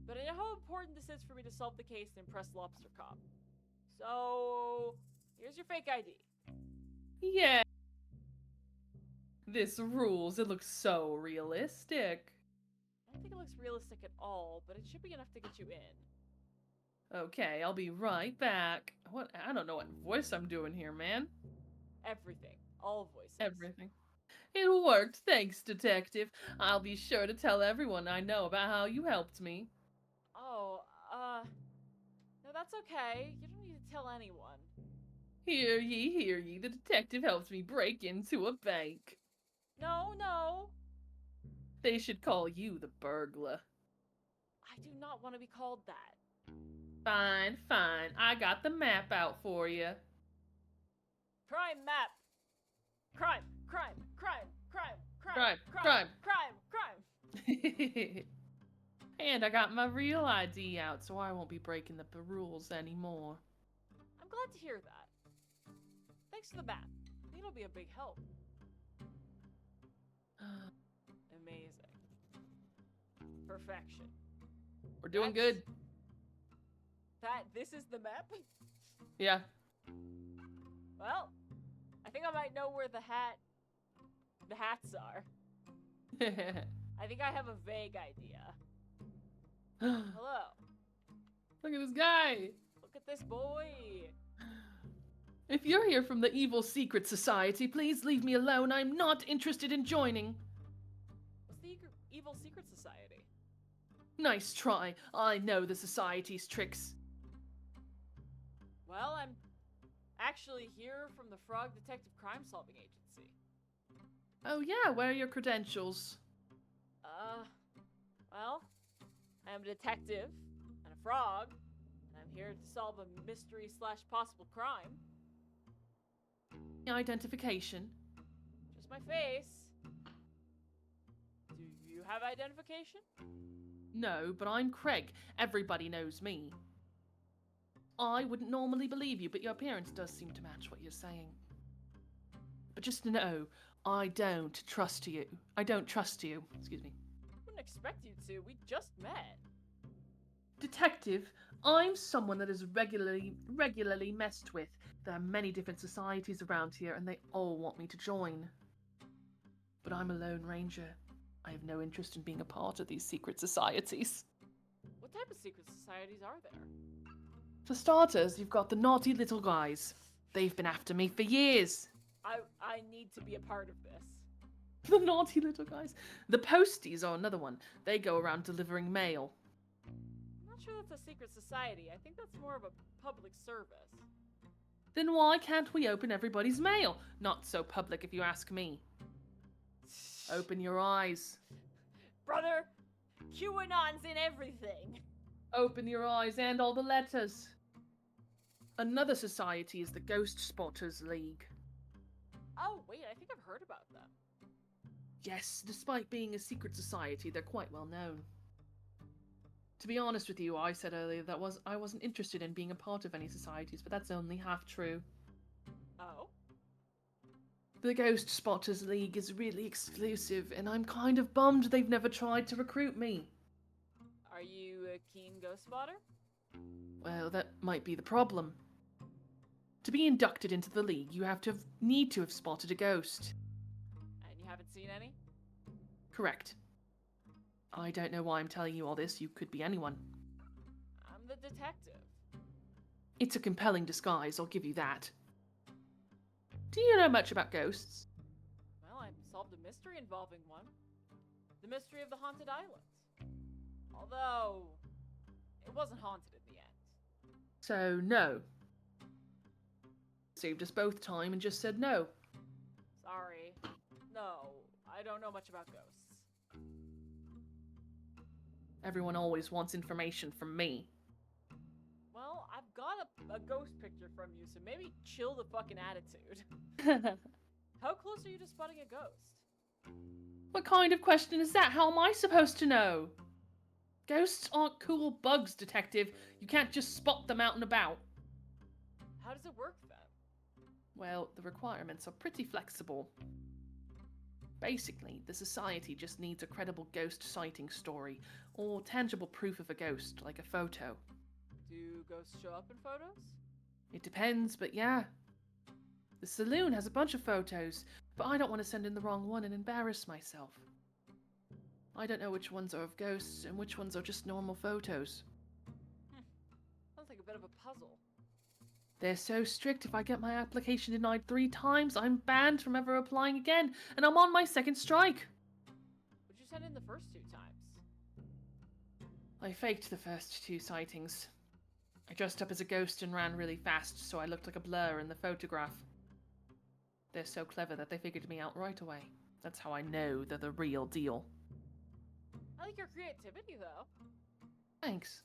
But I know how important this is for me to solve the case and impress Lobster Cop. So... Here's your fake ID. Yeah. This rules. It looks so realistic. I don't think it looks realistic at all, but it should be enough to get you in. Okay, I'll be right back. What? I don't know what voice I'm doing here, man. Everything. All voices. Everything. It worked, thanks, Detective. I'll be sure to tell everyone I know about how you helped me. Oh, no, that's okay. You don't need to tell anyone. Hear ye, the detective helped me break into a bank. No, no. They should call you the burglar. I do not want to be called that. Fine, fine. I got the map out for you. Crime map. Crime, crime, crime, crime, Crime, crime, crime, crime. And I got my real ID out, so I won't be breaking the rules anymore. I'm glad to hear that. Thanks for the map. I think it'll be a big help. Amazing. Perfection. We're doing That's- good. This is the map? Yeah. Well, I think I might know where the hats are. I think I have a vague idea. Hello. Look at this guy. Look at this boy. If you're here from the Evil Secret Society, please leave me alone. I'm not interested in joining. What's the Evil Secret Society? Nice try. I know the Society's tricks. Well, I'm actually here from the Frog Detective Crime Solving Agency. Oh yeah, where are your credentials? Well, I'm a detective and a frog, and I'm here to solve a mystery / possible crime. Identification. Just my face. Do you have identification? No, but I'm Craig. Everybody knows me. I wouldn't normally believe you, but your appearance does seem to match what you're saying. But just to know, I don't trust you. Excuse me. Wouldn't expect you to. We just met. Detective, I'm someone that is regularly messed with. There are many different societies around here, and they all want me to join. But I'm a lone ranger. I have no interest in being a part of these secret societies. What type of secret societies are there? For starters, you've got the naughty little guys. They've been after me for years. I need to be a part of this. The naughty little guys. The posties are another one. They go around delivering mail. I'm not sure that's a secret society. I think that's more of a public service. Then why can't we open everybody's mail? Not so public if you ask me. Open your eyes. Brother, QAnon's in everything. Open your eyes and all the letters. Another society is the Ghost Spotters League. Oh, wait, I think I've heard about them. Yes, despite being a secret society, they're quite well known. To be honest with you, I said earlier that I wasn't interested in being a part of any societies, but that's only half true. Oh? The Ghost Spotters League is really exclusive, and I'm kind of bummed they've never tried to recruit me. Are you a keen ghost spotter? Well, that might be the problem. To be inducted into the league, you need to have spotted a ghost. And you haven't seen any? Correct. I don't know why I'm telling you all this. You could be anyone. I'm the detective. It's a compelling disguise, I'll give you that. Do you know much about ghosts? Well, I solved a mystery involving one. The mystery of the haunted islands. Although, it wasn't haunted in the end. So, no. Saved us both time and just said no. Sorry. No, I don't know much about ghosts. Everyone always wants information from me. Well, I've got a ghost picture from you, so maybe chill the fucking attitude. How close are you to spotting a ghost? What kind of question is that? How am I supposed to know? Ghosts aren't cool bugs, Detective. You can't just spot them out and about. How does it work then? Well, the requirements are pretty flexible. Basically, the society just needs a credible ghost sighting story, or tangible proof of a ghost, like a photo. Do ghosts show up in photos? It depends, but yeah. The saloon has a bunch of photos, but I don't want to send in the wrong one and embarrass myself. I don't know which ones are of ghosts and which ones are just normal photos. Sounds like a bit of a puzzle. They're so strict, if I get my application denied 3 times, I'm banned from ever applying again, and I'm on my 2nd strike. What'd you send in the first 2 times? I faked the first 2 sightings. I dressed up as a ghost and ran really fast, so I looked like a blur in the photograph. They're so clever that they figured me out right away. That's how I know they're the real deal. I like your creativity, though. Thanks.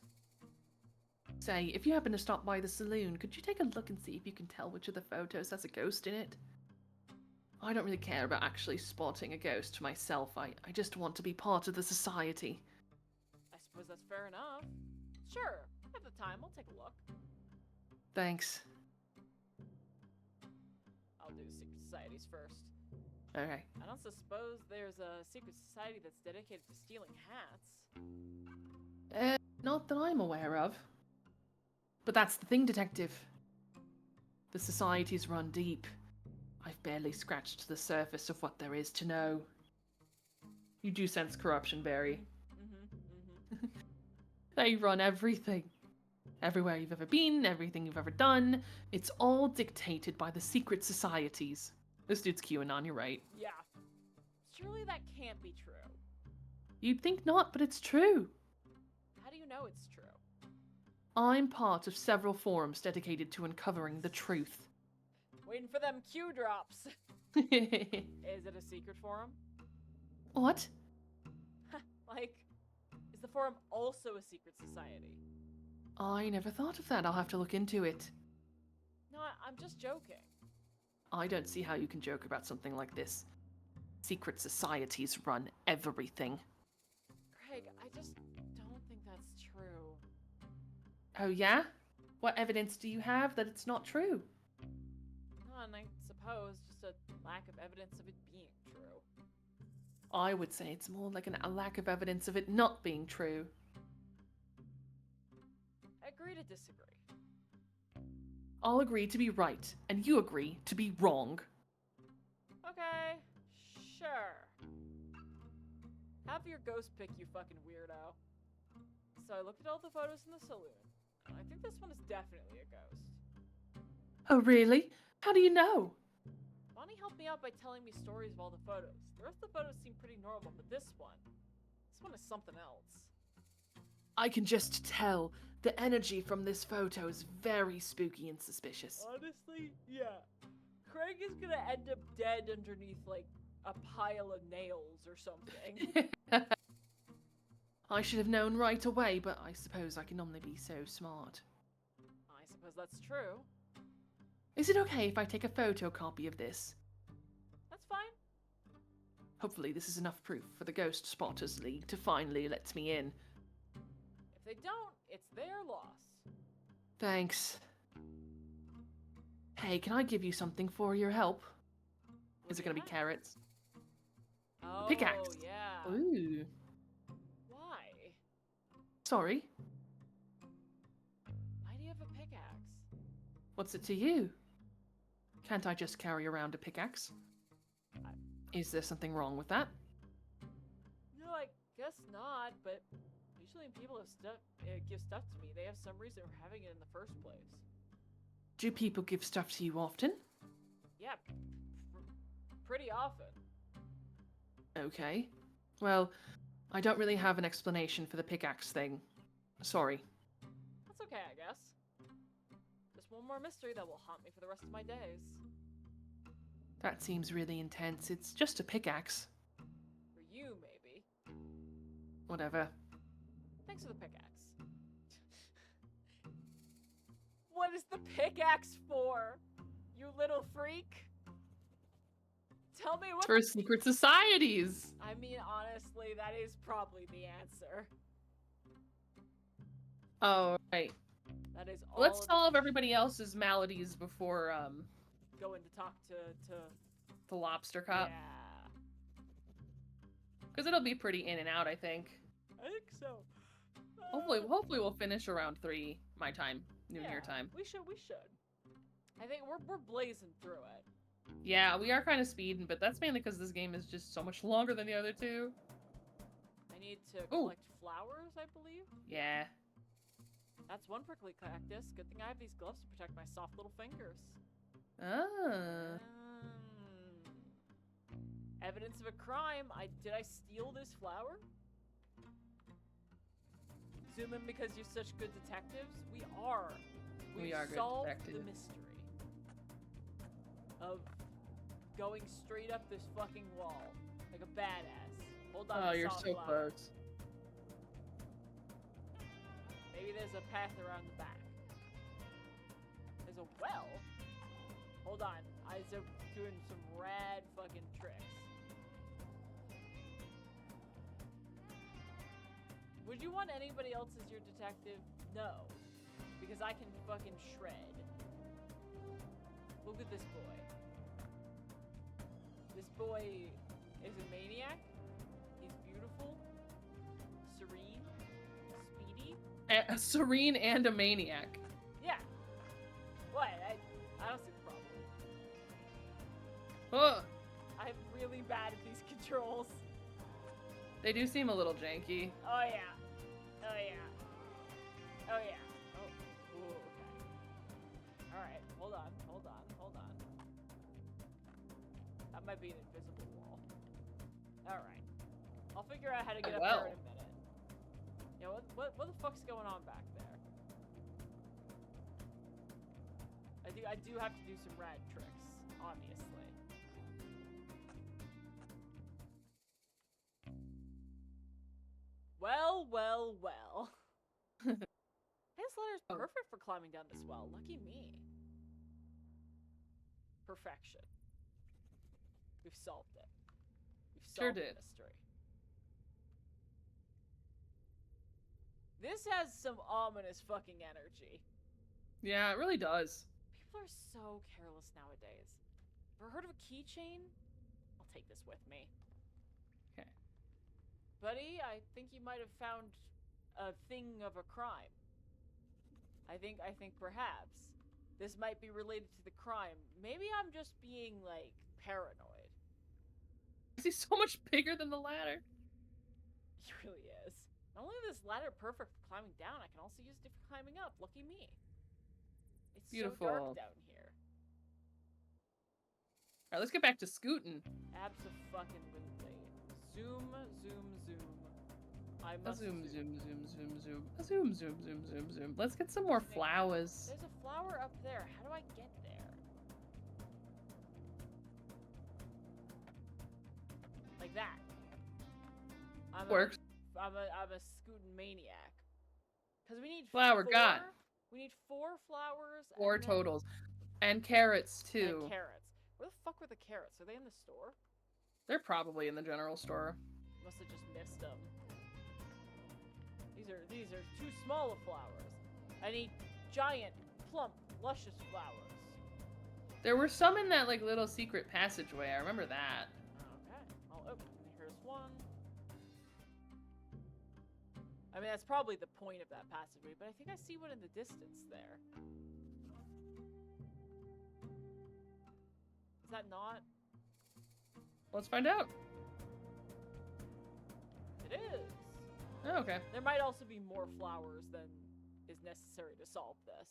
Say, if you happen to stop by the saloon, could you take a look and see if you can tell which of the photos has a ghost in it? I don't really care about actually spotting a ghost myself. I just want to be part of the society. I suppose that's fair enough. Sure, at the time, I'll take a look. Thanks. I'll do secret societies first. Okay. I don't suppose there's a secret society that's dedicated to stealing hats. Not that I'm aware of. But that's the thing, Detective. The societies run deep. I've barely scratched the surface of what there is to know. You do sense corruption, Barry. They run everything. Everywhere you've ever been, everything you've ever done, it's all dictated by the secret societies. This dude's QAnon, you're right. Yeah. Surely that can't be true. You'd think not, but it's true. How do you know it's true? I'm part of several forums dedicated to uncovering the truth. Waiting for them Q drops. Is it a secret forum? What? Like, is the forum also a secret society? I never thought of that. I'll have to look into it. No, I'm just joking. I don't see how you can joke about something like this. Secret societies run everything. Craig, I just don't think that's true. Oh yeah? What evidence do you have that it's not true? None, I suppose. Just a lack of evidence of it being true. I would say it's more like a lack of evidence of it not being true. Agree to disagree. I'll agree to be right, and you agree to be wrong. Okay, sure. Have your ghost pick, you fucking weirdo. So I looked at all the photos in the saloon. And I think this one is definitely a ghost. Oh really? How do you know? Bonnie helped me out by telling me stories of all the photos. The rest of the photos seem pretty normal, but this one is something else. I can just tell. The energy from this photo is very spooky and suspicious. Honestly, yeah. Craig is gonna end up dead underneath, like, a pile of nails or something. I should have known right away, but I suppose I can only be so smart. I suppose that's true. Is it okay if I take a photocopy of this? That's fine. Hopefully this is enough proof for the Ghost Spotters League to finally let me in. If they don't, it's their loss. Thanks. Hey, can I give you something for your help? Is it gonna be carrots? Oh, Pickaxe. yeah. Ooh. Why? Sorry. Why do you have a pickaxe? What's it to you? Can't I just carry around a pickaxe? Is there something wrong with that? No, I guess not, but usually when people give stuff to me, they have some reason for having it in the first place. Do people give stuff to you often? Yeah, pretty often. Okay. Well, I don't really have an explanation for the pickaxe thing. Sorry. That's okay, I guess. Just one more mystery that will haunt me for the rest of my days. That seems really intense. It's just a pickaxe. For you, maybe. Whatever. Thanks for the pickaxe. What is the pickaxe for? You little freak? Tell me what. For secret societies! I mean, honestly, that is probably the answer. Oh, right. That is all. Let's solve everybody else's maladies before, Going to talk to the lobster cop. Yeah. Because it'll be pretty in and out, I think. I think so. Hopefully we'll finish around 3 my time, noon your time. We should. I think we're blazing through it. Yeah, we are kind of speeding, but that's mainly because this game is just so much longer than the other 2. I need to collect flowers, I believe. Yeah. That's one prickly cactus. Good thing I have these gloves to protect my soft little fingers. Ah. Evidence of a crime. Did I steal this flower? Zoom in because you're such good detectives. We are. We are good solved detectives. the mystery of going straight up this fucking wall like a badass. Hold on. Oh, I you're saw a so flower. close. Maybe there's a path around the back. There's a well. Hold on. Eyes are doing some rad fucking tricks. Would you want anybody else as your detective? No. Because I can fucking shred. Look at this boy. This boy is a maniac. He's beautiful, serene, speedy. Serene and a maniac. Yeah. What? I don't see the problem. Oh, I'm really bad at these controls. they do seem a little janky. Oh yeah. Oh yeah. Oh yeah. Oh. Ooh, okay. Alright, hold on. That might be an invisible wall. Alright. I'll figure out how to get up there in a minute. Yeah, what the fuck's going on back there? I do have to do some rad tricks, obviously. Well. This letter's Oh. perfect for climbing down this well. Lucky me. Perfection. We've solved it. We've solved Sure the did. mystery. This has some ominous fucking energy. Yeah, it really does. People are so careless nowadays. Ever heard of a keychain? I'll take this with me. Okay. Buddy, I think you might have found a thing of a crime. I think perhaps this might be related to the crime. Maybe I'm just being, like, paranoid. Is he so much bigger than the ladder? He really is. Not only is this ladder perfect for climbing down, I can also use it for climbing up. Lucky me. It's Beautiful. so dark down here. Alright, let's get back to scooting. Abso-fucking-lutely. Zoom. I A must zoom. Let's get some more flowers. There's a flower up there. How do I get there? Like that. Works. I'm a scootin' maniac. Cause we need Flower, 4. got. We need 4 flowers. 4 and then- totals. And carrots, too. And carrots. Where the fuck were the carrots? Are they in the store? They're probably in the general store. Must have just missed them. These are too small of flowers. I need giant, plump, luscious flowers. There were some in that, like, little secret passageway. I remember that. Okay, I'll open. Here's one. I mean, that's probably the point of that passageway, but I think I see one in the distance there. Is that not? Let's find out. It is. Oh, okay. There might also be more flowers than is necessary to solve this.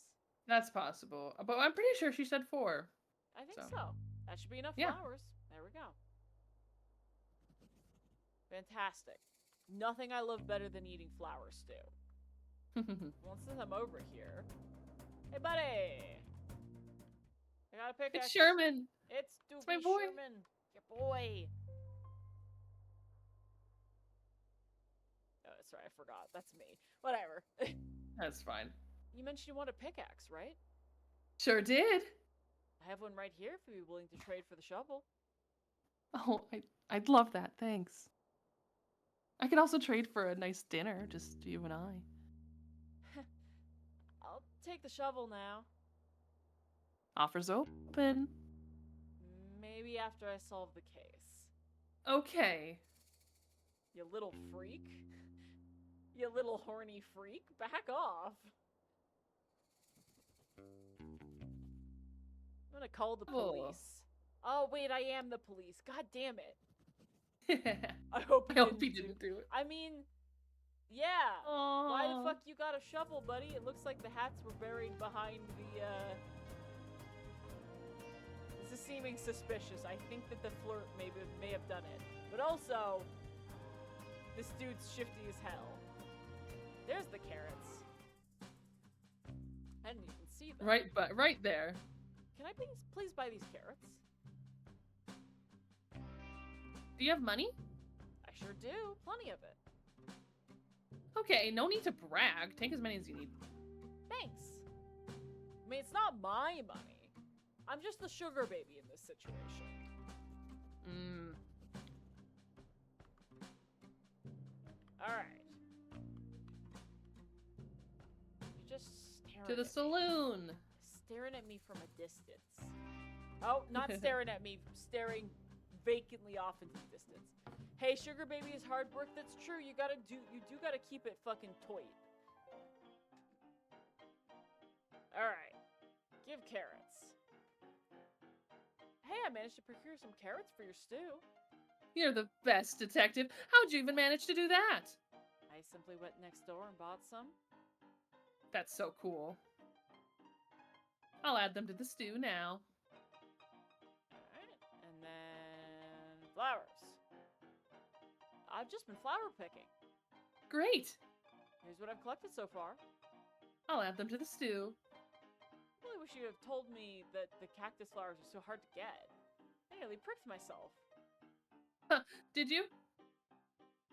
That's possible. But I'm pretty sure she said 4. I think So. so. That should be enough Yeah. flowers. There we go. Fantastic. Nothing I love better than eating flower stew. Well, since I'm over here. Hey, buddy! I got a pickaxe. It's Sherman. It's Doopy my boy. Sherman. Your boy. Oh, sorry, I forgot. That's me. Whatever. That's fine. You mentioned you want a pickaxe, right? Sure did. I have one right here if you'd be willing to trade for the shovel. Oh, I'd love that. Thanks. I could also trade for a nice dinner, just you and I. I'll take the shovel now. Offers open. Maybe after I solve the case. Okay. You little freak. You little horny freak. Back off. I'm gonna call the Oh. police. Oh, wait, I am the police. God damn it. I hope I hope he didn't do it. I mean, Yeah. Why the Aw. fuck you got a shovel, buddy? It looks like the hats were buried behind the, This is seeming suspicious. I think that the flirt may have done it. But also, this dude's shifty as hell. There's the carrots. I didn't even see them. Right there. Can I please buy these carrots? Do you have money? I sure do. Plenty of it. Okay, no need to brag. Take as many as you need. Thanks. I mean, it's not my money. I'm just the sugar baby in this situation. Mm. Alright. You're just staring To the at me. saloon. Staring at me from a distance. Oh, not staring at me, staring vacantly off into the distance. Hey, sugar baby is hard work. That's true. You do gotta keep it fucking toit. All right, give carrots. Hey, I managed to procure some carrots for your stew. You're the best detective. How'd you even manage to do that? I simply went next door and bought some. That's so cool. I'll add them to the stew now. Alright, and then flowers. I've just been flower picking. Great. Here's what I've collected so far. I'll add them to the stew. I really wish you had told me that the cactus flowers are so hard to get. I nearly pricked myself. Did you?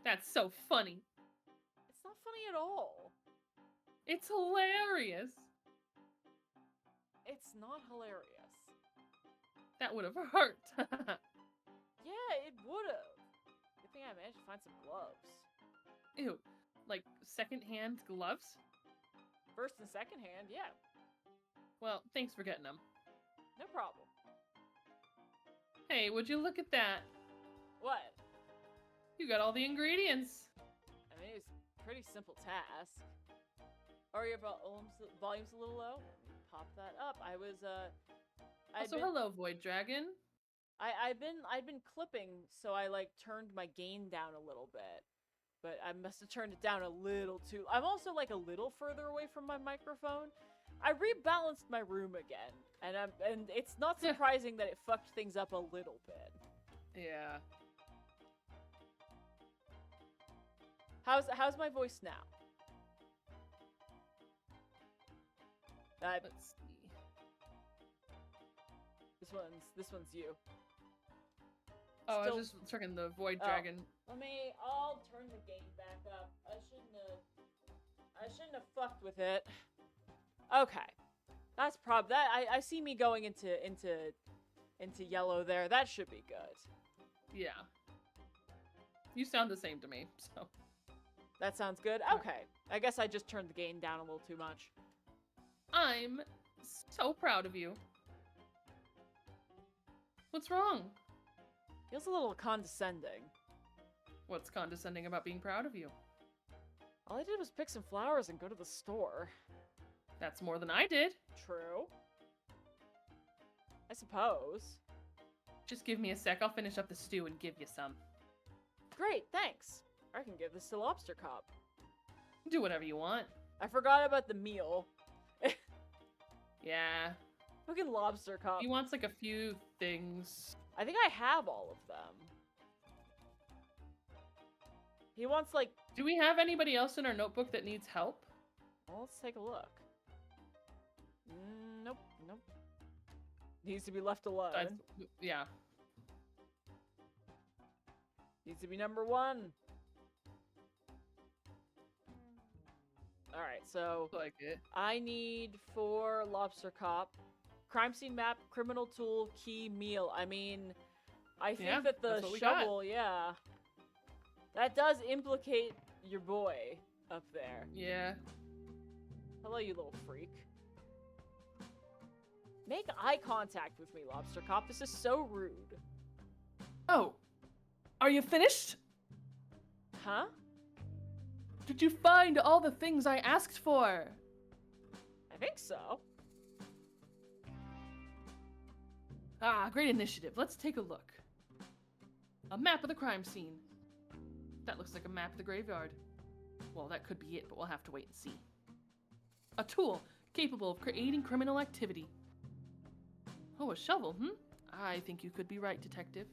That's so funny. It's not funny at all. It's hilarious. It's not hilarious. That would have hurt. Yeah, it would've. Good thing I managed to find some gloves. Ew. Like second-hand gloves? First and second hand, yeah. Well, thanks for getting them. No problem. Hey, would you look at that? What? You got all the ingredients. I mean, it was a pretty simple task. Are your volume's a little low? Pop that up. I was, Also, hello, Void Dragon. I've been clipping, so I like turned my gain down a little bit. But I must have turned it down a little too. I'm also like a little further away from my microphone. I rebalanced my room again, and it's not surprising that it fucked things up a little bit. Yeah. How's my voice now? Let's see. This one's you. Oh, Still- I was just checking the Void Oh. Dragon. I'll turn the gain back up. I shouldn't have fucked with it. Okay. That's I see me going into yellow there. That should be good. Yeah. You sound the same to me, so. That sounds good. Okay. I guess I just turned the gain down a little too much. I'm so proud of you. What's wrong? Feels a little condescending. What's condescending about being proud of you? All I did was pick some flowers and go to the store. That's more than I did. True. I suppose. Just give me a sec. I'll finish up the stew and give you some. Great, thanks. I can give this to Lobster Cop. Do whatever you want. I forgot about the meal. Yeah. Fucking Lobster Cop. He wants like a few things. I think I have all of them. He wants like... Do we have anybody else in our notebook that needs help? Well, let's take a look. Nope. Needs to be left alone. Yeah. Needs to be number one. Alright, so Like it. I need 4 Lobster Cop. Crime scene map, criminal tool, key, meal. I mean, I think Yeah, that the that's what we got. shovel, yeah. That does implicate your boy up there. Yeah. Hello, you little freak. Make eye contact with me, Lobster Cop. This is so rude. Oh. Are you finished? Huh? Did you find all the things I asked for? I think so. Ah, great initiative. Let's take a look. A map of the crime scene. That looks like a map of the graveyard. Well, that could be it, but we'll have to wait and see. A tool capable of creating criminal activity. Oh, a shovel, I think you could be right, Detective.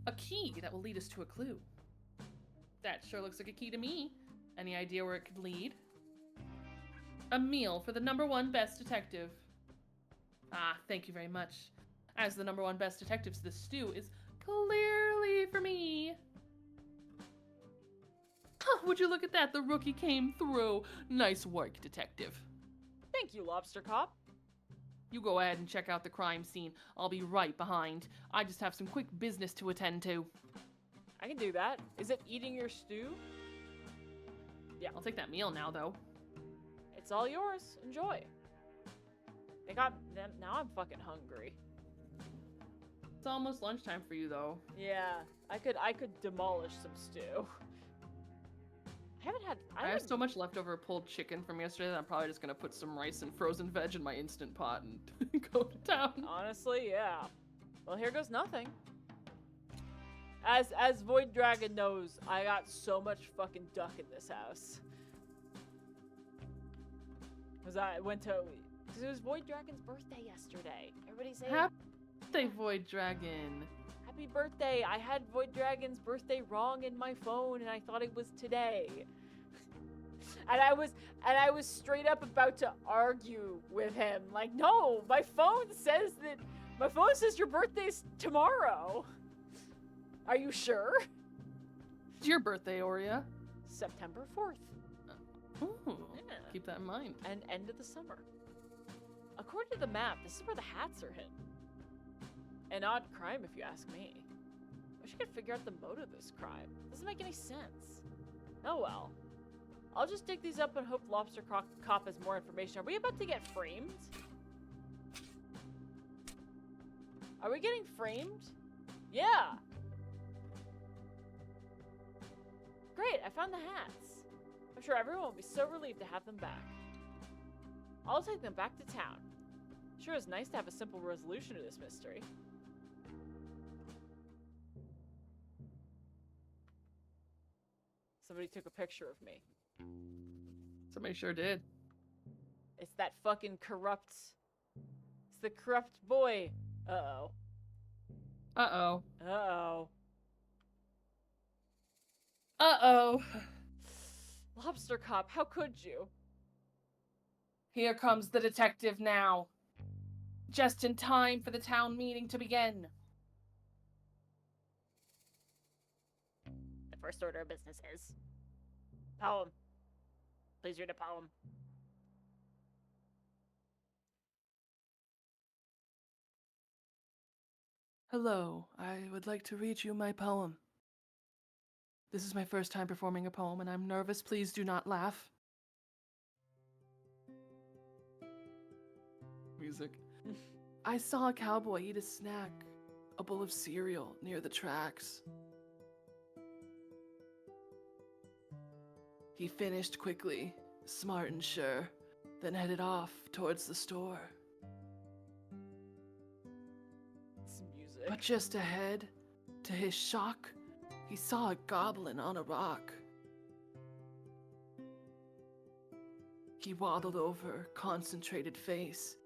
A key that will lead us to a clue. That sure looks like a key to me. Any idea where it could lead? A meal for the #1 best detective. Ah, thank you very much. As the #1 best detectives, this stew is clearly for me. Would you look at that? The rookie came through. Nice work, Detective. Thank you, Lobster Cop. You go ahead and check out the crime scene. I'll be right behind. I just have some quick business to attend to. I can do that. Is it eating your stew? Yeah, I'll take that meal now, though. It's all yours. Enjoy. They got them. Now I'm fucking hungry. It's almost lunchtime for you, though. Yeah, I could demolish some stew. I have so much leftover pulled chicken from yesterday that I'm probably just gonna put some rice and frozen veg in my Instant Pot and go to town. Honestly, yeah. Well, here goes nothing. As Void Dragon knows, I got so much fucking duck in this house. Cause I went to, cause it was Void Dragon's birthday yesterday. Everybody say Happy birthday, Void Dragon. happy birthday. I had Void Dragon's birthday wrong in my phone, and I thought it was today. And I was straight up about to argue with him. Like, no, my phone says your birthday's tomorrow. Are you sure? It's your birthday, Aurea. September 4th. Ooh, Yeah. keep that in mind. And end of the summer. According to the map, this is where the hats are hidden. An odd crime, if you ask me. Wish I could figure out the motive of this crime. Doesn't make any sense. Oh well. I'll just dig these up and hope Lobster Cop has more information. Are we about to get framed? Are we getting framed? Yeah. Great, I found the hats. I'm sure everyone will be so relieved to have them back. I'll take them back to town. Sure is nice to have a simple resolution to this mystery. Somebody took a picture of me. Somebody sure did. It's that fucking corrupt... It's the corrupt boy. Uh-oh. Uh-oh. Uh-oh. Uh-oh. Lobster Cop, how could you? Here comes the detective now. Just in time for the town meeting to begin. The first order of business is... Poem. Please read a poem. Hello, I would like to read you my poem. This is my first time performing a poem, and I'm nervous. Please do not laugh. Music. I saw a cowboy eat a snack, a bowl of cereal, near the tracks. He finished quickly, smart and sure, then headed off towards the store. It's music. But just ahead, to his shock, he saw a goblin on a rock. He waddled over, concentrated face,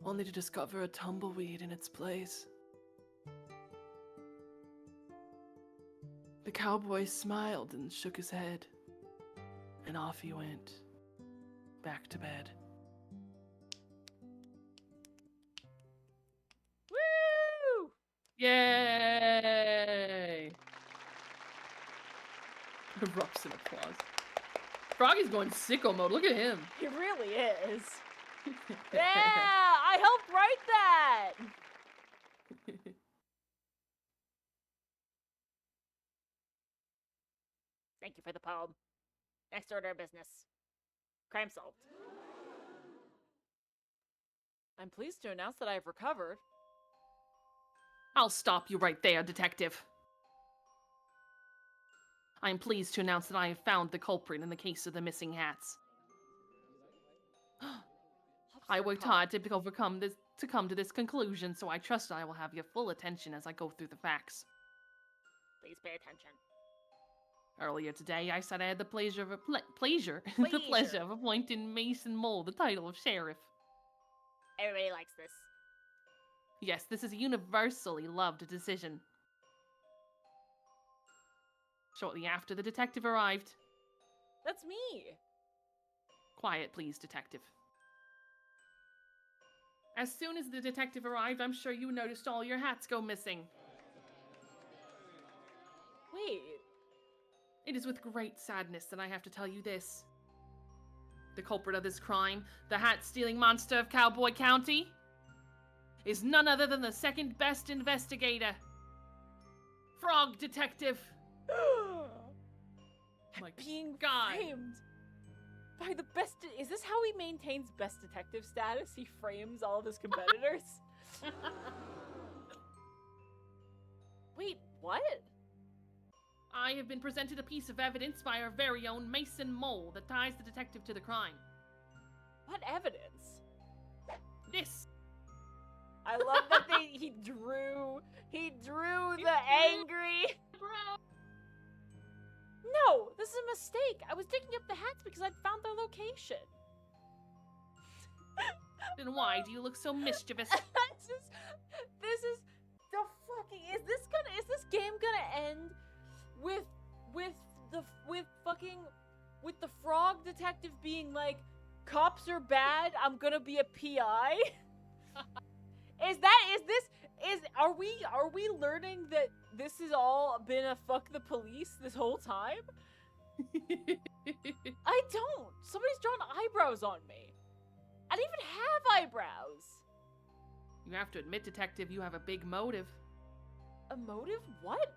only to discover a tumbleweed in its place. The cowboy smiled and shook his head, and off he went, back to bed. Woo! Yay! Erupts in applause. Froggy's going sicko mode. Look at him. He really is. Yeah, I helped write that. Thank you for the poem. Next order of business. Crime solved. I'm pleased to announce that I have recovered. I'll stop you right there, Detective. I am pleased to announce that I have found the culprit in the case of the missing hats. I worked hard to come to this conclusion, so I trust I will have your full attention as I go through the facts. Please pay attention. Earlier today, I said I had the pleasure of the pleasure of appointing Mason Mole the title of sheriff. Everybody likes this. Yes, this is a universally loved decision. Shortly after the detective arrived. That's me. Quiet, please, detective. As soon as the detective arrived, I'm sure you noticed all your hats go missing. Wait. It is with great sadness that I have to tell you this. The culprit of this crime, the hat-stealing monster of Cowboy County, is none other than the second best investigator. Frog Detective. My Being God. framed by the best. Is this how he maintains best detective status? He frames all of his competitors. Wait, what? I have been presented a piece of evidence by our very own Mason Mole that ties the detective to the crime. What evidence? This. I love that he drew the angry. No, this is a mistake. I was digging up the hats because I'd found their location. Then why do you look so mischievous? this is the fucking. Is this game gonna end with the frog detective being like, cops are bad, I'm gonna be a PI? Are we learning that this has all been a fuck the police this whole time? I don't. Somebody's drawn eyebrows on me. I don't even have eyebrows. You have to admit, detective, you have a big motive. A motive? What?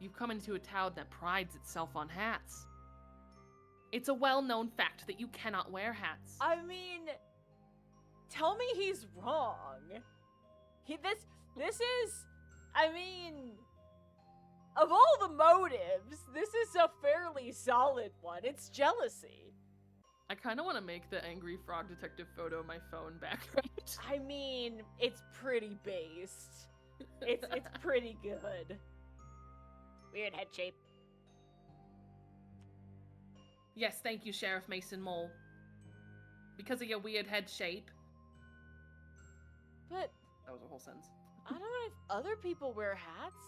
You've come into a town that prides itself on hats. It's a well-known fact that you cannot wear hats. I mean, tell me he's wrong. This is, I mean, of all the motives, this is a fairly solid one. It's jealousy. I kind of want to make the angry frog detective photo my phone background. I mean, it's pretty based. It's pretty good. Weird head shape. Yes, thank you, Sheriff Mason Mole. Because of your weird head shape. But That was a whole sentence. I don't know if other people wear hats.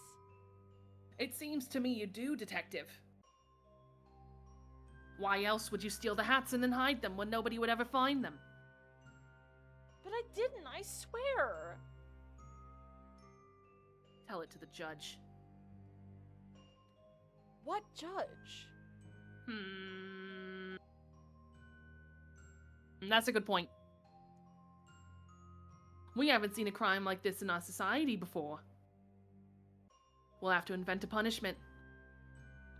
It seems to me you do, detective. Why else would you steal the hats and then hide them when nobody would ever find them? But I didn't, I swear. Tell it to the judge. What judge? That's a good point. We haven't seen a crime like this in our society before. We'll have to invent a punishment.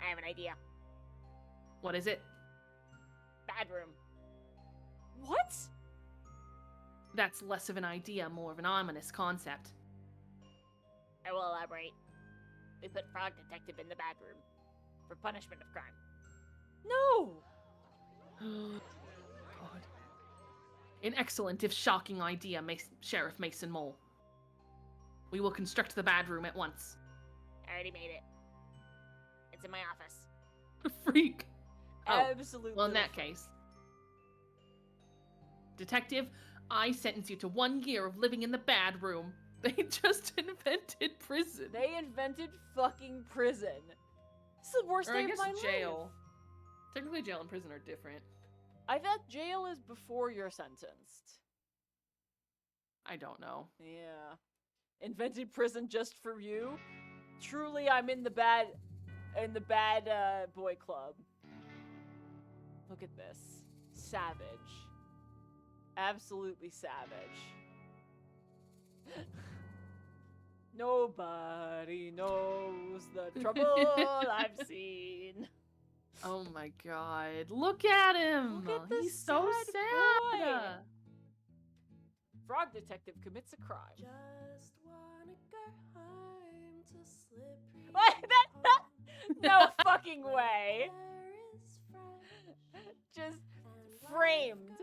I have an idea. What is it? Bad room. What? That's less of an idea, more of an ominous concept. I will elaborate. We put Frog Detective in the bad room for punishment of crime. No! God. An excellent, if shocking idea, Sheriff Mason Mole. We will construct the bad room at once. I already made it. It's in my office. Freak! Oh, Absolutely. well, in that case. Detective, I sentence you to 1 year of living in the bad room. They just invented prison. They invented fucking prison. This is the worst Or day I guess of my jail. life. Technically, jail and prison are different. I thought jail is before you're sentenced. I don't know. Yeah. Invented prison just for you? Truly, I'm in the bad boy club. Look at this. Savage. Absolutely savage. Nobody knows the trouble I've seen. Oh my god. Look at him! Look at this He's so sad sad! boy. Frog detective commits a crime. Just wanna go home to slip. What? No fucking way. Just framed.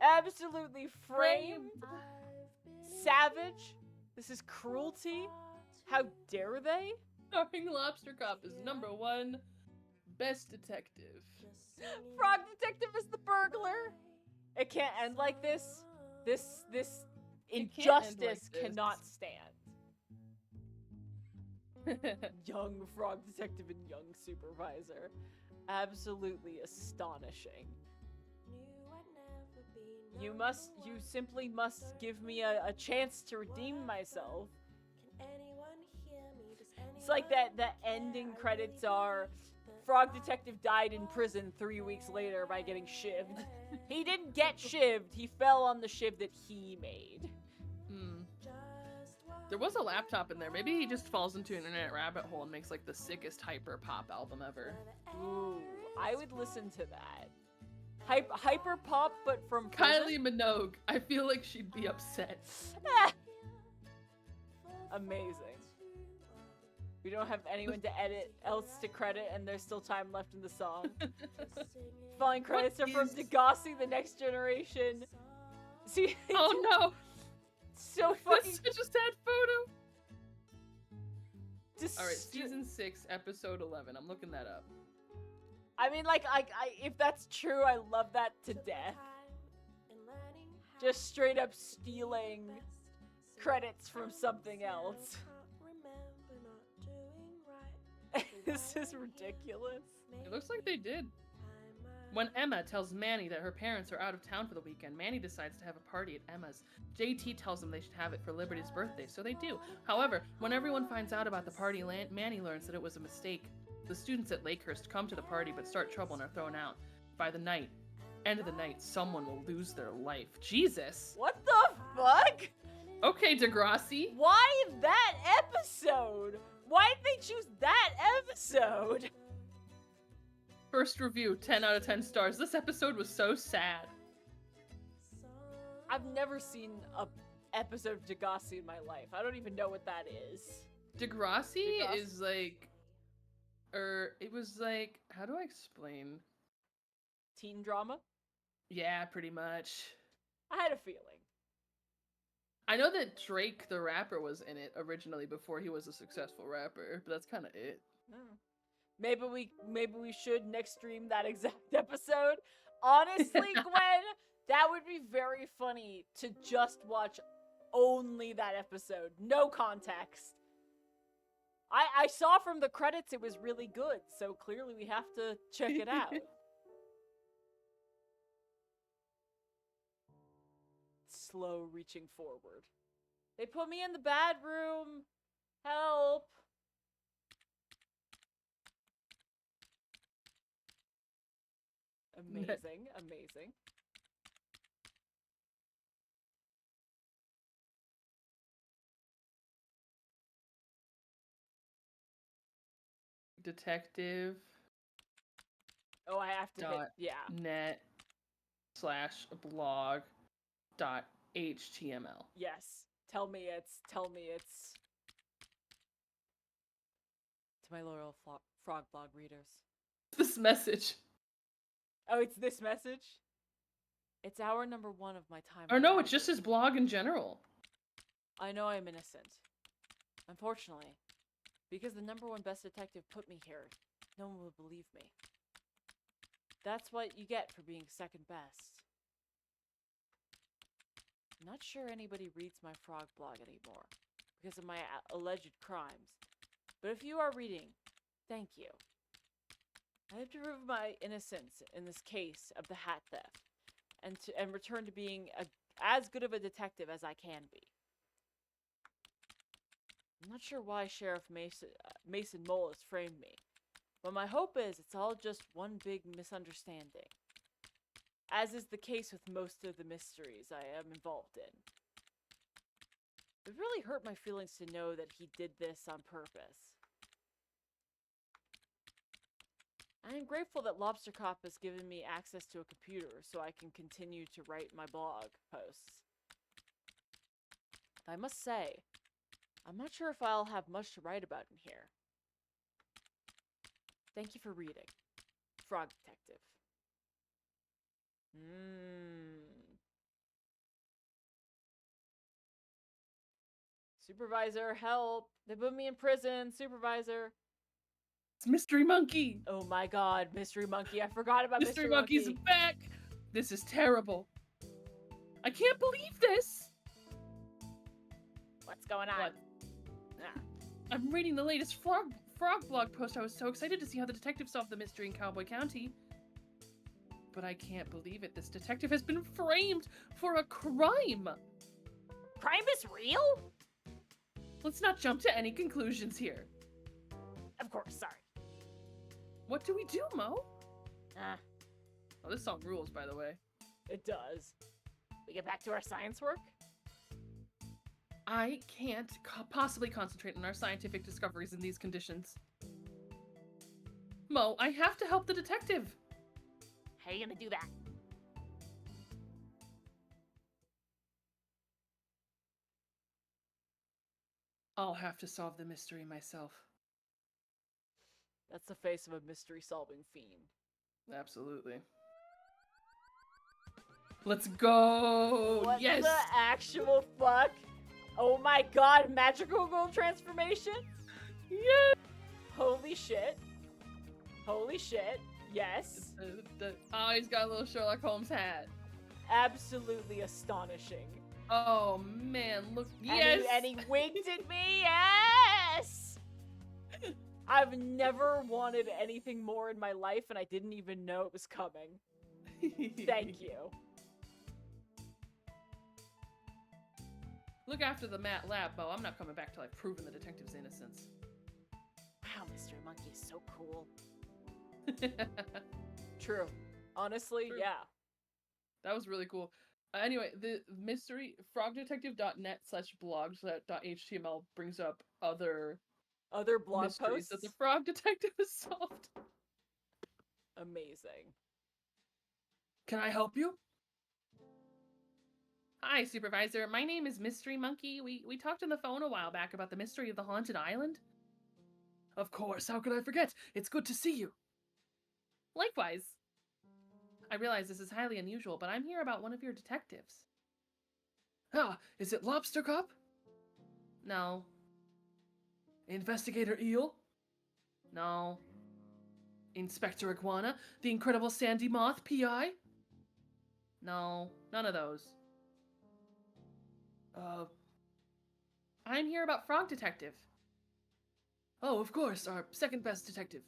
Absolutely framed. Savage. This is cruelty. How dare they? Starring Lobster Cop is #1 best detective. Frog Detective is the burglar. It can't end like this. This It can't end like injustice this. cannot stand. Young Frog Detective and young Supervisor. Absolutely astonishing. You simply must give me a chance to redeem myself. It's like the ending credits are Frog Detective died in prison 3 weeks later by getting shivved. He didn't get shivved, he fell on the shiv that he made. There was a laptop in there. Maybe he just falls into an internet rabbit hole and makes like the sickest hyper pop album ever. Ooh, I would listen to that. Hyper pop, but from Kylie Minogue. I feel like she'd be upset. Amazing. We don't have anyone to edit else to credit, and there's still time left in the song. Following credits are from Degassi, The Next Generation. See? Oh no! So fucking. That's such a sad photo. Just All right, season 6, episode 11. I'm looking that up. I mean, like, I if that's true, I love that to death. Just straight up stealing credits from something else. This is ridiculous. It looks like they did. When Emma tells Manny that her parents are out of town for the weekend, Manny decides to have a party at Emma's. JT tells them they should have it for Liberty's birthday, so they do. However, when everyone finds out about the party, Manny learns that it was a mistake. The students at Lakehurst come to the party but start trouble and are thrown out. By the end of the night, someone will lose their life. Jesus! What the fuck? Okay, Degrassi. Why that episode? Why did they choose that episode? First review, 10 out of 10 stars. This episode was so sad. I've never seen a episode of Degassi in my life. I don't even know what that is. Degrassi Degrassi. is like... it was like... How do I explain? Teen drama? Yeah, pretty much. I had a feeling. I know that Drake the rapper was in it originally before he was a successful rapper, but that's kind of it. Hmm. Maybe we should next stream that exact episode. Honestly, Gwen, that would be very funny to just watch only that episode. No context. I saw from the credits it was really good, so clearly we have to check it out. Slow reaching forward. They put me in the bad room. Help. Amazing, amazing. Detective Oh, I have to hit, Dot. yeah. net/blog.html. Yes. Tell me it's. To my loyal Frog Blog readers. This message. Oh, it's this message? It's hour number 1 of my time. Or on no, Reddit. it's just his blog in general. I know I'm innocent. Unfortunately, because the number 1 best detective put me here, no one will believe me. That's what you get for being second best. I'm not sure anybody reads my frog blog anymore because of my alleged crimes. But if you are reading, thank you. I have to prove my innocence in this case of the hat theft and return to being as good of a detective as I can be. I'm not sure why Sheriff Mason Mole has framed me, but my hope is it's all just one big misunderstanding, as is the case with most of the mysteries I am involved in. It really hurt my feelings to know that he did this on purpose. I am grateful that Lobster Cop has given me access to a computer so I can continue to write my blog posts. I must say, I'm not sure if I'll have much to write about in here. Thank you for reading. Frog Detective. Supervisor, help! They put me in prison, supervisor! It's Mystery Monkey. Oh my god, Mystery Monkey. I forgot about Mystery Mystery Monkey's Monkey. back. This is terrible. I can't believe this. What's going on? What? Ah, I'm reading the latest frog blog post. I was so excited to see how the detective solved the mystery in Cowboy County. But I can't believe it. This detective has been framed for a crime. crime is real? Let's not jump to any conclusions here. Of course, sorry. What do we do, Mo? Ah, Oh, this song rules, by the way. It does. we get back to our science work? I can't possibly concentrate on our scientific discoveries in these conditions. Mo, I have to help the detective. How are you gonna do that? I'll have to solve the mystery myself. That's the face of a mystery-solving fiend. Absolutely. Let's go! What Yes! the actual fuck? Oh my god, magical gold transformation? Yes! Holy shit. Holy shit. Yes. Oh, he's got a little Sherlock Holmes hat. Absolutely astonishing. Oh man, look! And Yes! And he winked at me. Yes. I've never wanted anything more in my life, and I didn't even know it was coming. Thank you. Look after the Matt lab, Mo. I'm not coming back till I've proven the detective's innocence. Wow, Mystery Monkey is so cool. True. Honestly, True. yeah. That was really cool. Anyway, the mystery frogdetective.net/blogs.html brings up other Other blog mysteries posts. that the frog detective has solved. Amazing. Can I help you? Hi, Supervisor. My name is Mystery Monkey. We talked on the phone a while back about the mystery of the haunted island. Of course. How could I forget? It's good to see you. Likewise. I realize this is highly unusual, but I'm here about one of your detectives. Ah, is it Lobster Cop? No. Investigator Eel? No. Inspector Iguana? The Incredible Sandy Moth, PI? No, none of those. I'm here about Frog Detective. Oh, of course, our second best detective.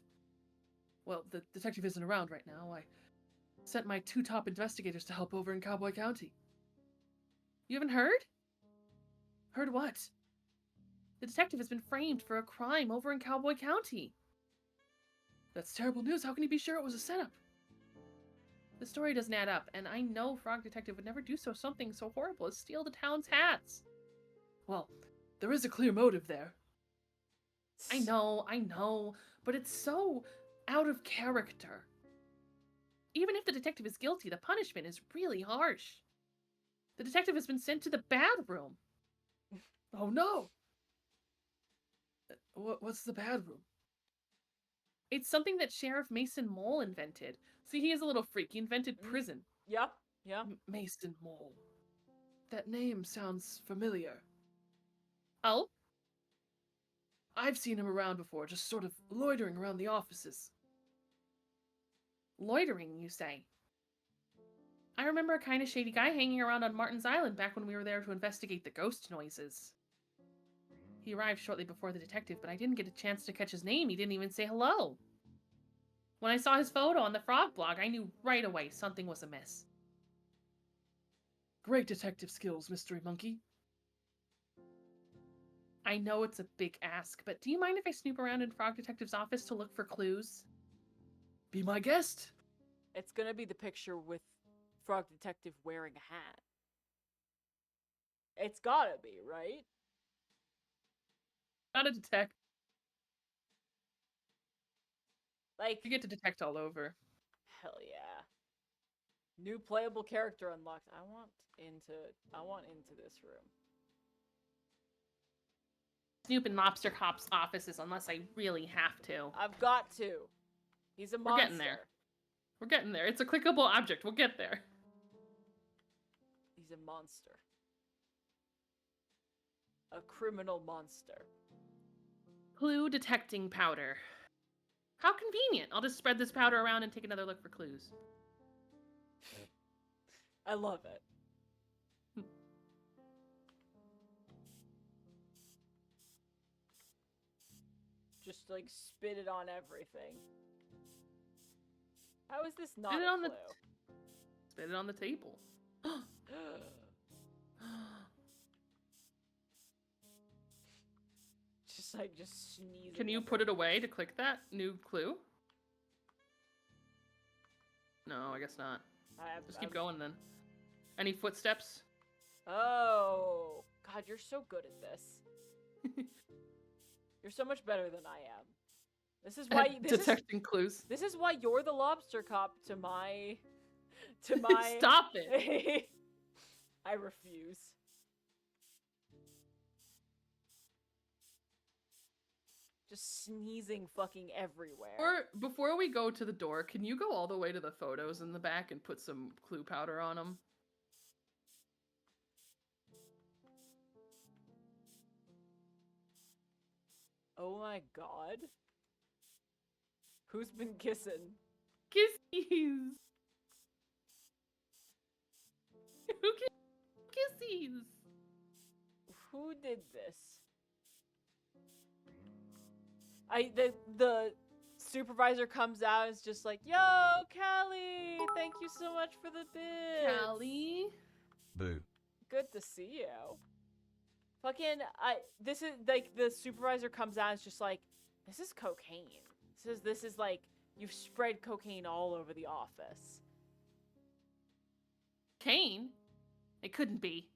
Well, the detective isn't around right now. I sent my 2 top investigators to help over in Cowboy County. You haven't heard? Heard what? The detective has been framed for a crime over in Cowboy County. That's terrible news. How can you be sure it was a setup? The story doesn't add up, and I know Frog Detective would never do something so horrible as steal the town's hats. Well, there is a clear motive there. I know, but it's so out of character. Even if the detective is guilty, the punishment is really harsh. The detective has been sent to the bad room. Oh no! What's the bad room? It's something that Sheriff Mason Mole invented. See, he is a little freak. He invented prison. Yep. Yeah. Mason Mole. That name sounds familiar. Oh? I've seen him around before, just sort of loitering around the offices. Loitering, you say? I remember a kind of shady guy hanging around on Martin's Island back when we were there to investigate the ghost noises. He arrived shortly before the detective, but I didn't get a chance to catch his name. He didn't even say hello. When I saw his photo on the Frog blog, I knew right away something was amiss. Great detective skills, Mystery Monkey. I know it's a big ask, but do you mind if I snoop around in Frog Detective's office to look for clues? Be my guest. It's gonna be the picture with Frog Detective wearing a hat. It's gotta be, right? Not a detect. Like, You get to detect all over. hell yeah. New playable character unlocked. I want into this room. Snoop in Lobster Cop's offices unless I really have to. I've got to. He's a monster. We're getting there. We're getting there. It's a clickable object. We'll get there. He's a monster. A criminal monster. Clue detecting powder. How convenient. I'll just spread this powder around and take another look for clues. I love it. Just like spit it on everything. How is this not Spit it a on clue? Spit it on the table. just sneezing. Can you put it away to click that new clue? No, I guess not. Just keep going then. Any footsteps? Oh, God, you're so good at this. You're so much better than I am. This is why Detecting clues. This is why you're the lobster cop to my Stop it. I refuse. Just sneezing fucking everywhere. Or before we go to the door, can you go all the way to the photos in the back and put some clue powder on them? Oh my god. Who's been kissing? Kissies. Who kissies? Who did this? The supervisor comes out and is just like, "Yo, Callie, thank you so much for the bid. Callie. Boo. Good to see you." Fucking, this is like the supervisor comes out and is just like, "This is cocaine. This is like you've spread cocaine all over the office." Kane? It couldn't be.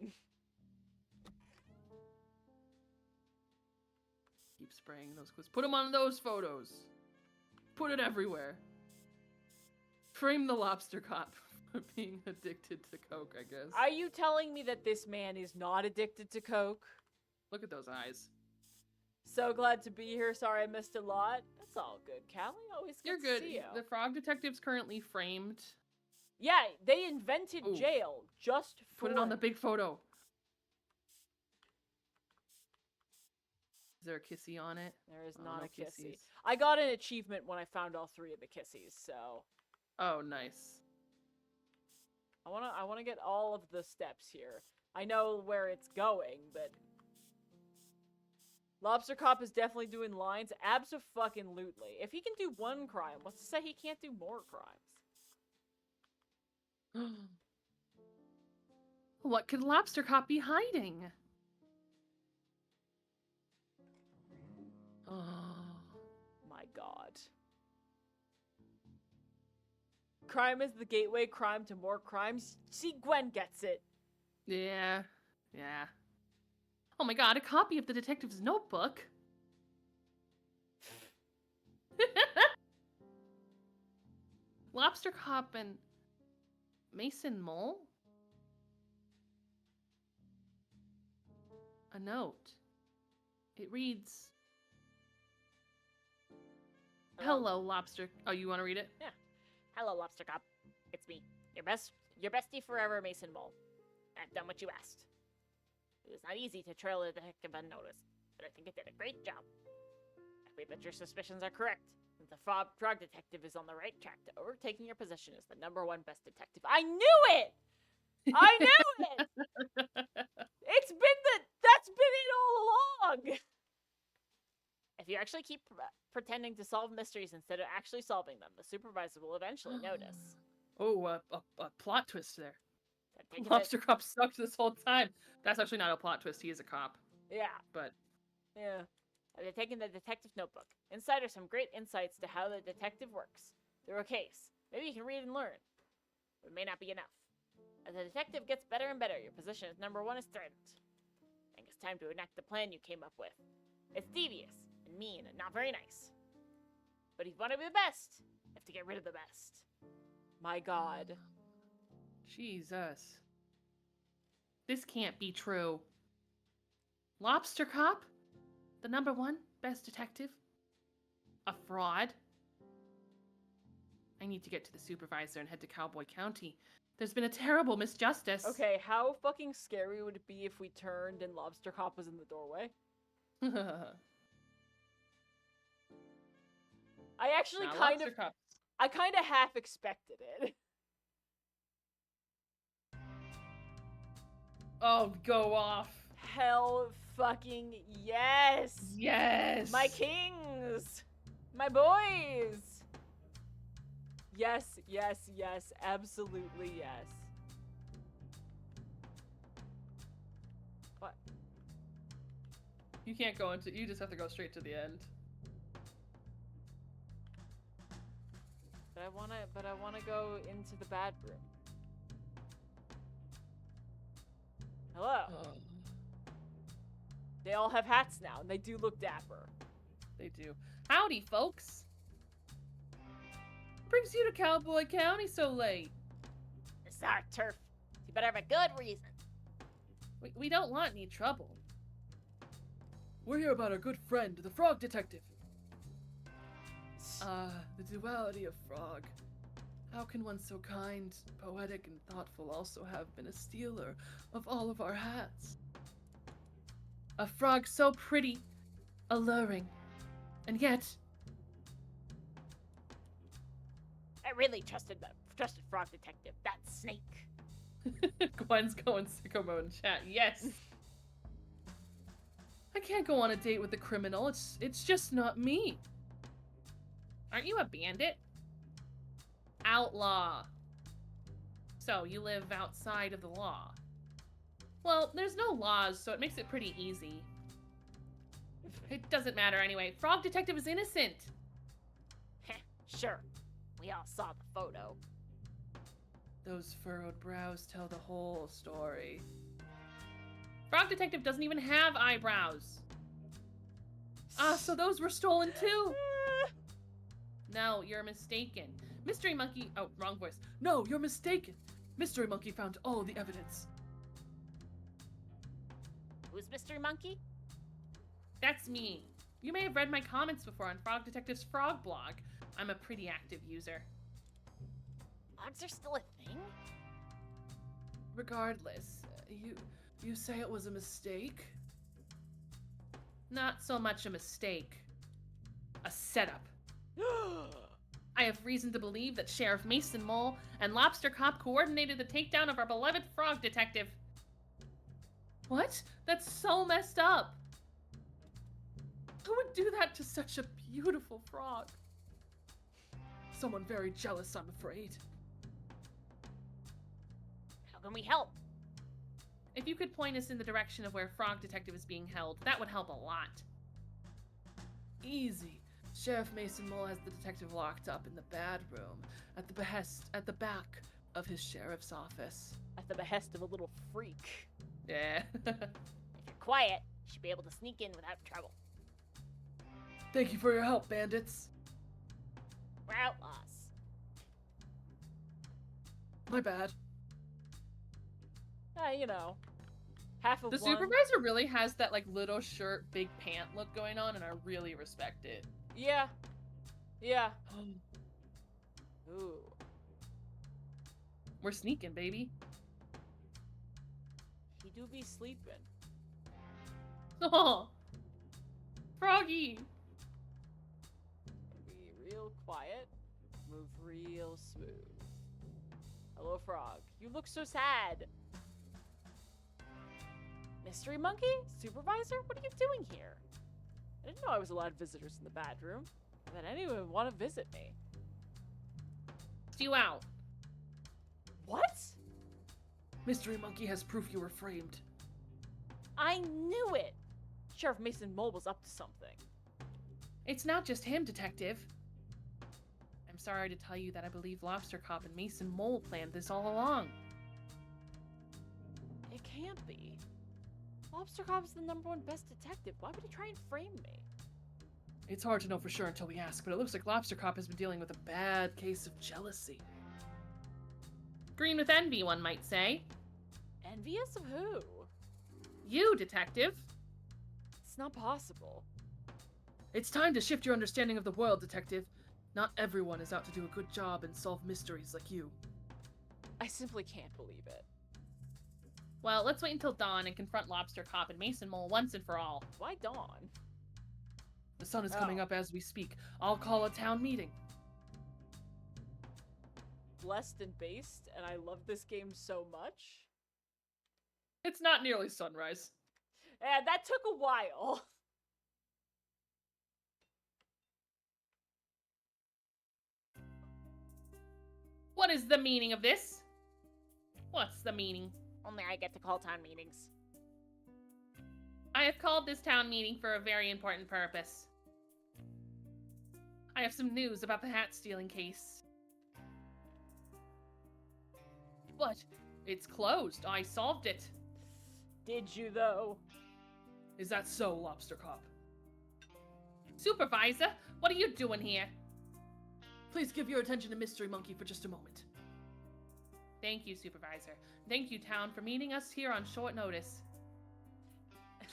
Keep spraying those clues. Put them on those photos. Put it everywhere. Frame the lobster cop for being addicted to coke, I guess. Are you telling me that this man is not addicted to coke? Look at those eyes. So glad to be here. Sorry I missed a lot. That's all good, Callie. Always good You're to good. see you. The frog detective's currently framed. Yeah, they invented Ooh. jail just for... Put it on the big photo. Is there a kissy on it? There is Oh, not no a kissy. kissies. I got an achievement when I found all 3 of the kissies, so... Oh, nice. I wanna get all of the steps here. I know where it's going, but... Lobster Cop is definitely doing lines. Abso-fucking-lutely. If he can do one crime, what's to say he can't do more crimes? What could Lobster Cop be hiding? Oh. My god. Crime is the gateway, crime to more crimes. See, Gwen gets it. Yeah. Yeah. Oh my god, a copy of the detective's notebook. Lobster Cop and Mason Mole? A note. It reads, "Hello, Lobster." Oh, you want to read it? Hello, Lobster Cop. It's me, your bestie forever, Mason Mole. I've done what you asked. It was not easy to trail a detective unnoticed, but I think I did a great job. I believe that your suspicions are correct. That the frog detective is on the right track to overtaking your position as the #1 best detective. I knew it! I knew it! That's been it all along! If you actually keep pretending to solve mysteries instead of actually solving them, the supervisor will eventually notice. Oh, a plot twist there. That taking Lobster Cop sucked this whole time. That's actually not a plot twist. He is a cop. Yeah, But yeah. They're taking the detective notebook. Inside are some great insights to how the detective works through a case. Maybe you can read and learn. But it may not be enough. As the detective gets better and better, your position as #1 is threatened. I think it's time to enact the plan you came up with. It's devious and mean and not very nice. But if you want to be the best, you have to get rid of the best. My god. Jesus. This can't be true. Lobster Cop? The #1 best detective? A fraud? I need to get to the supervisor and head to Cowboy County. There's been a terrible misjustice. Okay, how fucking scary would it be if we turned and Lobster Cop was in the doorway? I actually Now, kind of, Lobster Cups. I kind of half expected it. Oh, go off. Hell fucking yes! Yes. My kings! My boys! Yes, yes, yes, absolutely yes. What? You can't go into. You just have to go straight to the end. But I wanna go into the bad room. Hello. Oh, They all have hats now, and they do look dapper. they do. Howdy, folks. What brings you to Cowboy County so late? This is our turf. You better have a good reason. We don't want any trouble. We're here about our good friend, the Frog Detective. The duality of Frog. How can one so kind, poetic, and thoughtful also have been a stealer of all of our hats? A frog so pretty, alluring, and yet I really trusted Frog Detective. That snake. Gwen's going sicko mode in chat. Yes. I can't go on a date with a criminal. It's just not me. Aren't you a bandit? Outlaw. So, you live outside of the law. Well, there's no laws, so it makes it pretty easy. It doesn't matter anyway. Frog Detective is innocent. Heh, sure. We all saw the photo. Those furrowed brows tell the whole story. Frog Detective doesn't even have eyebrows. Ah, so those were stolen too? No, you're mistaken. Mystery Monkey. Oh, wrong voice. No, you're mistaken. Mystery Monkey found all the evidence. Who's Mystery Monkey? That's me. You may have read my comments before on Frog Detective's Frog blog. I'm a pretty active user. Logs are still a thing? Regardless, you say it was a mistake? Not so much a mistake. A setup. I have reason to believe that Sheriff Mason Mole and Lobster Cop coordinated the takedown of our beloved Frog Detective. What? That's so messed up. Who would do that to such a beautiful frog? Someone very jealous, I'm afraid. How can we help? If you could point us in the direction of where Frog Detective is being held, that would help a lot. Easy. Sheriff Mason Mole has the detective locked up in the bad room at the back of his sheriff's office. At the behest of a little freak. Yeah. If you're quiet, you should be able to sneak in without trouble. Thank you for your help, bandits. We're outlaws. My bad. You know, half of The one. supervisor really has that like little shirt, big pant look going on, and I really respect it. Yeah. Yeah. Ooh. We're sneaking, baby. He do be sleeping. Oh, Froggy. Be real quiet. Move real smooth. Hello, Frog. You look so sad. Mystery Monkey? Supervisor? What are you doing here? I didn't know I was allowed visitors in the bad room. And that anyone would want to visit me. You out. What? Mystery Monkey has proof you were framed. I knew it! Sheriff Mason Mole was up to something. It's not just him, Detective. I'm sorry to tell you that I believe Lobster Cop and Mason Mole planned this all along. It can't be. Lobster Cop's the #1 best detective. Why would he try and frame me? It's hard to know for sure until we ask, but it looks like Lobster Cop has been dealing with a bad case of jealousy. Green with envy, one might say. Envious of who? You, Detective. It's not possible. It's time to shift your understanding of the world, Detective. Not everyone is out to do a good job and solve mysteries like you. I simply can't believe it. Well, let's wait until dawn and confront Lobster Cop and Mason Mole once and for all. Why Dawn? The sun is coming Oh. up as we speak. I'll call a town meeting. Blessed and based, and I love this game so much. It's not nearly sunrise. And that took a while. What is the meaning of this? What's the meaning? Only I get to call town meetings. I have called this town meeting for a very important purpose. I have some news about the hat stealing case. But it's closed. I solved it. Did you, though? Is that so, Lobster Cop? Supervisor, what are you doing here? Please give your attention to Mystery Monkey for just a moment. Thank you, Supervisor. Thank you, Town, for meeting us here on short notice.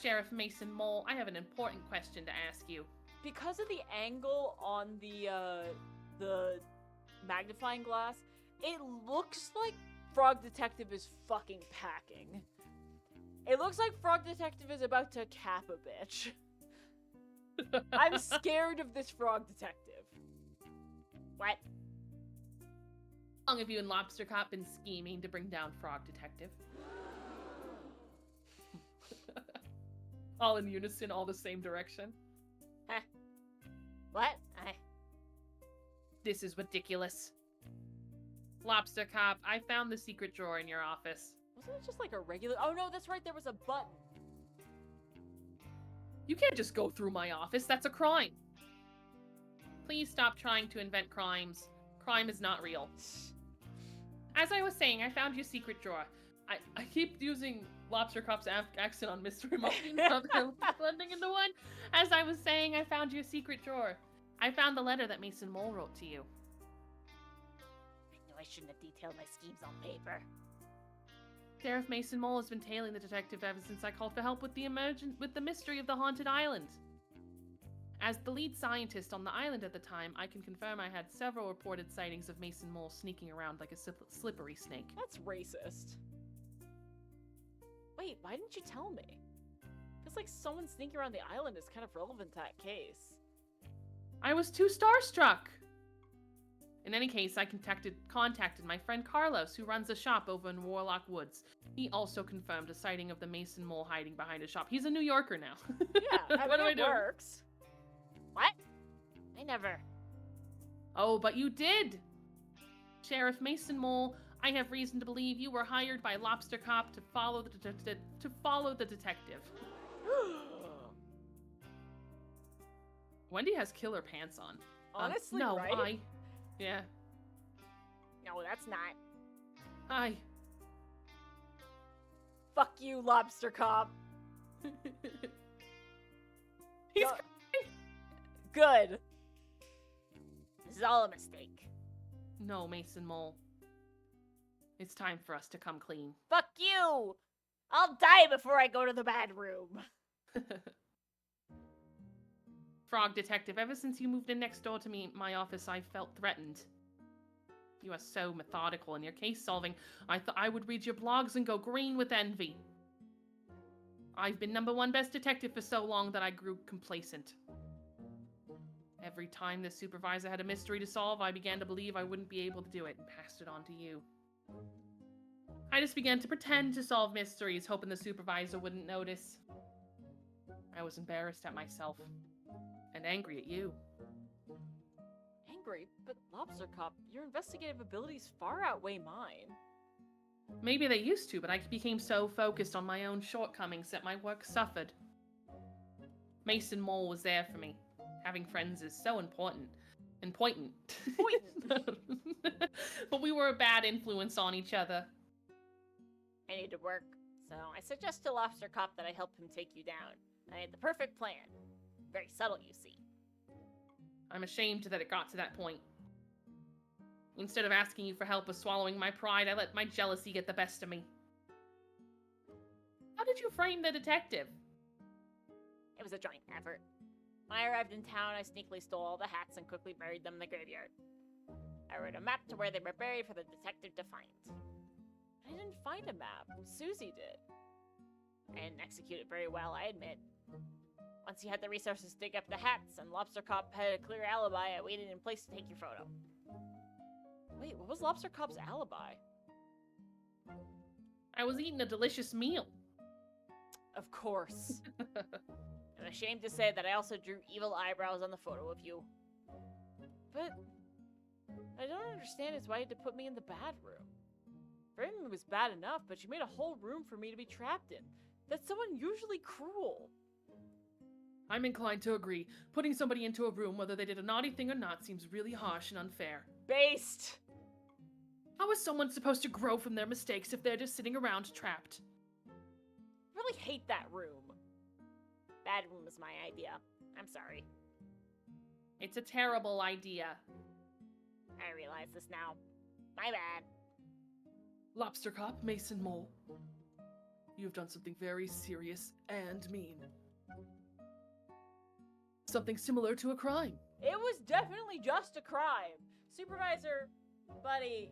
Sheriff Mason Mole, I have an important question to ask you. Because of the angle on the magnifying glass, it looks like Frog Detective is fucking packing. It looks like Frog Detective is about to cap a bitch. I'm scared of this Frog Detective. What? How long have you and Lobster Cop been scheming to bring down Frog Detective? All in unison, all the same direction. What? This is ridiculous. Lobster Cop, I found the secret drawer in your office. Wasn't it just like a regular? Oh no, that's right. There was a button. You can't just go through my office. That's a crime. Please stop trying to invent crimes. Crime is not real. As I was saying, I found your secret drawer. I keep using Lobster Cop's accent on Mystery Monkey now that I'm blending into one. As I was saying, I found your secret drawer. I found the letter that Mason Mole wrote to you. I knew I shouldn't have detailed my schemes on paper. Sheriff Mason Mole has been tailing the detective ever since I called for help with the mystery of the haunted island. As the lead scientist on the island at the time, I can confirm I had several reported sightings of Mason Mole sneaking around like a slippery snake. That's racist. Wait, why didn't you tell me? Feels like someone sneaking around the island is kind of relevant to that case. I was too starstruck. In any case, I contacted my friend Carlos, who runs a shop over in Warlock Woods. He also confirmed a sighting of the Mason Mole hiding behind a shop. He's a New Yorker now. Yeah, I What mean, do it I do? works. What? I never. Oh, but you did! Sheriff Mason Mole, I have reason to believe you were hired by Lobster Cop to follow the detective. Wendy has killer pants on. Honestly, no, right? Yeah. No, that's not. Hi. Fuck you, Lobster Cop. He's No. Good. This is all a mistake. No, Mason Mole. It's time for us to come clean. Fuck you! I'll die before I go to the bad room. Frog Detective, ever since you moved in next door to me, my office, I felt threatened. You are so methodical in your case solving. I thought I would read your blogs and go green with envy. I've been #1 best detective for so long that I grew complacent. Every time the supervisor had a mystery to solve, I began to believe I wouldn't be able to do it and passed it on to you. I just began to pretend to solve mysteries, hoping the supervisor wouldn't notice. I was embarrassed at myself and angry at you. Angry, but Lobster Cop, your investigative abilities far outweigh mine. Maybe they used to, but I became so focused on my own shortcomings that my work suffered. Mason Mole was there for me. Having friends is so important. Important. But we were a bad influence on each other. I need to work, so I suggest to Lobster Cop that I help him take you down. I had the perfect plan. Very subtle, you see. I'm ashamed that it got to that point. Instead of asking you for help with swallowing my pride, I let my jealousy get the best of me. How did you frame the detective? It was a joint effort. When I arrived in town, I sneakily stole all the hats and quickly buried them in the graveyard. I wrote a map to where they were buried for the detective to find. I didn't find a map. Susie did. I didn't execute it very well, I admit. Once you had the resources to dig up the hats and Lobster Cop had a clear alibi, I waited in place to take your photo. Wait, what was Lobster Cop's alibi? I was eating a delicious meal. Of course. I'm ashamed to say that I also drew evil eyebrows on the photo of you. But I don't understand is why you had to put me in the bad room. Framing was bad enough, but you made a whole room for me to be trapped in. That's so unusually cruel. I'm inclined to agree. Putting somebody into a room, whether they did a naughty thing or not, seems really harsh and unfair. Based! How is someone supposed to grow from their mistakes if they're just sitting around trapped? I really hate that room. Bad room was my idea. I'm sorry. It's a terrible idea. I realize this now. My bad. Lobster Cop, Mason Mole. You've done something very serious and mean. Something similar to a crime. It was definitely just a crime. Supervisor, buddy.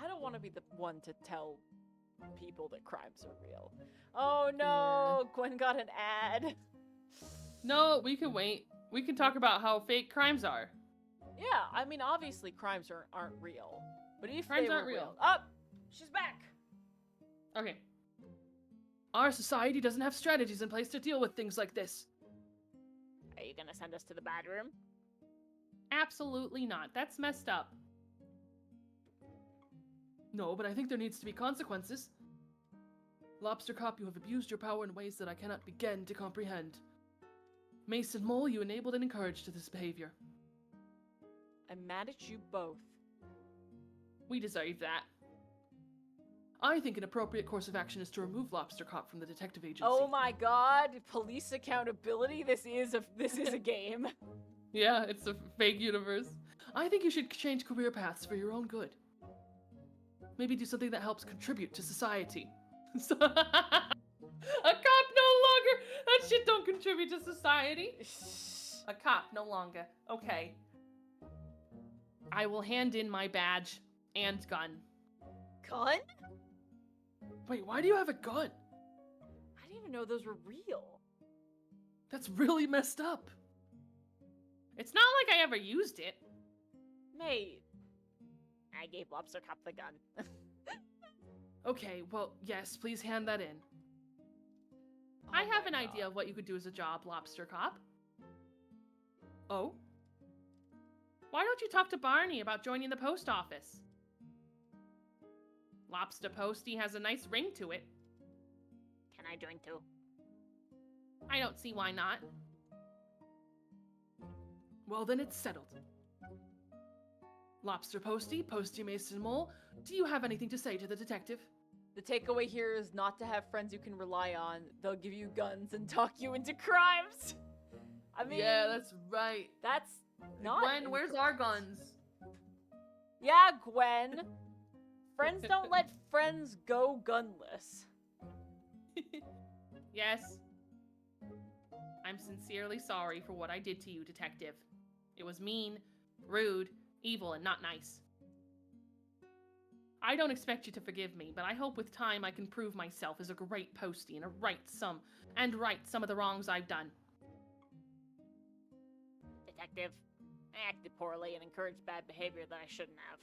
I don't want to be the one to tell people that crimes are real. Oh no, Gwen got an ad. No, we can wait. We can talk about how fake crimes are. Yeah, I mean, obviously crimes aren't real. But if Crimes they were aren't real. Up! She's back! Okay. Our society doesn't have strategies in place to deal with things like this. Are you gonna send us to the bad room? Absolutely not. That's messed up. No, but I think there needs to be consequences. Lobster Cop, you have abused your power in ways that I cannot begin to comprehend. Mason Mole, you enabled and encouraged this behavior. I'm mad at you both. We deserve that. I think an appropriate course of action is to remove Lobster Cop from the detective agency. Oh my god, police accountability? This is a game. Yeah, it's a fake universe. I think you should change career paths for your own good. Maybe do something that helps contribute to society. A cop no longer. That shit don't contribute to society. A cop no longer. Okay. I will hand in my badge and gun. Gun? Wait, why do you have a gun? I didn't even know those were real. That's really messed up. It's not like I ever used it. Mate. I gave Lobster Cop the gun. Okay, well, yes, please hand that in. I Oh have my an idea God. of what you could do as a job, Lobster Cop. Oh? Why don't you talk to Barney about joining the post office? Lobster Posty has a nice ring to it. Can I join too? I don't see why not. Well, then it's settled. Lobster Posty, Posty Mason Mole, do you have anything to say to the detective? The takeaway here is not to have friends you can rely on. They'll give you guns and talk you into crimes. I mean, Yeah, that's right. that's not. Gwen, where's our guns? Yeah, Gwen. Friends don't let friends go gunless. Yes. I'm sincerely sorry for what I did to you, Detective. It was mean, rude, evil, and not nice. I don't expect you to forgive me, but I hope with time I can prove myself as a great postie and right some of the wrongs I've done. Detective, I acted poorly and encouraged bad behavior that I shouldn't have.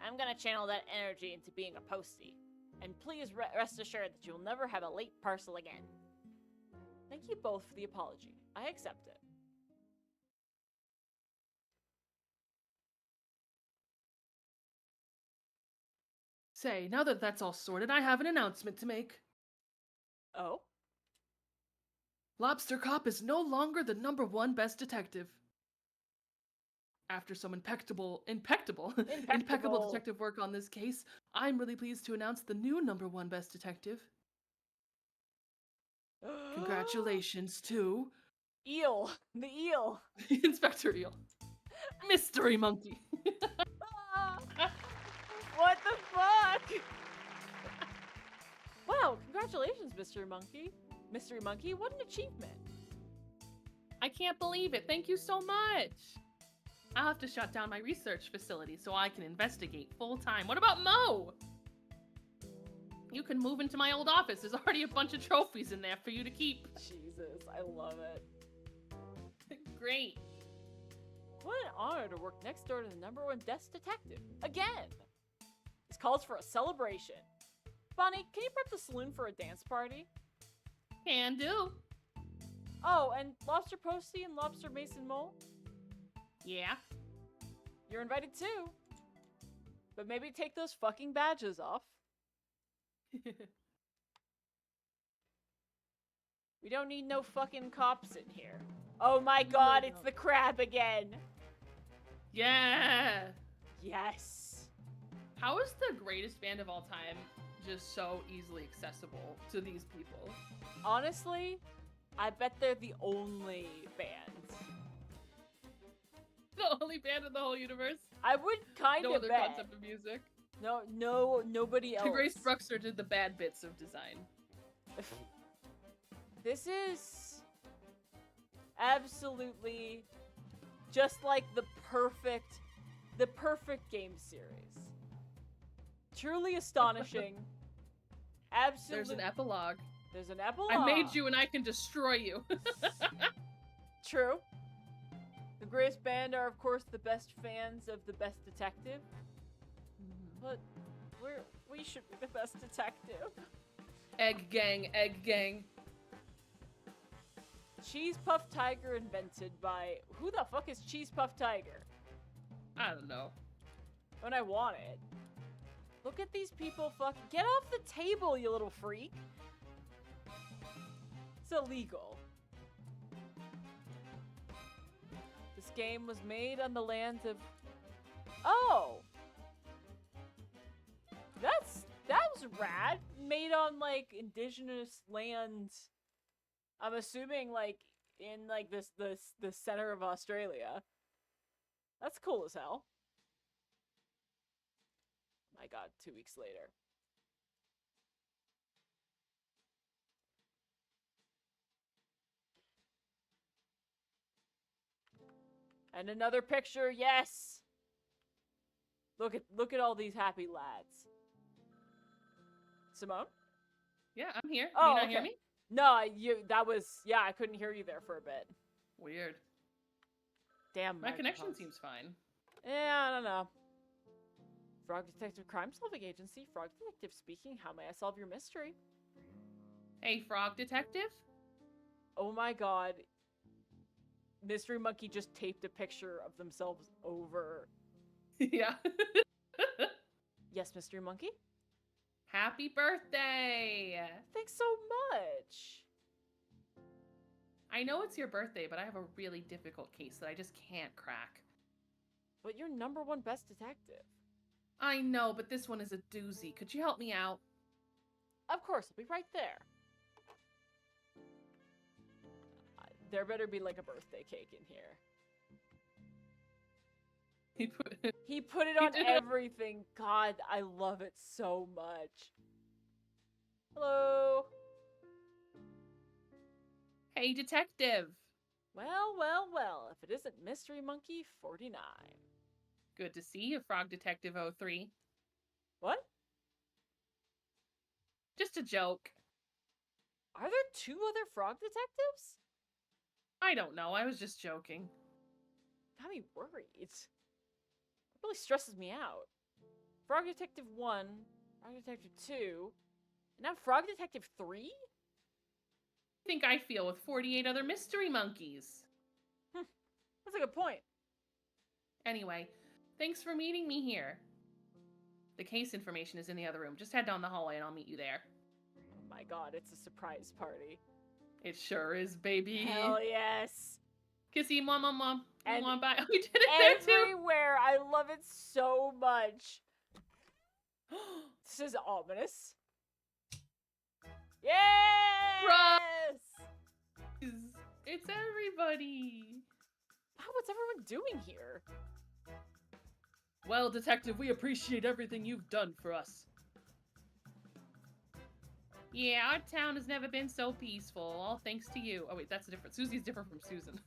I'm gonna channel that energy into being a postie. And please rest assured that you'll never have a late parcel again. Thank you both for the apology. I accept it. Say, now that that's all sorted, I have an announcement to make. Oh? Lobster Cop is no longer the #1 best detective. After some impeccable detective work on this case, I'm really pleased to announce the new #1 best detective. Congratulations to Eel. The eel. Inspector Eel. Mystery Monkey. Ah, what the fuck? Wow, congratulations, Mr. Monkey. Mystery Monkey, what an achievement. I can't believe it. Thank you so much. I'll have to shut down my research facility so I can investigate full time. What about Mo? You can move into my old office. There's already a bunch of trophies in there for you to keep. Jesus, I love it. Great. What an honor to work next door to the #1 desk detective. Again! This calls for a celebration. Bonnie, can you prep the saloon for a dance party? Can do. Oh, and Lobster Posty and Lobster Mason Mole? Yeah. You're invited too. But maybe take those fucking badges off. We don't need no fucking cops in here. Oh my god, it's the crab again! Yeah. Yes. How is the greatest band of all time just so easily accessible to these people? Honestly, I bet they're the only band. The only band in the whole universe. I would kind No of other bet. concept of music. Nobody else. Grace Bruxer did the bad bits of design. This is absolutely just like the perfect game series. Truly astonishing. Absolutely. There's an epilogue. There's an epilogue. I made you and I can destroy you. True. The greatest band are, of course, the best fans of the best detective. But we should be the best detective. Egg gang, egg gang. Cheese Puff Tiger invented by... Who the fuck is Cheese Puff Tiger? I don't know. When I want it. Look at these people fucking... Get off the table, you little freak. It's illegal. This game was made on the lands of... Oh! That was rad. Made on, like, indigenous land. I'm assuming, like, in, like, the center of Australia. That's cool as hell. My god, 2 weeks later. And another picture, yes! Look at all these happy lads. Simone? Yeah, I'm here. Oh, Can you not okay. hear me? No, I couldn't hear you there for a bit. Weird. Damn. My connection microphones. seems fine. Yeah, I don't know. Frog Detective Crime Solving Agency. Frog Detective speaking. How may I solve your mystery? Hey, Frog Detective? Oh my god. Mystery Monkey just taped a picture of themselves over. Yeah. Yes, Mystery Monkey? Happy birthday! Thanks so much. I know it's your birthday, but I have a really difficult case that I just can't crack. But you're #1 best detective. I know, but this one is a doozy. Could you help me out? Of course, I'll be right there. There better be like a birthday cake in here. He put it on did it. everything. God, I love it so much. Hello. Hey, detective. Well, well, well. If it isn't Mystery Monkey 49. Good to see you, Frog Detective 03. What? Just a joke. Are there 2 other frog detectives? I don't know, I was just joking. Got me worried. It really stresses me out. Frog Detective 1, Frog Detective 2, and now Frog Detective 3? I think I feel with 48 other mystery monkeys. That's a good point. Anyway, thanks for meeting me here. The case information is in the other room. Just head down the hallway and I'll meet you there. Oh my god, it's a surprise party. It sure is, baby. Hell yes. Kissy, mom, mom, mom. And Mom, bye. We did it there too. Everywhere. I love it so much. This is ominous. Yes! It's everybody. Wow, what's everyone doing here? Well, detective, we appreciate everything you've done for us. Yeah, our town has never been so peaceful, all thanks to you. Oh wait, that's different. Susie's different from Susan.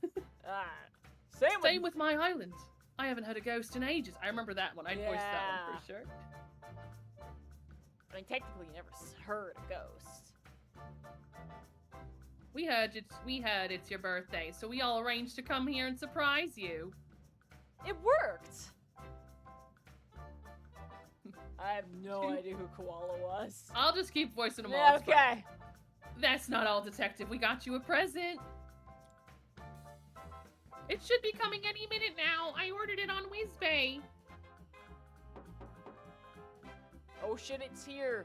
Same With my island. I haven't had a ghost in ages. I remember that one. I voiced that one for sure. I mean, technically, you never heard a ghost. We heard it's your birthday, so we all arranged to come here and surprise you. It worked! I have no idea who Koala was. I'll just keep voicing them all. Yeah, it's fine. okay. That's not all, Detective. We got you a present. It should be coming any minute now. I ordered it on WizBay. Oh shit, it's here.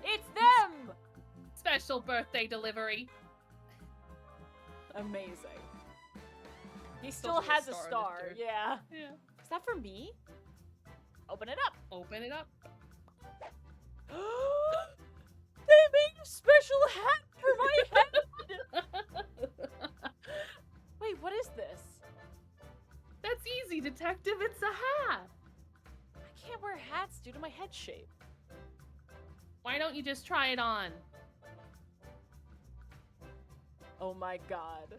It's them! Special birthday delivery. Amazing. He still Also a has a star, star, Mr. yeah. Yeah. Is that for me? Open it up. Open it up. They made a special hat for my head! Wait, what is this? That's easy, Detective. It's a hat. I can't wear hats due to my head shape. Why don't you just try it on? Oh my god.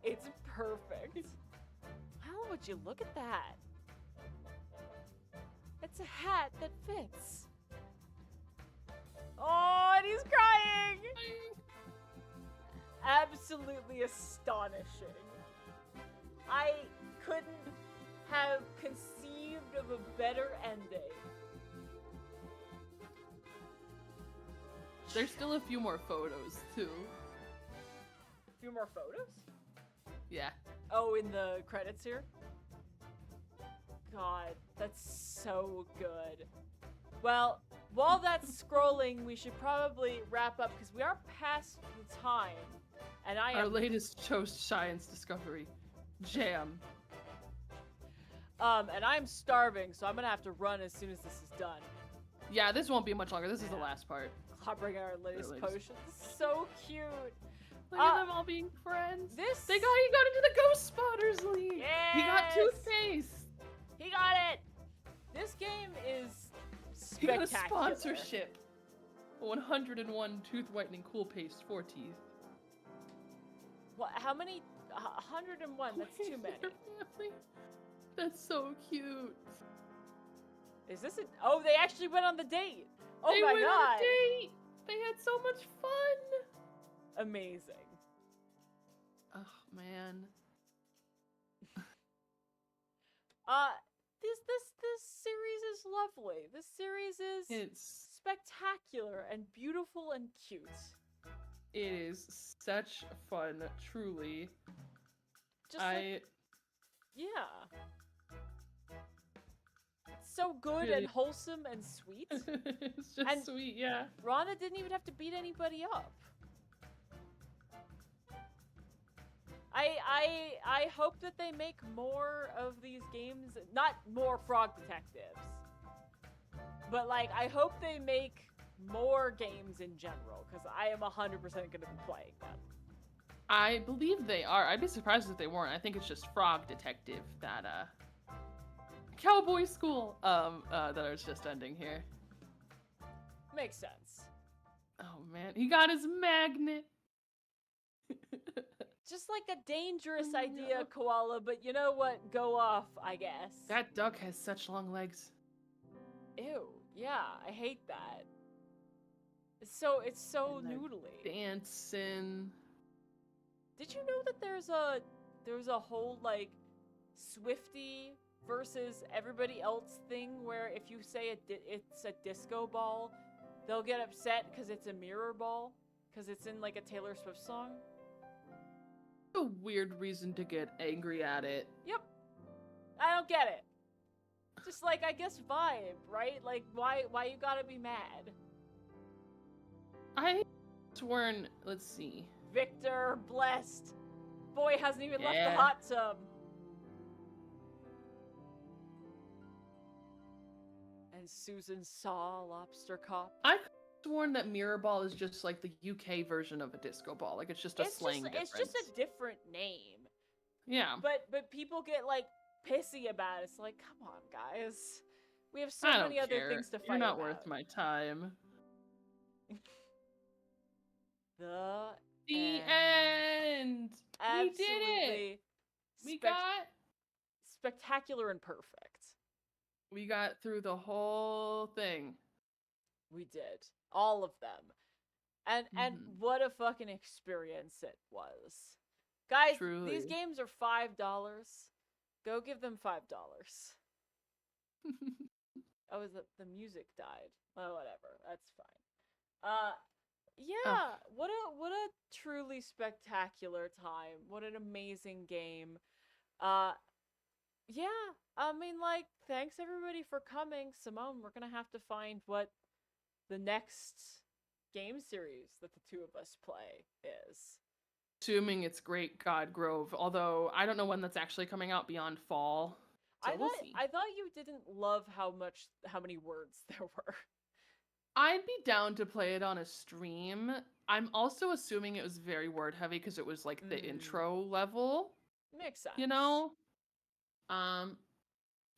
It's perfect. How would you look at that? It's a hat that fits. Oh, and he's crying! Absolutely astonishing. I couldn't have conceived of a better ending. There's still a few more photos too. A few more photos? Yeah. Oh, in the credits here? God, that's so good. Well, while that's scrolling, we should probably wrap up because we are past the time. And I Our am latest Toast Science discovery. Jam. and I'm starving, so I'm gonna have to run as soon as this is done. Yeah, this won't be much longer. This is the Yeah. last part. Bring our latest latest. potions. So cute. Look at them all being friends. This He got into the Ghost Spotters League. Yes! He got toothpaste. He got it. This game is He got spectacular. a sponsorship. 101 tooth whitening cool paste for teeth. What? How many? 101. That's too many. Your family. That's so cute. Is this a? Oh, they actually went on the date. Oh They my went god. on a date. They had so much fun. Amazing. Oh man. This series is lovely. This series is It's spectacular and beautiful and cute. it is such fun, truly. Just like, yeah. It's so good Really. and wholesome and sweet. It's just And- sweet, yeah. Rhonda didn't even have to beat anybody up. I hope that they make more of these games, not more Frog Detectives, but like I hope they make more games in general because I am 100% going to be playing them. I believe they are. I'd be surprised if they weren't. I think it's just Frog Detective that Cowboy School that is just ending here. Makes sense. Oh man, he got his magnet. Just like a dangerous Oh, idea, no. Koala, but you know what? Go off, I guess. That duck has such long legs. Ew. Yeah, I hate that. It's so And they're noodly. Dancing. Did you know that there's a whole like Swifty versus everybody else thing where if you say it's a disco ball, they'll get upset because it's a mirror ball because it's in like a Taylor Swift song? A weird reason to get angry at it. Yep. I don't get it. Just like I guess vibe, right? Like why you gotta be mad? I sworn. Let's see. Victor, blessed. Boy hasn't even left the Yeah. hot tub. And Susan saw Lobster Cop. I sworn that mirror ball is just like the UK version of a disco ball. Like it's just a slang difference. It's just a different name. Yeah. But people get like pissy about it. It's like, come on, guys. We have so I don't many other care. things to fight You're not about. worth my time. The The end. end. We did it. Absolutely We spec- got spectacular and perfect. We got through the whole thing. We did. All of them. And Mhm. what a fucking experience it was. Guys, these Truly. games are $5. Go give them $5. Oh, the music died. Oh, whatever. That's fine. Yeah, what a truly spectacular time. What an amazing game. Uh yeah, I mean, like, thanks everybody for coming. Simone, we're gonna have to find what the next game series that the two of us play is. Assuming it's Great God Grove, although I don't know when that's actually coming out beyond fall. So we'll see. I thought you didn't love how many words there were. I'd be down to play it on a stream. I'm also assuming it was very word heavy because it was like the Mm. intro level, Makes sense. you know?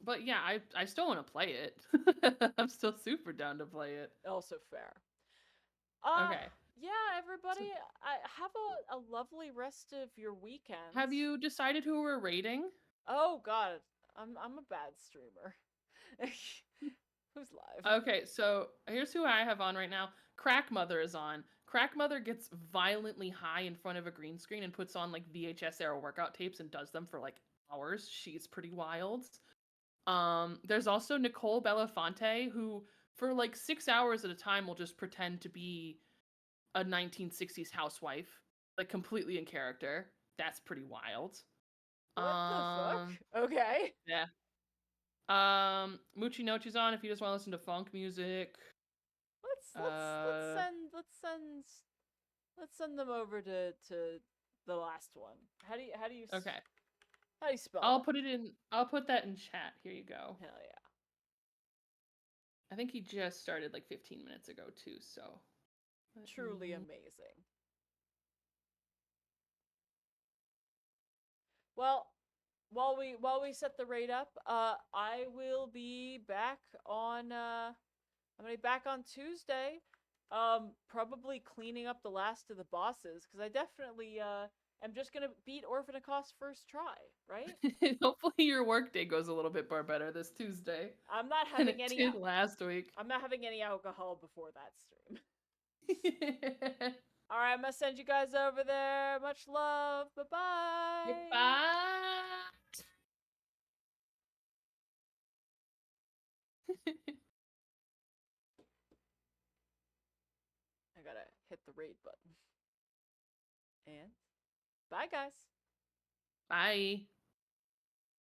But yeah, I still want to play it. I'm still super down to play it. Also fair. Okay. Yeah, everybody, I have a lovely rest of your weekend. Have you decided who we're rating? Oh god, I'm a bad streamer. Who's live? Okay, so here's who I have on right now. Crack Mother is on. Crack Mother gets violently high in front of a green screen and puts on like VHS era workout tapes and does them for like hours. She's pretty wild. There's also Nicole Belafonte, who for like 6 hours at a time will just pretend to be a 1960s housewife, like completely in character. That's pretty wild. What the fuck? Okay. Yeah. Muchi Nochi's on if you just want to listen to funk music. Let's send them over to the last one. How do you Okay. How do you spell I'll it? put that in chat. Here you go. Hell yeah. I think he just started like 15 minutes ago too, so Truly amazing. Well, while we set the raid up, I will be back on I'm gonna be back on Tuesday. Probably cleaning up the last of the bosses, because I definitely am just gonna beat Orphanikos first try, right? hopefully your workday goes a little bit more better this Tuesday. I'm not than having it any did last week. I'm not having any alcohol before that stream. All right, I'm gonna send you guys over there. Much love. Bye-bye. Goodbye. I gotta hit the raid button. And bye, guys. Bye.